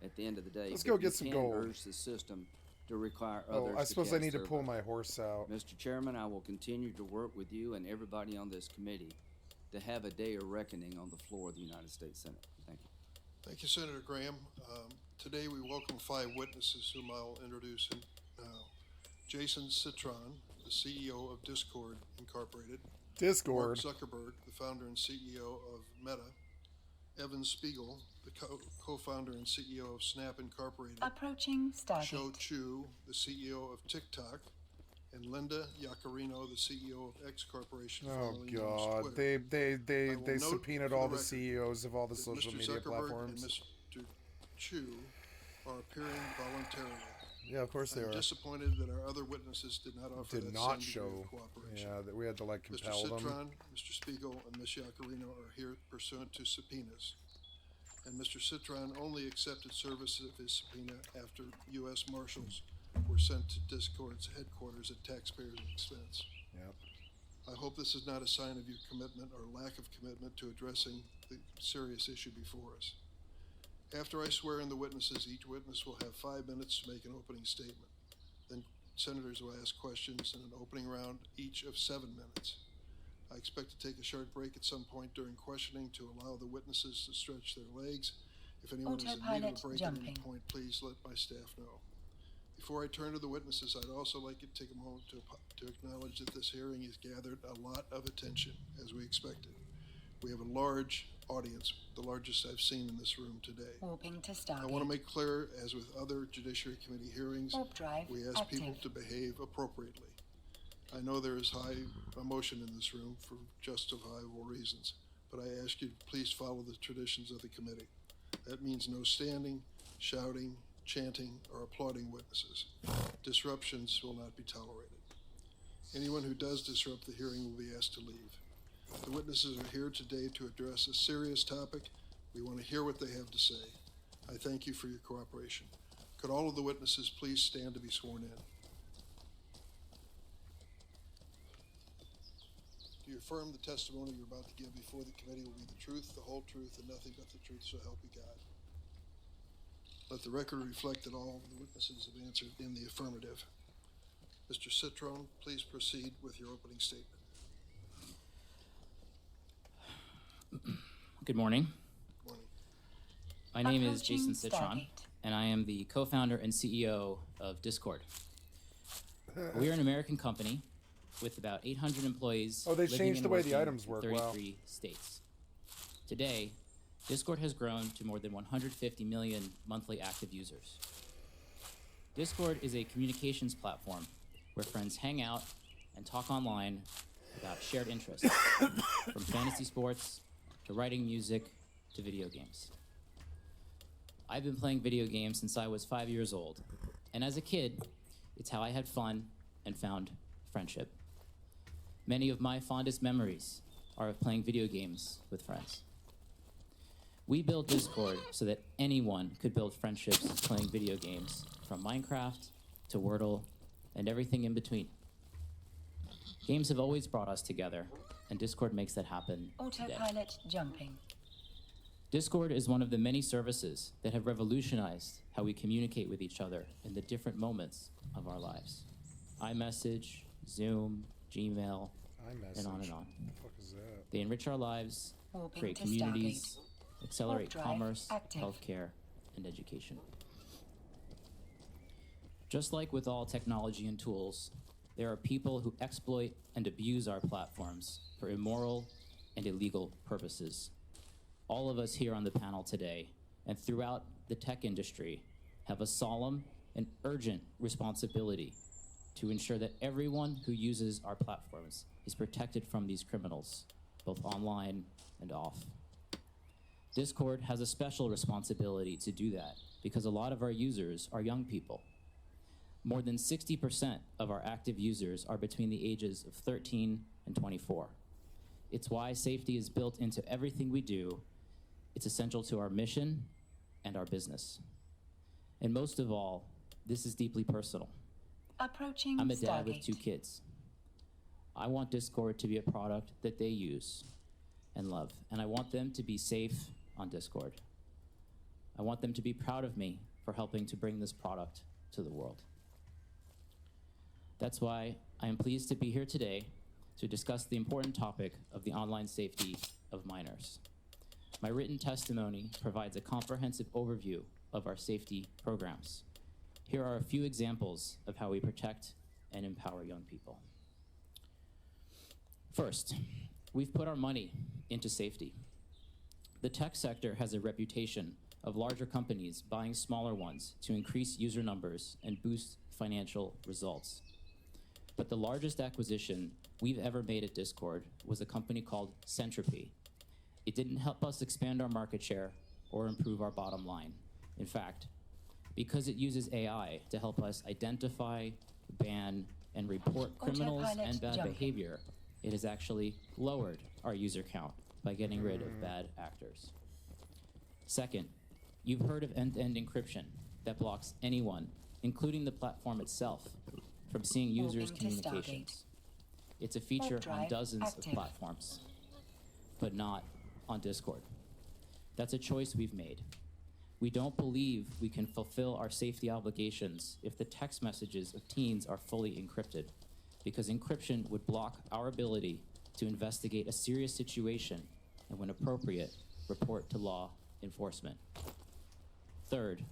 At the end of the day, let's go get some gold. Urge the system to require others. I suppose I need to pull my horse out. Mr. Chairman, I will continue to work with you and everybody on this committee to have a day of reckoning on the floor of the United States Senate. Thank you. Thank you, Senator Graham. Today we welcome 5 witnesses whom I'll introduce now. Jason Citron, the CEO of Discord Incorporated. Discord. Mark Zuckerberg, the founder and CEO of Meta. Evan Spiegel, the co-founder and CEO of Snap Incorporated. Approaching Stargate. Shou Chu, the CEO of TikTok. And Linda Yaccarino, the CEO of X Corporation. Oh God! They subpoenaed all the CEOs of all the social media platforms. And Mr. Chu are appearing voluntarily. Yeah, of course they are. Disappointed that our other witnesses did not offer that same degree of cooperation. Yeah, that we had to like compel them. Mr. Citron, Mr. Spiegel, and Ms. Yaccarino are here pursuant to subpoenas. And Mr. Citron only accepted service of his subpoena after U.S. Marshals were sent to Discord's headquarters at taxpayers' expense. Yep. I hope this is not a sign of your commitment or lack of commitment to addressing the serious issue before us. After I swear in the witnesses, each witness will have 5 minutes to make an opening statement. Then senators will ask questions in an opening round, each of 7 minutes. I expect to take a short break at some point during questioning to allow the witnesses to stretch their legs. If anyone is in need of a break at any point, please let my staff know. Before I turn to the witnesses, I'd also like to take a moment to acknowledge that this hearing has gathered a lot of attention, as we expected. We have a large audience, the largest I've seen in this room today. Warping to Stargate. I want to make clear, as with other Judiciary Committee hearings, we ask people to behave appropriately. I know there is high emotion in this room for justifiable reasons. but I ask you to please follow the traditions of the committee. That means no standing, shouting, chanting, or applauding witnesses. Disruptions will not be tolerated. Anyone who does disrupt the hearing will be asked to leave. The witnesses are here today to address a serious topic. We want to hear what they have to say. I thank you for your cooperation. Could all of the witnesses please stand to be sworn in? Do you affirm the testimony you're about to give before the committee will be the truth, the whole truth, and nothing but the truth, so help you God? Let the record reflect that all of the witnesses have answered in the affirmative. Mr. Citrone, please proceed with your opening statement. Good morning. Morning. My name is Jason Citron, and I am the co-founder and CEO of Discord. We are an American company with about 800 employees. Oh, they living changed and the way the working items in work. 33 states. Today, Discord has grown to more than 150 million monthly active users. Discord is a communications platform where friends hang out and talk online about shared interests, from fantasy sports to writing music to video games. I've been playing video games since I was 5 years old, and as a kid, it's how I had fun and found friendship. Many of my fondest memories are of playing video games with friends. We built Discord so that anyone could build friendships playing video games, from Minecraft to Wordle and everything in between. Games have always brought us together, and Discord makes that happen today. Autopilot jumping. Discord is one of the many services that have revolutionized how we communicate with each other in the different moments of our lives. iMessage, Zoom, Gmail, and on and on. What the fuck is that? They enrich our lives, Warping create to communities, accelerate Warp drive commerce, active. healthcare, and education. Just like with all technology and tools, there are people who exploit and abuse our platforms for immoral and illegal purposes. All of us here on the panel today and throughout the tech industry have a solemn and urgent responsibility to ensure that everyone who uses our platforms is protected from these criminals, both online and off. Discord has a special responsibility to do that because a lot of our users are young people. More than 60% of our active users are between the ages of 13 and 24. It's why safety is built into everything we do. It's essential to our mission and our business. And most of all, this is deeply personal. Approaching I'm a dad with Stargate. 2 kids. I want Discord to be a product that they use and love, and I want them to be safe on Discord. I want them to be proud of me for helping to bring this product to the world. That's why I am pleased to be here today to discuss the important topic of the online safety of minors. My written testimony provides a comprehensive overview of our safety programs. Here are a few examples of how we protect and empower young people. First, we've put our money into safety. The tech sector has a reputation of larger companies buying smaller ones to increase user numbers and boost financial results. But the largest acquisition we've ever made at Discord was a company called Centropy. It didn't help us expand our market share or improve our bottom line. In fact, because it uses AI to help us identify, ban, and report criminals Autopilot and bad jumping. behavior, it has actually lowered our user count by getting rid of bad actors. Second, you've heard of end-to-end encryption that blocks anyone, including the platform itself, from seeing users' Moving to communications. It's a feature Warp on drive dozens active. of platforms, but not on Discord. That's a choice we've made. We don't believe we can fulfill our safety obligations if the text messages of teens are fully encrypted, because encryption would block our ability to investigate a serious situation and, when appropriate, report to law enforcement. Third,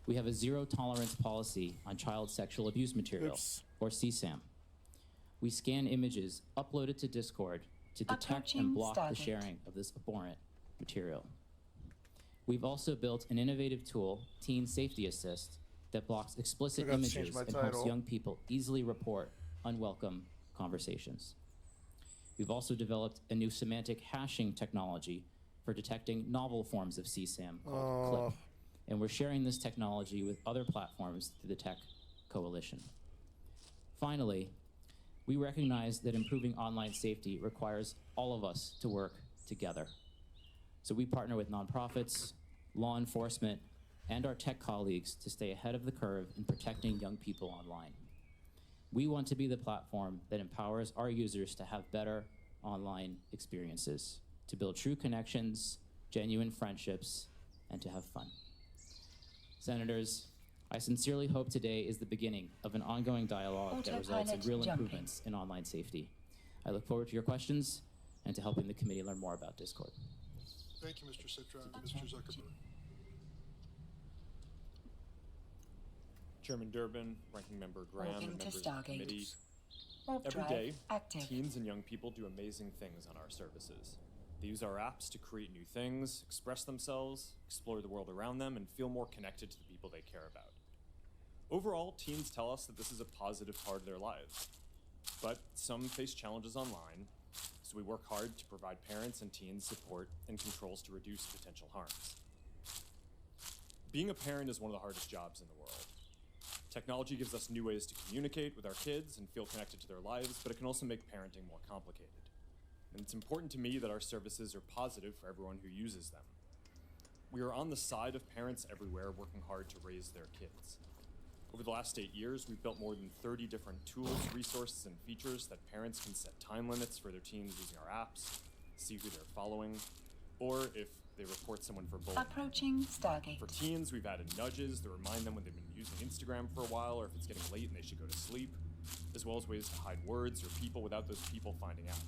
we have a zero-tolerance policy on child sexual abuse material, or CSAM. We scan images uploaded to Discord to detect Approaching and block the Stargate. sharing of this abhorrent material. We've also built an innovative tool, Teen Safety Assist, that blocks explicit Forgot to change images my and helps title. young people easily report unwelcome conversations. We've also developed a new semantic hashing technology for detecting novel forms of CSAM called CLIP. And we're sharing this technology with other platforms through the Tech Coalition. Finally, we recognize that improving online safety requires all of us to work together. So we partner with nonprofits, law enforcement, and our tech colleagues to stay ahead of the curve in protecting young people online. We want to be the platform that empowers our users to have better online experiences, to build true connections, genuine friendships, and to have fun. Senators, I sincerely hope today is the beginning of an ongoing dialogue that results in real improvements in online safety. I look forward to your questions and to helping the committee learn more about Discord. Thank you, Mr. Citron. Mr. Zuckerberg. Chairman Durbin, Ranking Member Graham, and members of the committee. Every day, teens and young people do amazing things on our services. They use our apps to create new things, express themselves, explore the world around them, and feel more connected to the people they care about. Overall, teens tell us that this is a positive part of their lives. But some face challenges online, so we work hard to provide parents and teens support and controls to reduce potential harms. Being a parent is one of the hardest jobs in the world. Technology gives us new ways to communicate with our kids and feel connected to their lives, but it can also make parenting more complicated. And it's important to me that our services are positive for everyone who uses them. We are on the side of parents everywhere working hard to raise their kids. Over the last 8 years, we've built more than 30 different tools, resources, and features that parents can set time limits for their teens using our apps, see who they're following, or if they report someone for bullying. Approaching Stargate. For teens, we've added nudges that remind them when they've been using Instagram for a while or if it's getting late and they should go to sleep, as well as ways to hide words or people without those people finding out.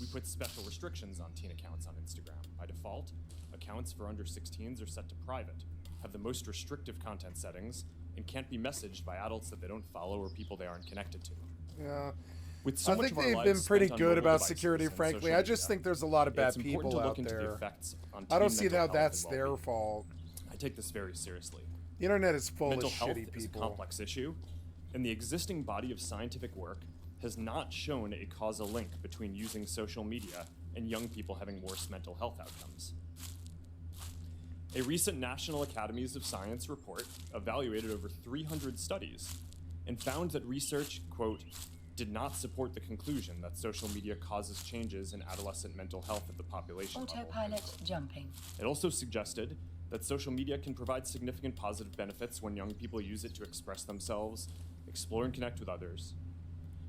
We put special restrictions on teen accounts on Instagram. By default, accounts for under 16s are set to private, have the most restrictive content settings, and can't be messaged by adults that they don't follow or people they aren't connected to. Yeah. With so I much think of our they've lives been pretty spent on good mobile about devices security, and frankly. social I just media, think there's a lot of bad it's important people to look out into the there. effects on I don't teen see mental how health that's and their well-being. fault. I take this very seriously. The internet is full Mental of health shitty is a people. complex issue, and the existing body of scientific work has not shown a causal link between using social media and young people having worse mental health outcomes. A recent National Academies of Science report evaluated over 300 studies and found that research, quote, did not support the conclusion that social media causes changes in adolescent mental health at the population level. Autopilot jumping. It also suggested that social media can provide significant positive benefits when young people use it to express themselves, explore and connect with others.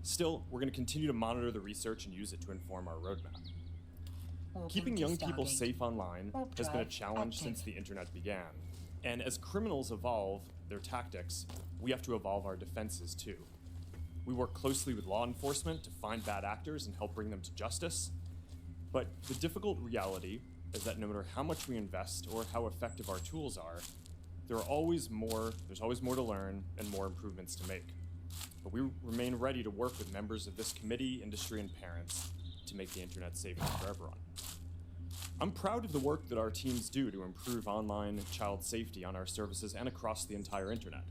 Still, we're going to continue to monitor the research and use it to inform our roadmap. Keeping young people safe online has been a challenge since the internet began. And as criminals evolve their tactics, we have to evolve our defenses too. We work closely with law enforcement to find bad actors and help bring them to justice. But the difficult reality is that no matter how much we invest or how effective our tools are, there's always more to learn and more improvements to make. But we remain ready to work with members of this committee, industry, and parents to make the internet safer for everyone. I'm proud of the work that our teams do to improve online child safety on our services and across the entire internet.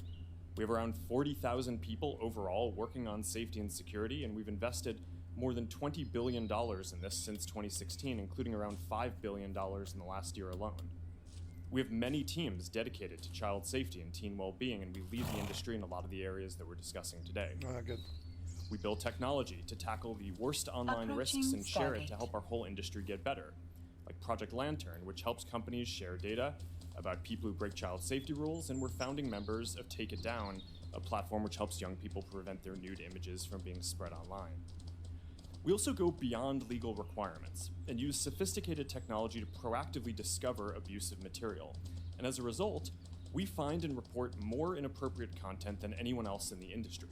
We have around 40,000 people overall working on safety and security, and we've invested more than $20 billion in this since 2016, including around $5 billion in the last year alone. We have many teams dedicated to child safety and teen well-being, and we lead the industry in a lot of the areas that we're discussing today. Good. We build technology to tackle the worst online risks and share it to help our whole industry get better, like Project Lantern, which helps companies share data about people who break child safety rules, and we're founding members of Take It Down, a platform which helps young people prevent their nude images from being spread online. We also go beyond legal requirements and use sophisticated technology to proactively discover abusive material. And as a result, we find and report more inappropriate content than anyone else in the industry.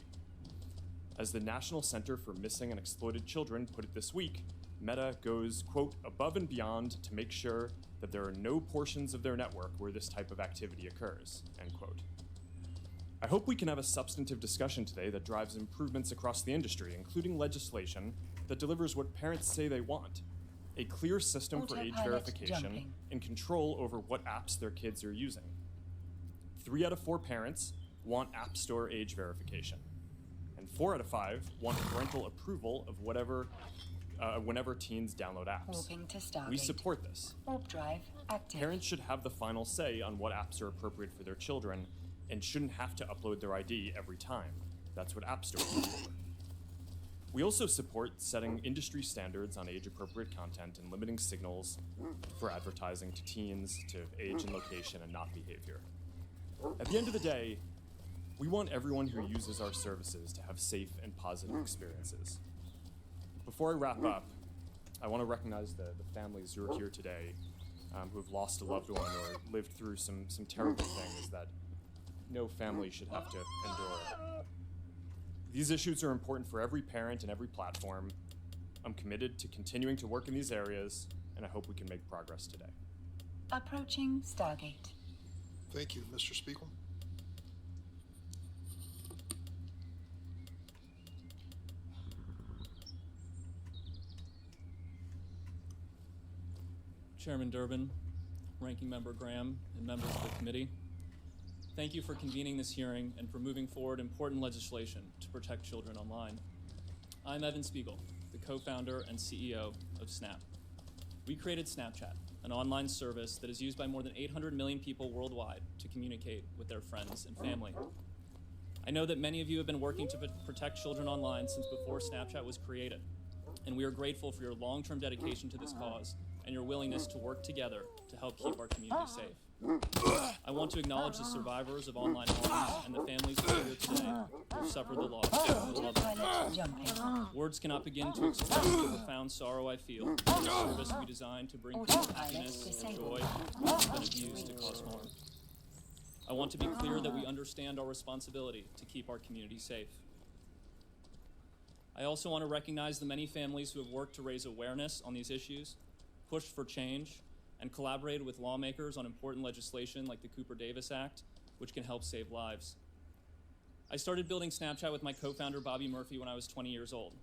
As the National Center for Missing and Exploited Children put it this week, Meta goes, quote, above and beyond to make sure that there are no portions of their network where this type of activity occurs, end quote. I hope we can have a substantive discussion today that drives improvements across the industry, including legislation that delivers what parents say they want: a clear system for age verification and control over what apps their kids are using. 3 out of 4 parents want App Store age verification, and 4 out of 5 want parental approval of whatever whenever teens download apps. Warping to Stargate. We support this. Warp drive active. Parents should have the final say on what apps are appropriate for their children and shouldn't have to upload their ID every time. That's what app stores are for. We also support setting industry standards on age-appropriate content and limiting signals for advertising to teens to age and location and not behavior. At the end of the day, we want everyone who uses our services to have safe and positive experiences. Before I wrap up, I want to recognize the families who are here today, who have lost a loved one or lived through some terrible things that no family should have to endure. These issues are important for every parent and every platform. I'm committed to continuing to work in these areas, and I hope we can make progress today. Approaching Stargate. Thank you, Mr. Spiegel. Chairman Durbin, Ranking Member Graham, and members of the committee, thank you for convening this hearing and for moving forward important legislation to protect children online. I'm Evan Spiegel, the co-founder and CEO of Snap. We created Snapchat, an online service that is used by more than 800 million people worldwide to communicate with their friends and family. I know that many of you have been working to protect children online since before Snapchat was created, and we are grateful for your long-term dedication to this cause and your willingness to work together to help keep our community safe. I want to acknowledge the survivors of online harms and the families who are here today who have suffered the loss of their loved ones. Words cannot begin to express the profound sorrow I feel for the service we designed to bring people happiness and joy has been abused to cause harm. I want to be clear that we understand our responsibility to keep our community safe. I also want to recognize the many families who have worked to raise awareness on these issues, pushed for change, and collaborated with lawmakers on important legislation like the Cooper-Davis Act, which can help save lives. I started building Snapchat with my co-founder Bobby Murphy when I was 20 years old.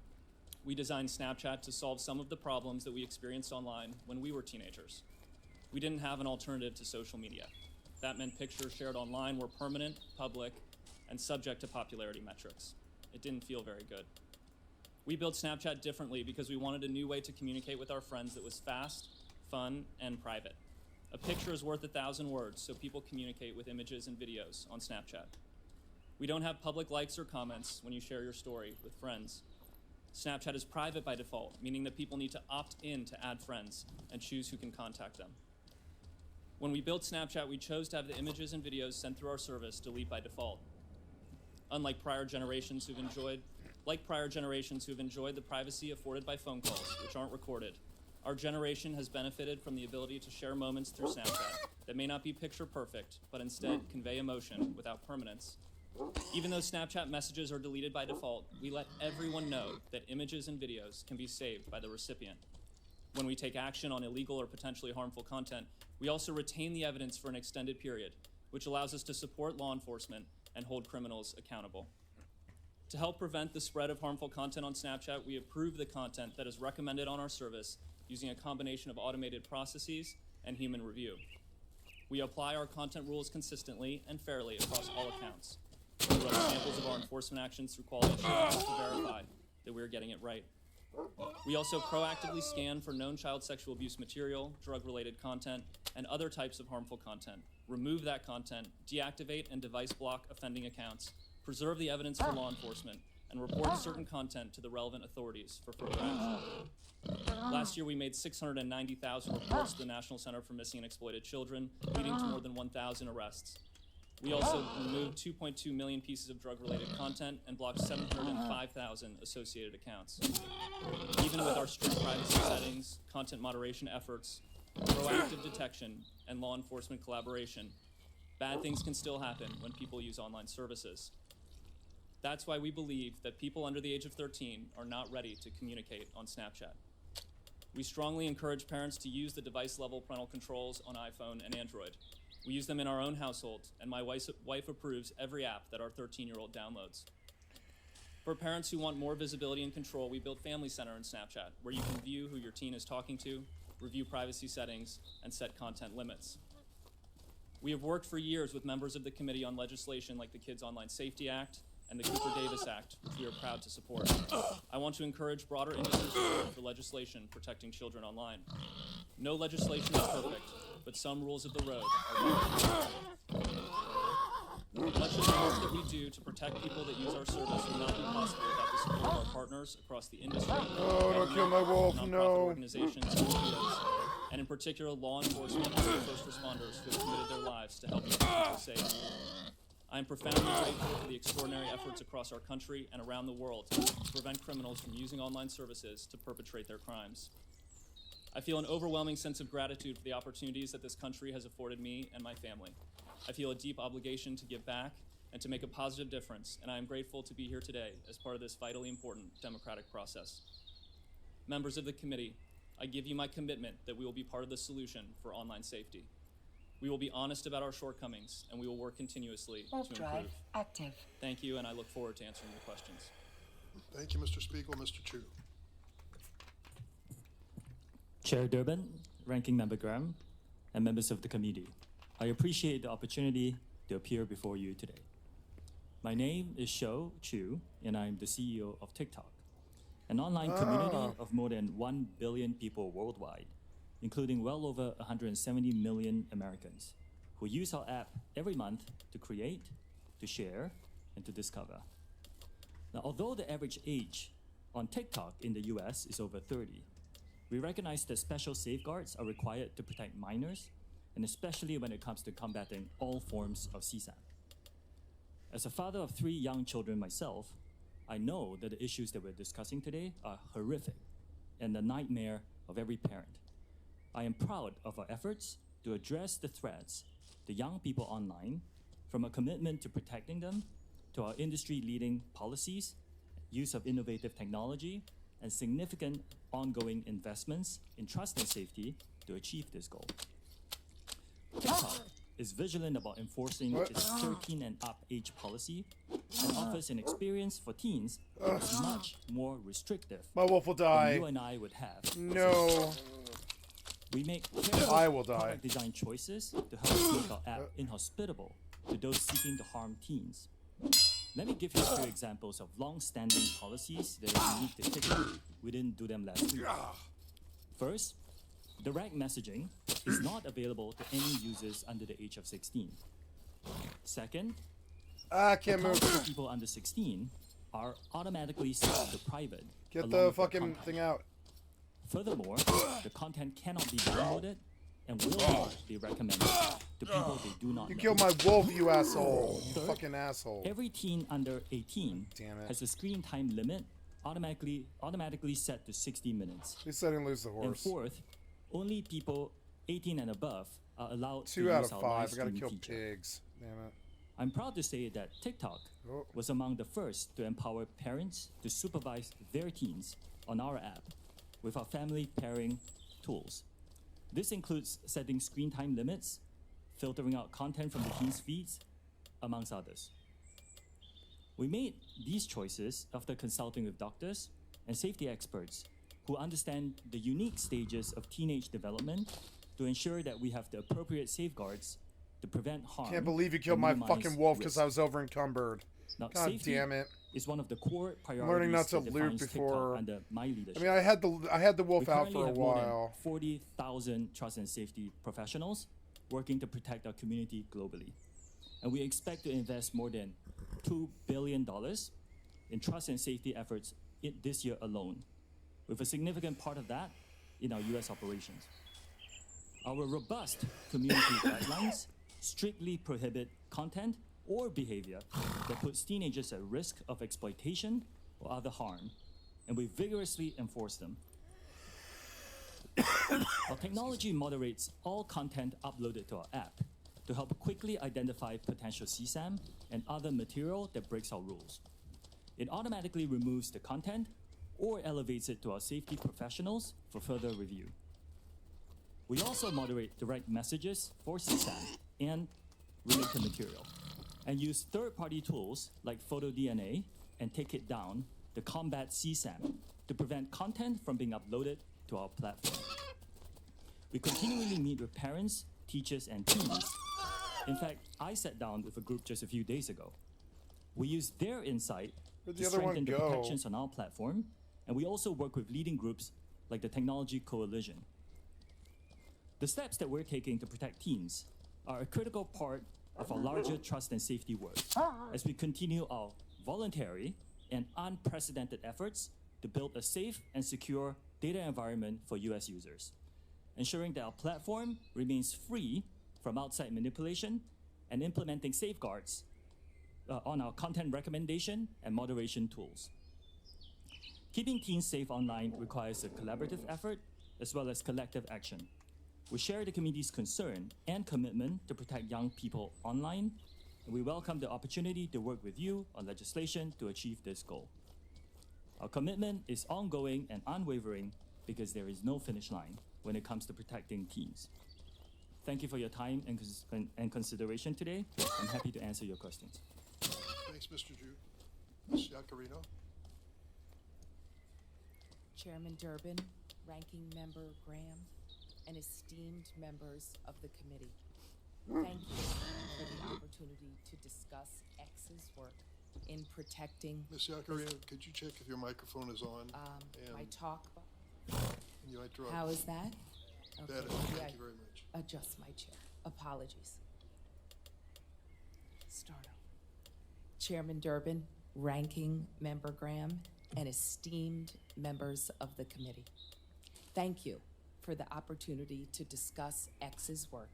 We designed Snapchat to solve some of the problems that we experienced online when we were teenagers. We didn't have an alternative to social media. That meant pictures shared online were permanent, public, and subject to popularity metrics. It didn't feel very good. We built Snapchat differently because we wanted a new way to communicate with our friends that was fast, fun, and private. A picture is worth 1,000 words, so people communicate with images and videos on Snapchat. We don't have public likes or comments when you share your story with friends. Snapchat is private by default, meaning that people need to opt in to add friends and choose who can contact them. When we built Snapchat, we chose to have the images and videos sent through our service delete by default. Unlike prior generations who've enjoyed the privacy afforded by phone calls, which aren't recorded, our generation has benefited from the ability to share moments through Snapchat that may not be picture perfect, but instead convey emotion without permanence. Even though Snapchat messages are deleted by default, we let everyone know that images and videos can be saved by the recipient. When we take action on illegal or potentially harmful content, we also retain the evidence for an extended period, which allows us to support law enforcement and hold criminals accountable. To help prevent the spread of harmful content on Snapchat, we approve the content that is recommended on our service using a combination of automated processes and human review. We apply our content rules consistently and fairly across all accounts. We run samples of our enforcement actions through quality assurance to verify that we're getting it right. We also proactively scan for known child sexual abuse material, drug-related content, and other types of harmful content, remove that content, deactivate and device block offending accounts, preserve the evidence for law enforcement, and report certain content to the relevant authorities for further action. Last year, we made 690,000 reports to the National Center for Missing and Exploited Children, leading to more than 1,000 arrests. We also removed 2.2 million pieces of drug-related content and blocked 705,000 associated accounts. Even with our strict privacy settings, content moderation efforts, proactive detection, and law enforcement collaboration, bad things can still happen when people use online services. That's why we believe that people under the age of 13 are not ready to communicate on Snapchat. We strongly encourage parents to use the device-level parental controls on iPhone and Android. We use them in our own household, and my wife approves every app that our 13-year-old downloads. For parents who want more visibility and control, we built Family Center in Snapchat, where you can view who your teen is talking to, review privacy settings, and set content limits. We have worked for years with members of the committee on legislation like the Kids Online Safety Act, and the Cooper-Davis Act, which we are proud to support. I want to encourage broader industry support for legislation protecting children online. No legislation is perfect, but some rules of the road are valid. Much of the work that we do to protect people that use our service would not be possible without the support of our partners across the industry, don't kill my wolf, nonprofit no. organizations, and NGOs, and in particular law enforcement and first responders who have committed their lives to helping keep people safe. I am profoundly grateful for the extraordinary efforts across our country and around the world to prevent criminals from using online services to perpetrate their crimes. I feel an overwhelming sense of gratitude for the opportunities that this country has afforded me and my family. I feel a deep obligation to give back and to make a positive difference, and I am grateful to be here today as part of this vitally important democratic process. Members of the committee, I give you my commitment that we will be part of the solution for online safety. We will be honest about our shortcomings, and we will work continuously to improve. Active. Thank you, and I look forward to answering your questions. Thank you, Mr. Spiegel. Mr. Chu. Chair Durbin, Ranking Member Graham, and members of the committee, I appreciate the opportunity to appear before you today. My name is Shou Chu, and I'm the CEO of TikTok, an online community of more than 1 billion people worldwide, including well over 170 million Americans, who use our app every month to create, to share, and to discover. Now, although the average age on TikTok in the US is over 30, we recognize that special safeguards are required to protect minors, and especially when it comes to combating all forms of CSAM. As a father of 3 young children myself, I know that the issues that we're discussing today are horrific and the nightmare of every parent. I am proud of our efforts to address the threats to young people online, from a commitment to protecting them to our industry-leading policies, use of innovative technology, and significant ongoing investments in trust and safety to achieve this goal. TikTok is vigilant about enforcing its 13 and up age policy and offers an experience for teens that is much more restrictive My wolf will die. than you and I would have. No. We make careful I will die. product design choices to help make our app inhospitable to those seeking to harm teens. Let me give you a few examples of long-standing policies that are unique to TikTok. We didn't do them last week. First, direct messaging is not available to any users under the age of 16. Second, can't move. accounts for people under 16 are automatically set to private. Get along the with their fucking content. thing out. Furthermore, the content cannot be downloaded and will not be recommended to people they do not You know. killed my wolf, you asshole. You Third, fucking asshole. Every teen under 18 has a screen time limit automatically set to 60 minutes. At least I didn't lose the horse. And fourth, only people 18 and above are allowed 2 to out use of our 5. live I gotta streaming kill feature. pigs. Damn it. I'm proud to say that TikTok was among the first to empower parents to supervise their teens on our app with our family pairing tools. This includes setting screen time limits, filtering out content from the teens' feeds, amongst others. We made these choices after consulting with doctors and safety experts who understand the unique stages of teenage development to ensure that we have the appropriate safeguards to prevent harm. Can't believe you killed and my minimize fucking wolf because risk. I was over encumbered. Now, God safety damn it. is one of the core I'm priorities learning not to that loot defines before. TikTok under my leadership. I mean, I had the wolf We out currently for a have more than while. 40,000 trust and safety professionals working to protect our community globally. And we expect to invest more than $2 billion in trust and safety efforts this year alone, with a significant part of that in our US operations. Our robust community guidelines strictly prohibit content or behavior that puts teenagers at risk of exploitation or other harm, and we vigorously enforce them. Our technology moderates all content uploaded to our app to help quickly identify potential CSAM and other material that breaks our rules. It automatically removes the content or elevates it to our safety professionals for further review. We also moderate direct messages for CSAM and related material, and use third-party tools like PhotoDNA and Take It Down to combat CSAM to prevent content from being uploaded to our platform. We continually meet with parents, teachers, and teens. In fact, I sat down with a group just a few days ago. We use their insight Where'd to the other one strengthen the go? protections on our platform, and we also work with leading groups like the Technology Coalition. The steps that we're taking to protect teens are a critical part of our larger trust and safety work as we continue our voluntary and unprecedented efforts to build a safe and secure data environment for US users, ensuring that our platform remains free from outside manipulation and implementing safeguards on our content recommendation and moderation tools. Keeping teens safe online requires a collaborative effort as well as collective action. We share the community's concern and commitment to protect young people online, and we welcome the opportunity to work with you on legislation to achieve this goal. Our commitment is ongoing and unwavering because there is no finish line when it comes to protecting teens. Thank you for your time and consideration today. I'm happy to answer your questions. Thanks, Mr. Drew. Ms. Yacarino? Chairman Durbin, Ranking Member Graham, and esteemed members of the committee. Thank you for the opportunity to discuss X's work in protecting... Ms. Yacarino, could you check if your microphone is on? My talk... You might drop. How is that? Okay. Better. Thank you very much. Adjust my chair. Apologies. Start over. Chairman Durbin, Ranking Member Graham, and esteemed members of the committee. Thank you for the opportunity to discuss X's work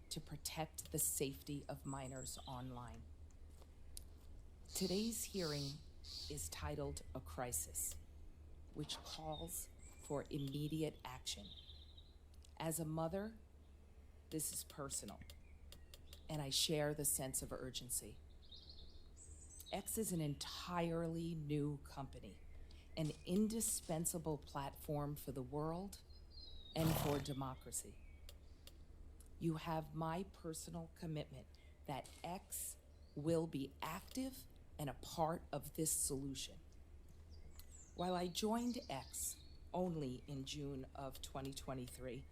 to protect the safety of minors online. Today's hearing is titled A Crisis, which calls for immediate action. As a mother, this is personal, and I share the sense of urgency. X is an entirely new company, an indispensable platform for the world and for democracy. You have my personal commitment that X will be active and a part of this solution. While I joined X only in June of 2023,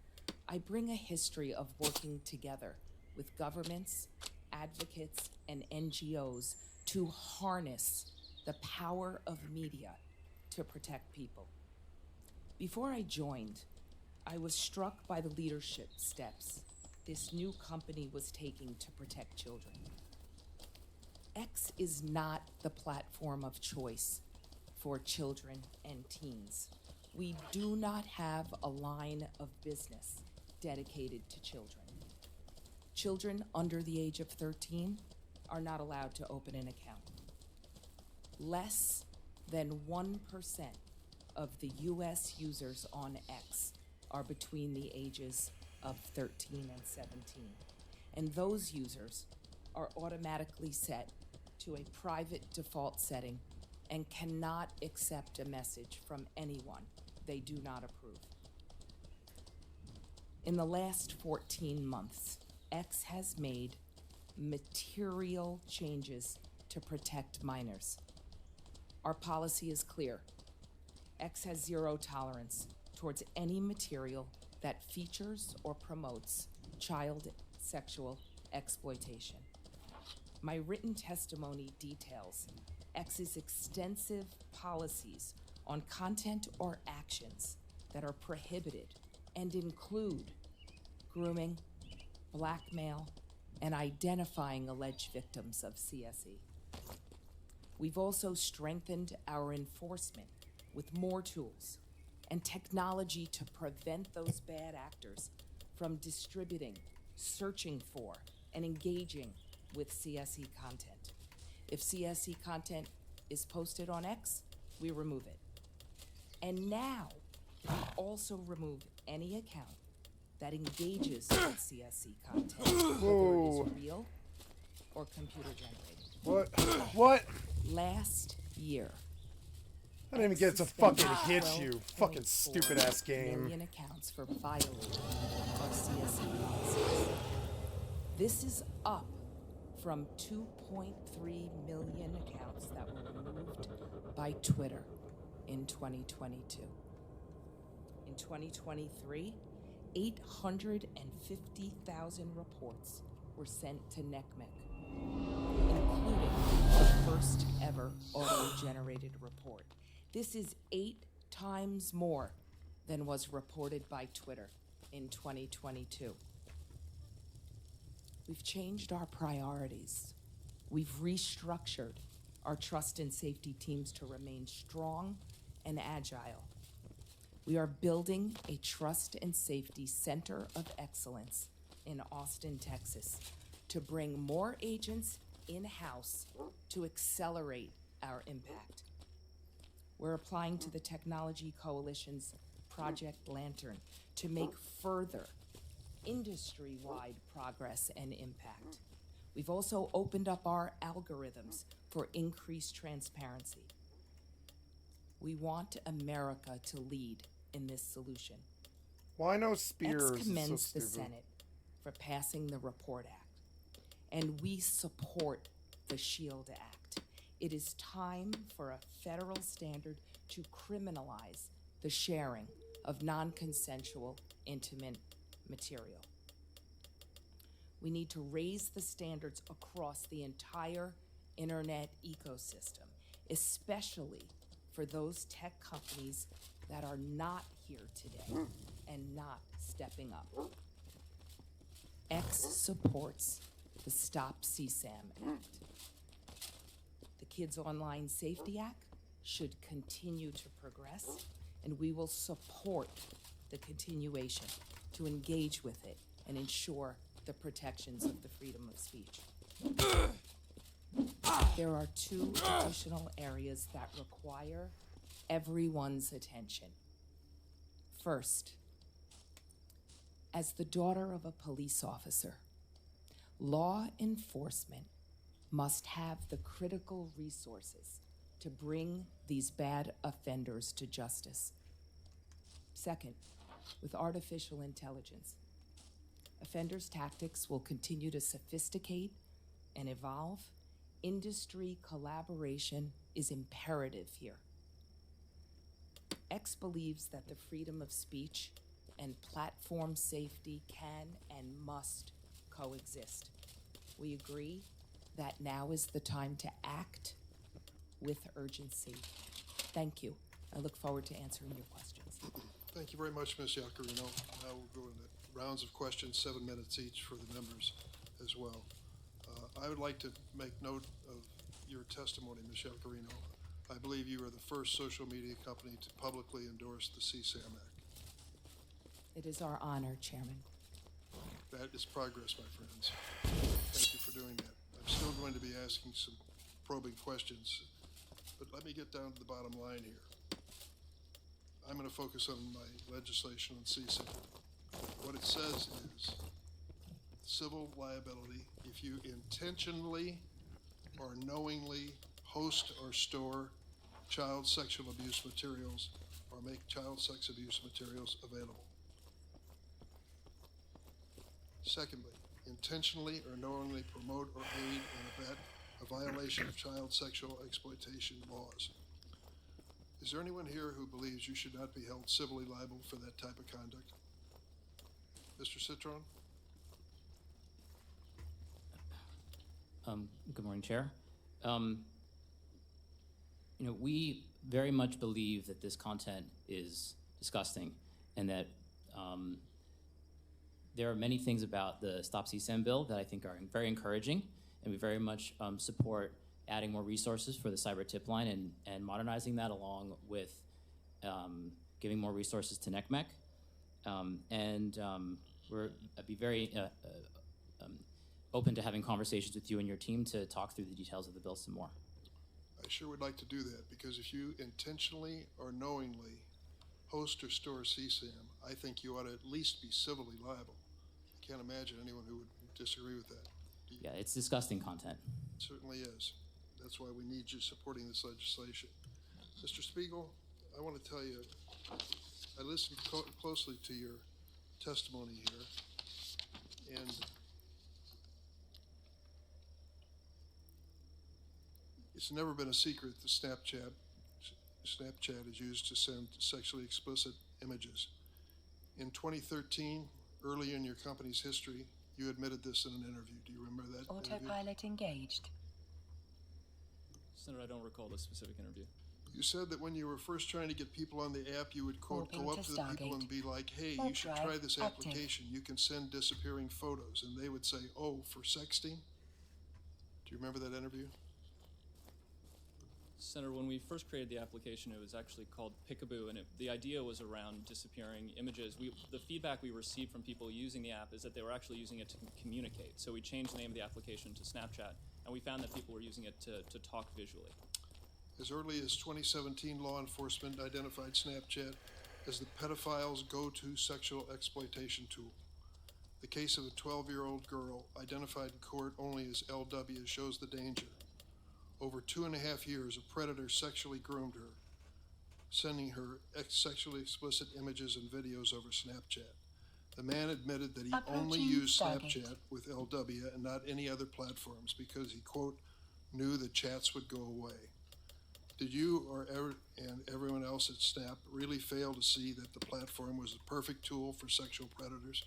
I bring a history of working together with governments, advocates, and NGOs to harness the power of media to protect people. Before I joined, I was struck by the leadership steps this new company was taking to protect children. X is not the platform of choice for children and teens. We do not have a line of business dedicated to children. Children under the age of 13 are not allowed to open an account. Less than 1% of the US users on X are between the ages of 13 and 17. And those users are automatically set to a private default setting and cannot accept a message from anyone they do not approve. In the last 14 months, X has made material changes to protect minors. Our policy is clear. X has zero tolerance towards any material that features or promotes child sexual exploitation. My written testimony details X's extensive policies on content or actions that are prohibited and include grooming, blackmail, and identifying alleged victims of CSE. We've also strengthened our enforcement with more tools and technology to prevent those bad actors from distributing, searching for, and engaging with CSE content. If CSE content is posted on X, we remove it. And now, we also remove any account that engages with CSE content, whether it is real or computer generated. What? Last year, I didn't even get to fucking hit you. Fucking stupid ass game. Million accounts for violating our CSE policies. This is up from 2.3 million accounts that were removed by Twitter in 2022. In 2023, 850,000 reports were sent to NCMEC, including the first generated report. This is 8 times more than was reported by Twitter in 2022. We've changed our priorities. We've restructured our trust and safety teams to remain strong and agile. We are building a trust and safety center of excellence in Austin, Texas, to bring more agents in-house to accelerate our impact. We're applying to the Technology Coalition's Project Lantern to make further industry-wide progress and impact. We've also opened up our algorithms for increased transparency. We want America to lead in this solution. Why no spears? X commends the Senate for passing the Report Act, and we support the SHIELD Act. It is time for a federal standard to criminalize the sharing of non-consensual intimate material. We need to raise the standards across the entire internet ecosystem, especially for those tech companies that are not here today and not stepping up. X supports the Stop CSAM Act. The Kids Online Safety Act should continue to progress, and we will support the continuation to engage with it and ensure the protections of the freedom of speech. There are 2 additional areas that require everyone's attention. First, as the daughter of a police officer, law enforcement must have the critical resources to bring these bad offenders to justice. Second, with artificial intelligence, offenders' tactics will continue to sophisticate and evolve. Industry collaboration is imperative here. X believes that the freedom of speech and platform safety can and must coexist. We agree that now is the time to act with urgency. Thank you. I look forward to answering your questions. Thank you very much, Ms. Yaccarino. Now we'll go into rounds of questions, 7 minutes each for the members as well. I would like to make note of your testimony, Ms. Yaccarino. I believe you are the first social media company to publicly endorse the CSAM Act. It is our honor, Chairman. That is progress, my friends. Thank you for doing that. I'm still going to be asking some probing questions, but let me get down to the bottom line here. I'm going to focus on my legislation on CSAM. What it says is civil liability if you intentionally or knowingly host or store child sexual abuse materials or make child sex abuse materials available. Secondly, intentionally or knowingly promote or aid and abet a violation of child sexual exploitation laws. Is there anyone here who believes you should not be held civilly liable for that type of conduct? Mr. Citron? Good morning, Chair. We very much believe that this content is disgusting and that there are many things about the Stop CSAM bill that I think are very encouraging, and we very much support adding more resources for the cyber tip line and modernizing that along with giving more resources to NECMEC. I'd be very open to having conversations with you and your team to talk through the details of the bill some more. I sure would like to do that, because if you intentionally or knowingly host or store CSAM, I think you ought to at least be civilly liable. I can't imagine anyone who would disagree with that. Yeah, it's disgusting content. It certainly is. That's why we need you supporting this legislation. Mr. Spiegel, I want to tell you, I listened closely to your testimony here, and it's never been a secret that Snapchat is used to send sexually explicit images. In 2013, early in your company's history, you admitted this in an interview. Do you remember that interview? Autopilot engaged. Senator, I don't recall the specific interview. You said that when you were first trying to get people on the app, you would, quote, go up to the people and be like, hey, you should try this application. You can send disappearing photos. And they would say, oh, for sexting? Do you remember that interview? Senator, when we first created the application, it was actually called Pickaboo, and the idea was around disappearing images. The feedback we received from people using the app is that they were actually using it to communicate. So we changed the name of the application to Snapchat, and we found that people were using it to talk visually. As early as 2017, law enforcement identified Snapchat as the pedophile's go-to sexual exploitation tool. The case of a 12-year-old girl, identified in court only as LW, shows the danger. Over 2.5 years, a predator sexually groomed her, sending her sexually explicit images and videos over Snapchat. The man admitted that he only used Snapchat with LW and not any other platforms because he, quote, knew the chats would go away. Did you and everyone else at Snap really fail to see that the platform was the perfect tool for sexual predators?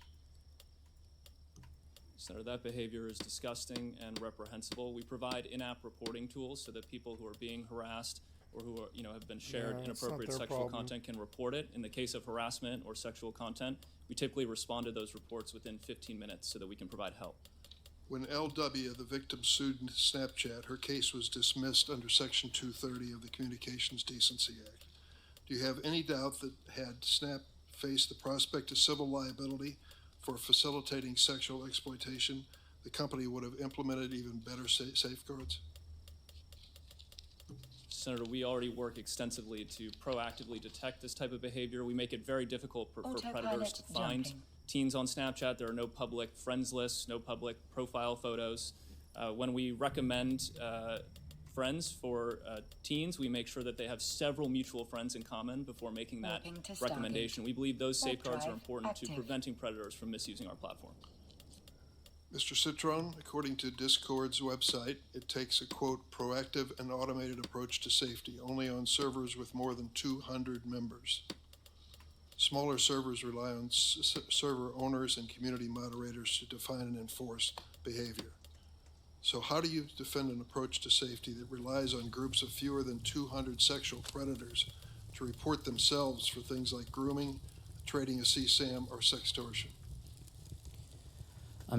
Senator, that behavior is disgusting and reprehensible. We provide in-app reporting tools so that people who are being harassed or who are, have been shared inappropriate sexual content can report it. In the case of harassment or sexual content, we typically respond to those reports within 15 minutes so that we can provide help. When LW, the victim, sued Snapchat, her case was dismissed under Section 230 of the Communications Decency Act. Do you have any doubt that had Snap faced the prospect of civil liability for facilitating sexual exploitation, the company would have implemented even better safeguards? Senator, we already work extensively to proactively detect this type of behavior. We make it very difficult for predators to find teens on Snapchat. There are no public friends lists, no public profile photos. When we recommend friends for teens, we make sure that they have several mutual friends in common before making that recommendation. We believe those safeguards are important to preventing predators from misusing our platform. Mr. Citron, according to Discord's website, it takes a, quote, proactive and automated approach to safety only on servers with more than 200 members. Smaller servers rely on server owners and community moderators to define and enforce behavior. So how do you defend an approach to safety that relies on groups of fewer than 200 sexual predators to report themselves for things like grooming, trading a CSAM, or sextortion?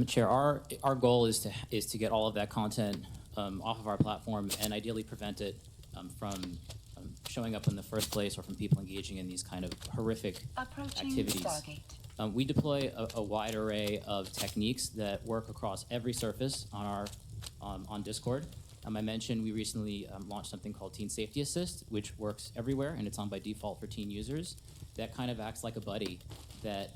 Chair, our goal is to get all of that content off of our platform and ideally prevent it from showing up in the first place or from people engaging in these kind of horrific activities. We deploy a wide array of techniques that work across every surface on Discord. I mentioned we recently launched something called Teen Safety Assist, which works everywhere, and it's on by default for teen users. That kind of acts like a buddy that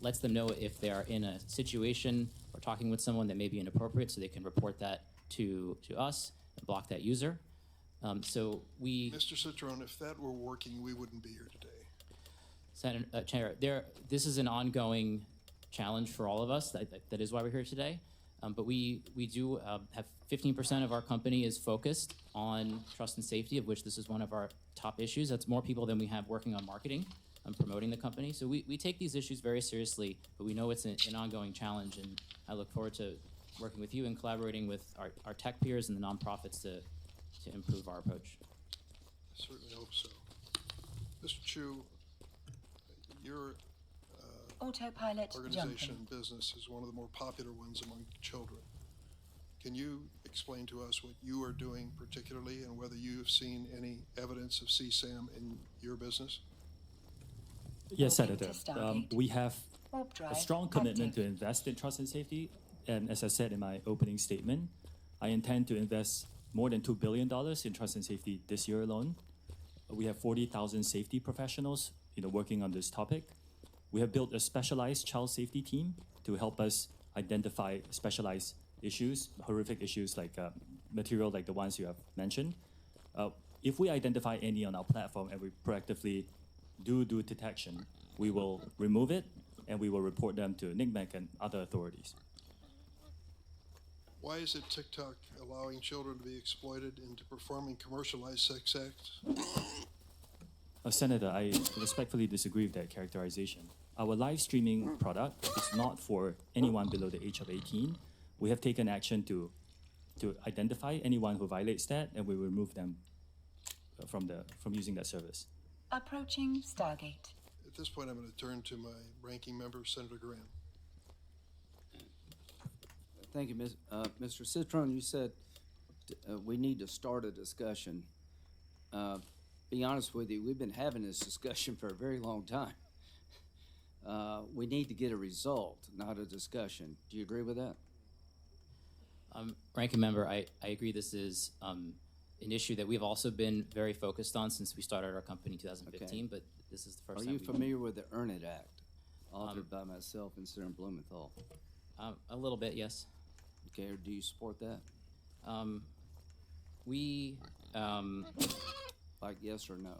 lets them know if they are in a situation or talking with someone that may be inappropriate, so they can report that to us and block that user. Mr. Citron, if that were working, we wouldn't be here today. Senator, Chair, this is an ongoing challenge for all of us. That is why we're here today. But we do have 15% of our company is focused on trust and safety, of which this is one of our top issues. That's more people than we have working on marketing and promoting the company. So we take these issues very seriously, but we know it's an ongoing challenge, and I look forward to working with you and collaborating with our tech peers and the nonprofits to improve our approach. I certainly hope so. Mr. Chu, your autopilot organization and business is one of the more popular ones among children. Can you explain to us what you are doing particularly and whether you have seen any evidence of CSAM in your business? Yes, Senator. We have a strong commitment to invest in trust and safety. And as I said in my opening statement, I intend to invest more than $2 billion in trust and safety this year alone. We have 40,000 safety professionals working on this topic. We have built a specialized child safety team to help us identify specialized issues, horrific issues like material like the ones you have mentioned. If we identify any on our platform and we proactively do detection, we will remove it and we will report them to NCMEC and other authorities. Why is it TikTok allowing children to be exploited into performing commercialized sex acts? Senator, I respectfully disagree with that characterization. Our live streaming product is not for anyone below the age of 18. We have taken action to to identify anyone who violates that, and we will remove them from using that service. Approaching Stargate. At this point, I'm going to turn to my ranking member, Senator Graham. Thank you, Mr. Citron. You said we need to start a discussion. Be honest with you, we've been having this discussion for a very long time. We need to get a result, not a discussion. Do you agree with that? Ranking Member, I agree this is an issue that we've also been very focused on since we started our company in 2015, but this is the first time. Are you familiar with the Earn It Act, authored by myself and Senator Blumenthal? A little bit, yes. Okay, or do you support that? Like yes or no?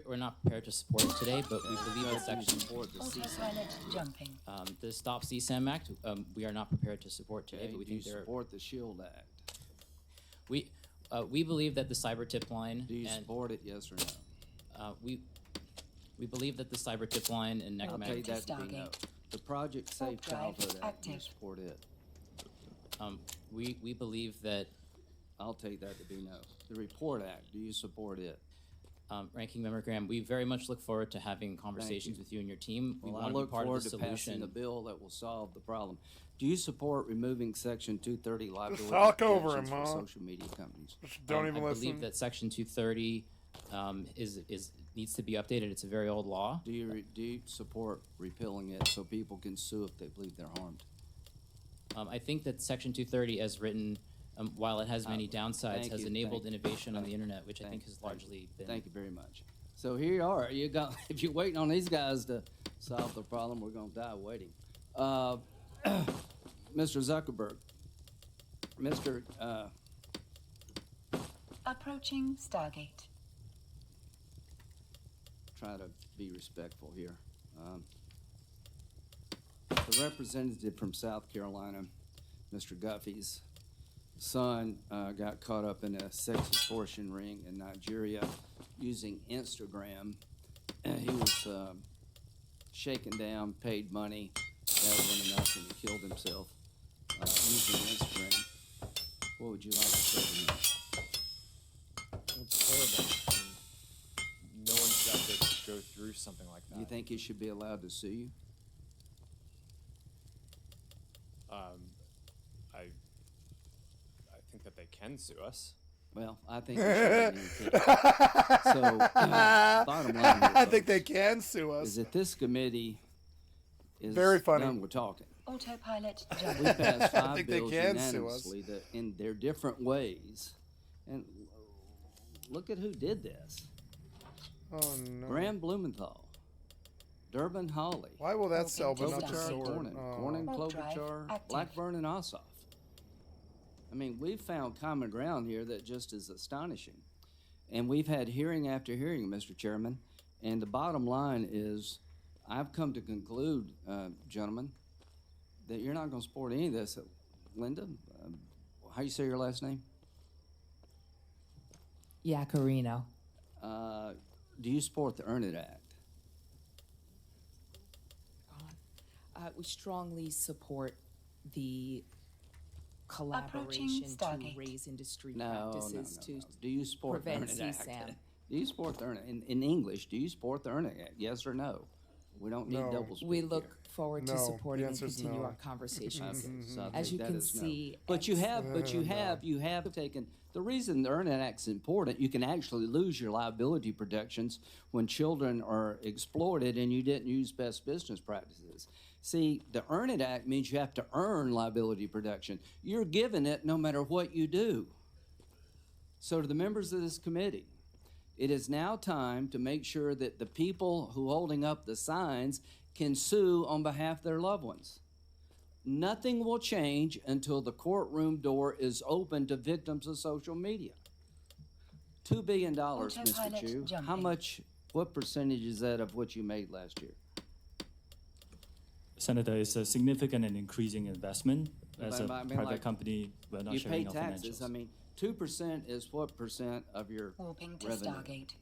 We're not prepared to support it today, but we believe that section support the Autopilot jumping. The Stop CSAM Act, we are not prepared to support today, Okay, but we do you think support the SHIELD Act? We believe that the cyber tip line. Do you support it, yes or no? We believe that the cyber tip line and I'll take that to be no. The Project Safe Childhood Act, do you support it? We believe that. I'll take that to be no. The Report Act, do you support it? Ranking Member Graham, we very much look forward to having conversations with you and your team. We Well, I want to be look part forward of the to solution. passing a bill that will solve the problem. Do you support removing Section 230 liability talk over protections him, for Mom. social media companies? Don't even I listen. believe that Section 230 needs to be updated. It's a very old law. Do you support repealing it so people can sue if they believe they're harmed? I think that Section 230, as written, while it has many downsides, has enabled innovation on the internet, which I think has largely been. Thank you very much. So here you are. You got. If you're waiting on these guys to solve the problem, we're going to die waiting. Mr. Zuckerberg. Mr. Approaching Stargate. Try to be respectful here. The representative from South Carolina, Mr. Guffey's son, got caught up in a sex extortion ring in Nigeria using Instagram. He was shaken down, paid money. That wasn't enough, and he killed himself using Instagram. What would you like to say to him? It's horrible. No one should have to go through something like that. Do you think he should be allowed to sue you? I think that they can sue us. Well, I think they should. So, bottom line here, I think they can sue us. is that this committee is Very funny. done with talking. Autopilot We jumping. passed I 5 think they bills can sue us. unanimously that in their different ways. And look at who did this. Oh no. Graham Blumenthal, Durbin Hawley, Why will that sell but not the Klobuchar sword? Cornyn, Oh. Cornyn Warp drive Klobuchar, active. Blackburn, and Ossoff. I mean, we've found common ground here that just is astonishing. And we've had hearing after hearing, Mr. Chairman. And the bottom line is, I've come to conclude, gentlemen, that you're not going to support any of this. Linda, how you say your last name? Yacarino. Do you support the Earn It Act? We strongly support the collaboration to Stargate. raise industry No. practices to Do you support the Earn prevent It Act? CSAM. Do you support the Earn It? In English, do you support the Earn It Act? Yes or no? We don't need No. double speak We look here. forward to No, supporting the and answer's continue no. our conversations. Okay, so I As think you that can is no. see, But you have taken the reason the Earn It Act's important. You can actually lose your liability protections when children are exploited and you didn't use best business practices. See, the Earn It Act means you have to earn liability protection. You're given it no matter what you do. So to the members of this committee, it is now time to make sure that the people who holding up the signs can sue on behalf of their loved ones. Nothing will change until the courtroom door is open to victims of social media. $2 billion, Mr. Autopilot Chu. How jumping. much, what percentage is that of what you made last year? Senator, it's a significant and increasing investment. As a I mean, private like, company, we're not You sharing pay our taxes. financials. I mean, 2% is what percent of your Warping to revenue? Stargate.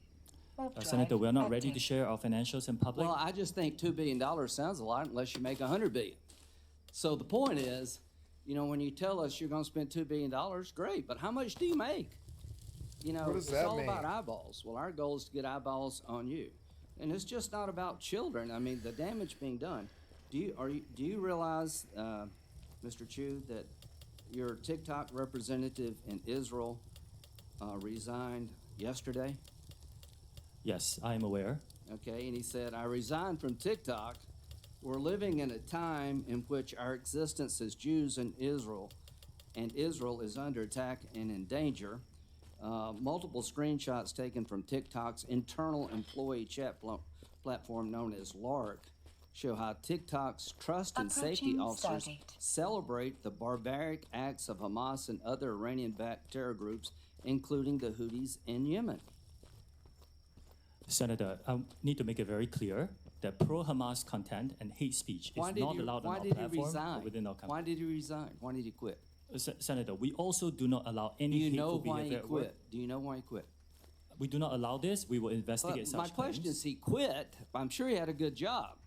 Warp drive Senator, we're not ready to active. share our financials in public. Well, I just think $2 billion sounds a lot unless you make $100 billion. So the point is, You know, when you tell us you're going to spend $2 billion, great, but how much do you make? You know, What does it's that all mean? about eyeballs. Well, our goal is to get eyeballs on you. And it's just not about children. I mean, the damage being done. Do you realize, Mr. Chu, that your TikTok representative in Israel resigned yesterday? Yes, I am aware. Okay, and he said, I resigned from TikTok. We're living in a time in which our existence as Jews in Israel, and Israel is under attack and in danger. Multiple screenshots taken from TikTok's internal employee chat platform known as LARC show how TikTok's trust and safety Approaching officers Stargate. celebrate the barbaric acts of Hamas and other Iranian-backed terror groups, including the Houthis in Yemen. Senator, I need to make it very clear that pro-Hamas content and hate speech is not allowed on our platform or within our company. Why did he resign? Why did he quit? Senator, we also do not allow any Do you know hateful why he behavior at work. quit? Do you know why he quit? We do not allow this. We will investigate But such my question claims. is, he quit. I'm sure he had a good job.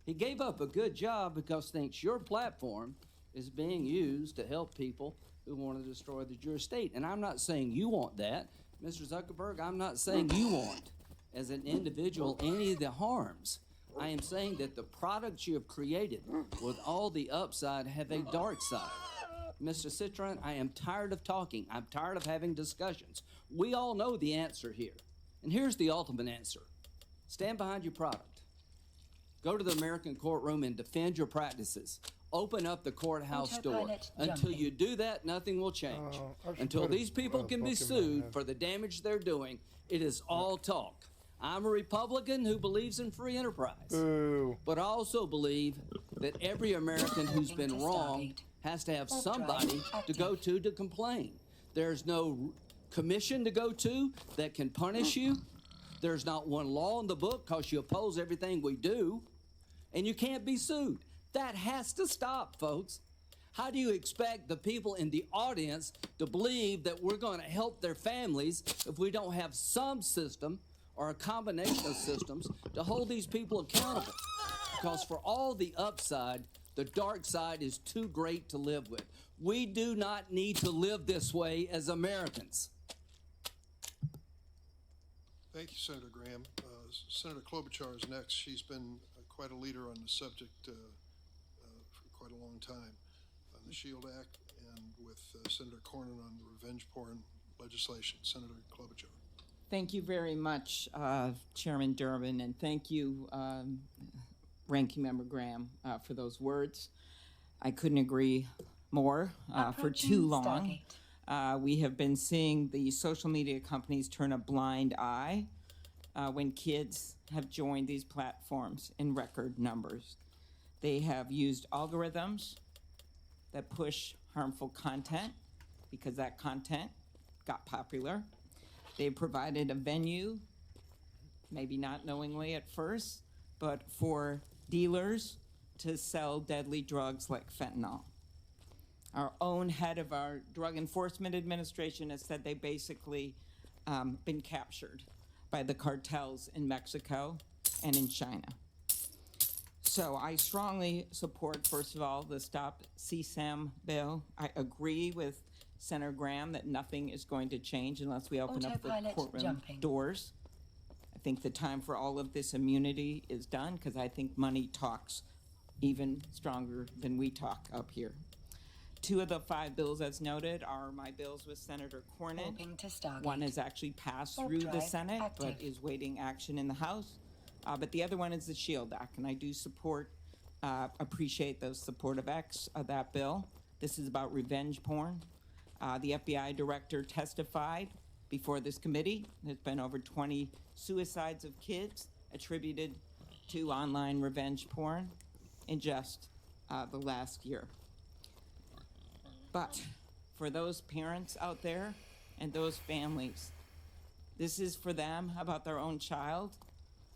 He gave up a good job because thinks your platform is being used to help people who want to destroy the Jewish state. And I'm not saying you want that. Mr. Zuckerberg, I'm not saying you want, as an individual, any of the harms. I am saying that the products you have created with all the upside have a dark side. Mr. Citron, I am tired of talking. I'm tired of having discussions. We all know the answer here. And here's the ultimate answer. Stand behind your product. Go to the American courtroom and defend your practices. Open up the courthouse door. Autopilot Until jumping. you do that, nothing will change. I should Until put these people can be book in my sued head. for the damage they're doing, it is all talk. I'm a Republican who believes in free enterprise. Boo. But I also believe that every American who's been Moving to wronged Stargate. has to have Warp somebody drive to go to complain. There's no commission to go to that can punish you. There's not one law in the book because you oppose everything we do. And you can't be sued. That has to stop, folks. How do you expect the people in the audience to believe that we're going to help their families if we don't have some system or a combination of systems to hold these people accountable? Because for all the upside, the dark side is too great to live with. We do not need to live this way as Americans. Thank you, Senator Graham. Senator Klobuchar is next. She's been quite a leader on the subject for quite a long time on the SHIELD Act and with Senator Cornyn on the revenge porn legislation. Senator Klobuchar. Thank you very much, Chairman Durbin, and thank you, Ranking Member Graham, for those words. I couldn't agree more. For too long, we have been seeing the social media companies turn a blind eye when kids have joined these platforms in record numbers. They have used algorithms that push harmful content because that content got popular. They provided a venue, maybe not knowingly at first, but for dealers to sell deadly drugs like fentanyl. Our own head of our Drug Enforcement Administration has said they basically been captured by the cartels in Mexico and in China. So I strongly support, first of all, the Stop CSAM bill. I agree with Senator Graham that nothing is going to change unless we open up the Autopilot courtroom jumping. doors. I think the time for all of this immunity is done because I think money talks even stronger than we talk up here. 2 of the 5 bills, as noted, are my bills with Senator Cornyn. Warping to Stargate. One has actually passed Warp through the drive Senate, but active. is waiting action in the House. But the other one is the SHIELD Act, and I do support, appreciate those supportive acts of that bill. This is about revenge porn. The FBI director testified before this committee. There's been over 20 suicides of kids attributed to online revenge porn in just the last year. But for those parents out there and those families, this is for them about their own child,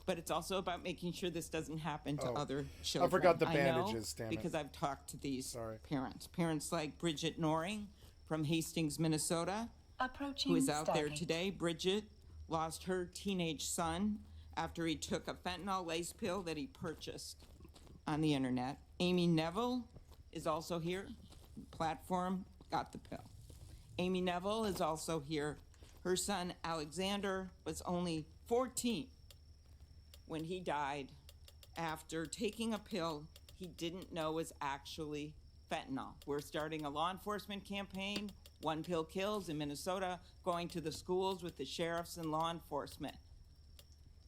but it's also about making sure this doesn't happen to other children. I forgot the know bandages, damn it. because I've talked to these parents. Parents like Bridget Noring from Hastings, Minnesota, Approaching who is out there Stargate. today. Bridget lost her teenage son after he took a fentanyl lace pill that he purchased on the internet. Amy Neville is also here. platform got the pill. Amy Neville is also here. Her son, Alexander, was only 14 when he died after taking a pill he didn't know was actually fentanyl. We're starting a law enforcement campaign, One Pill Kills in Minnesota, going to the schools with the sheriffs and law enforcement.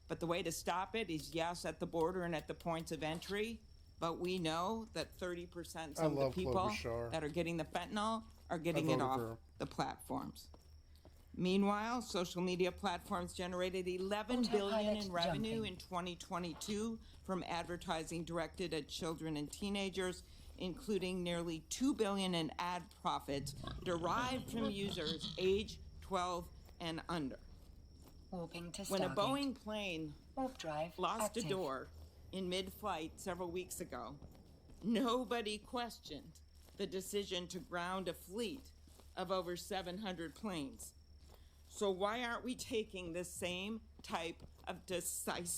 But the way to stop it is, yes, at the border and at the points of entry, but we know that 30% of the people that are getting the fentanyl are getting it off the platforms. Meanwhile, social media platforms generated $11 billion in revenue in 2022 from advertising directed at children and teenagers, including nearly $2 billion in ad profits derived from users age 12 and under. Warping to When a Stargate. Boeing plane Warp drive lost active. a door in mid-flight several weeks ago, nobody questioned the decision to ground a fleet of over 700 planes. So why aren't we taking the same type of decisive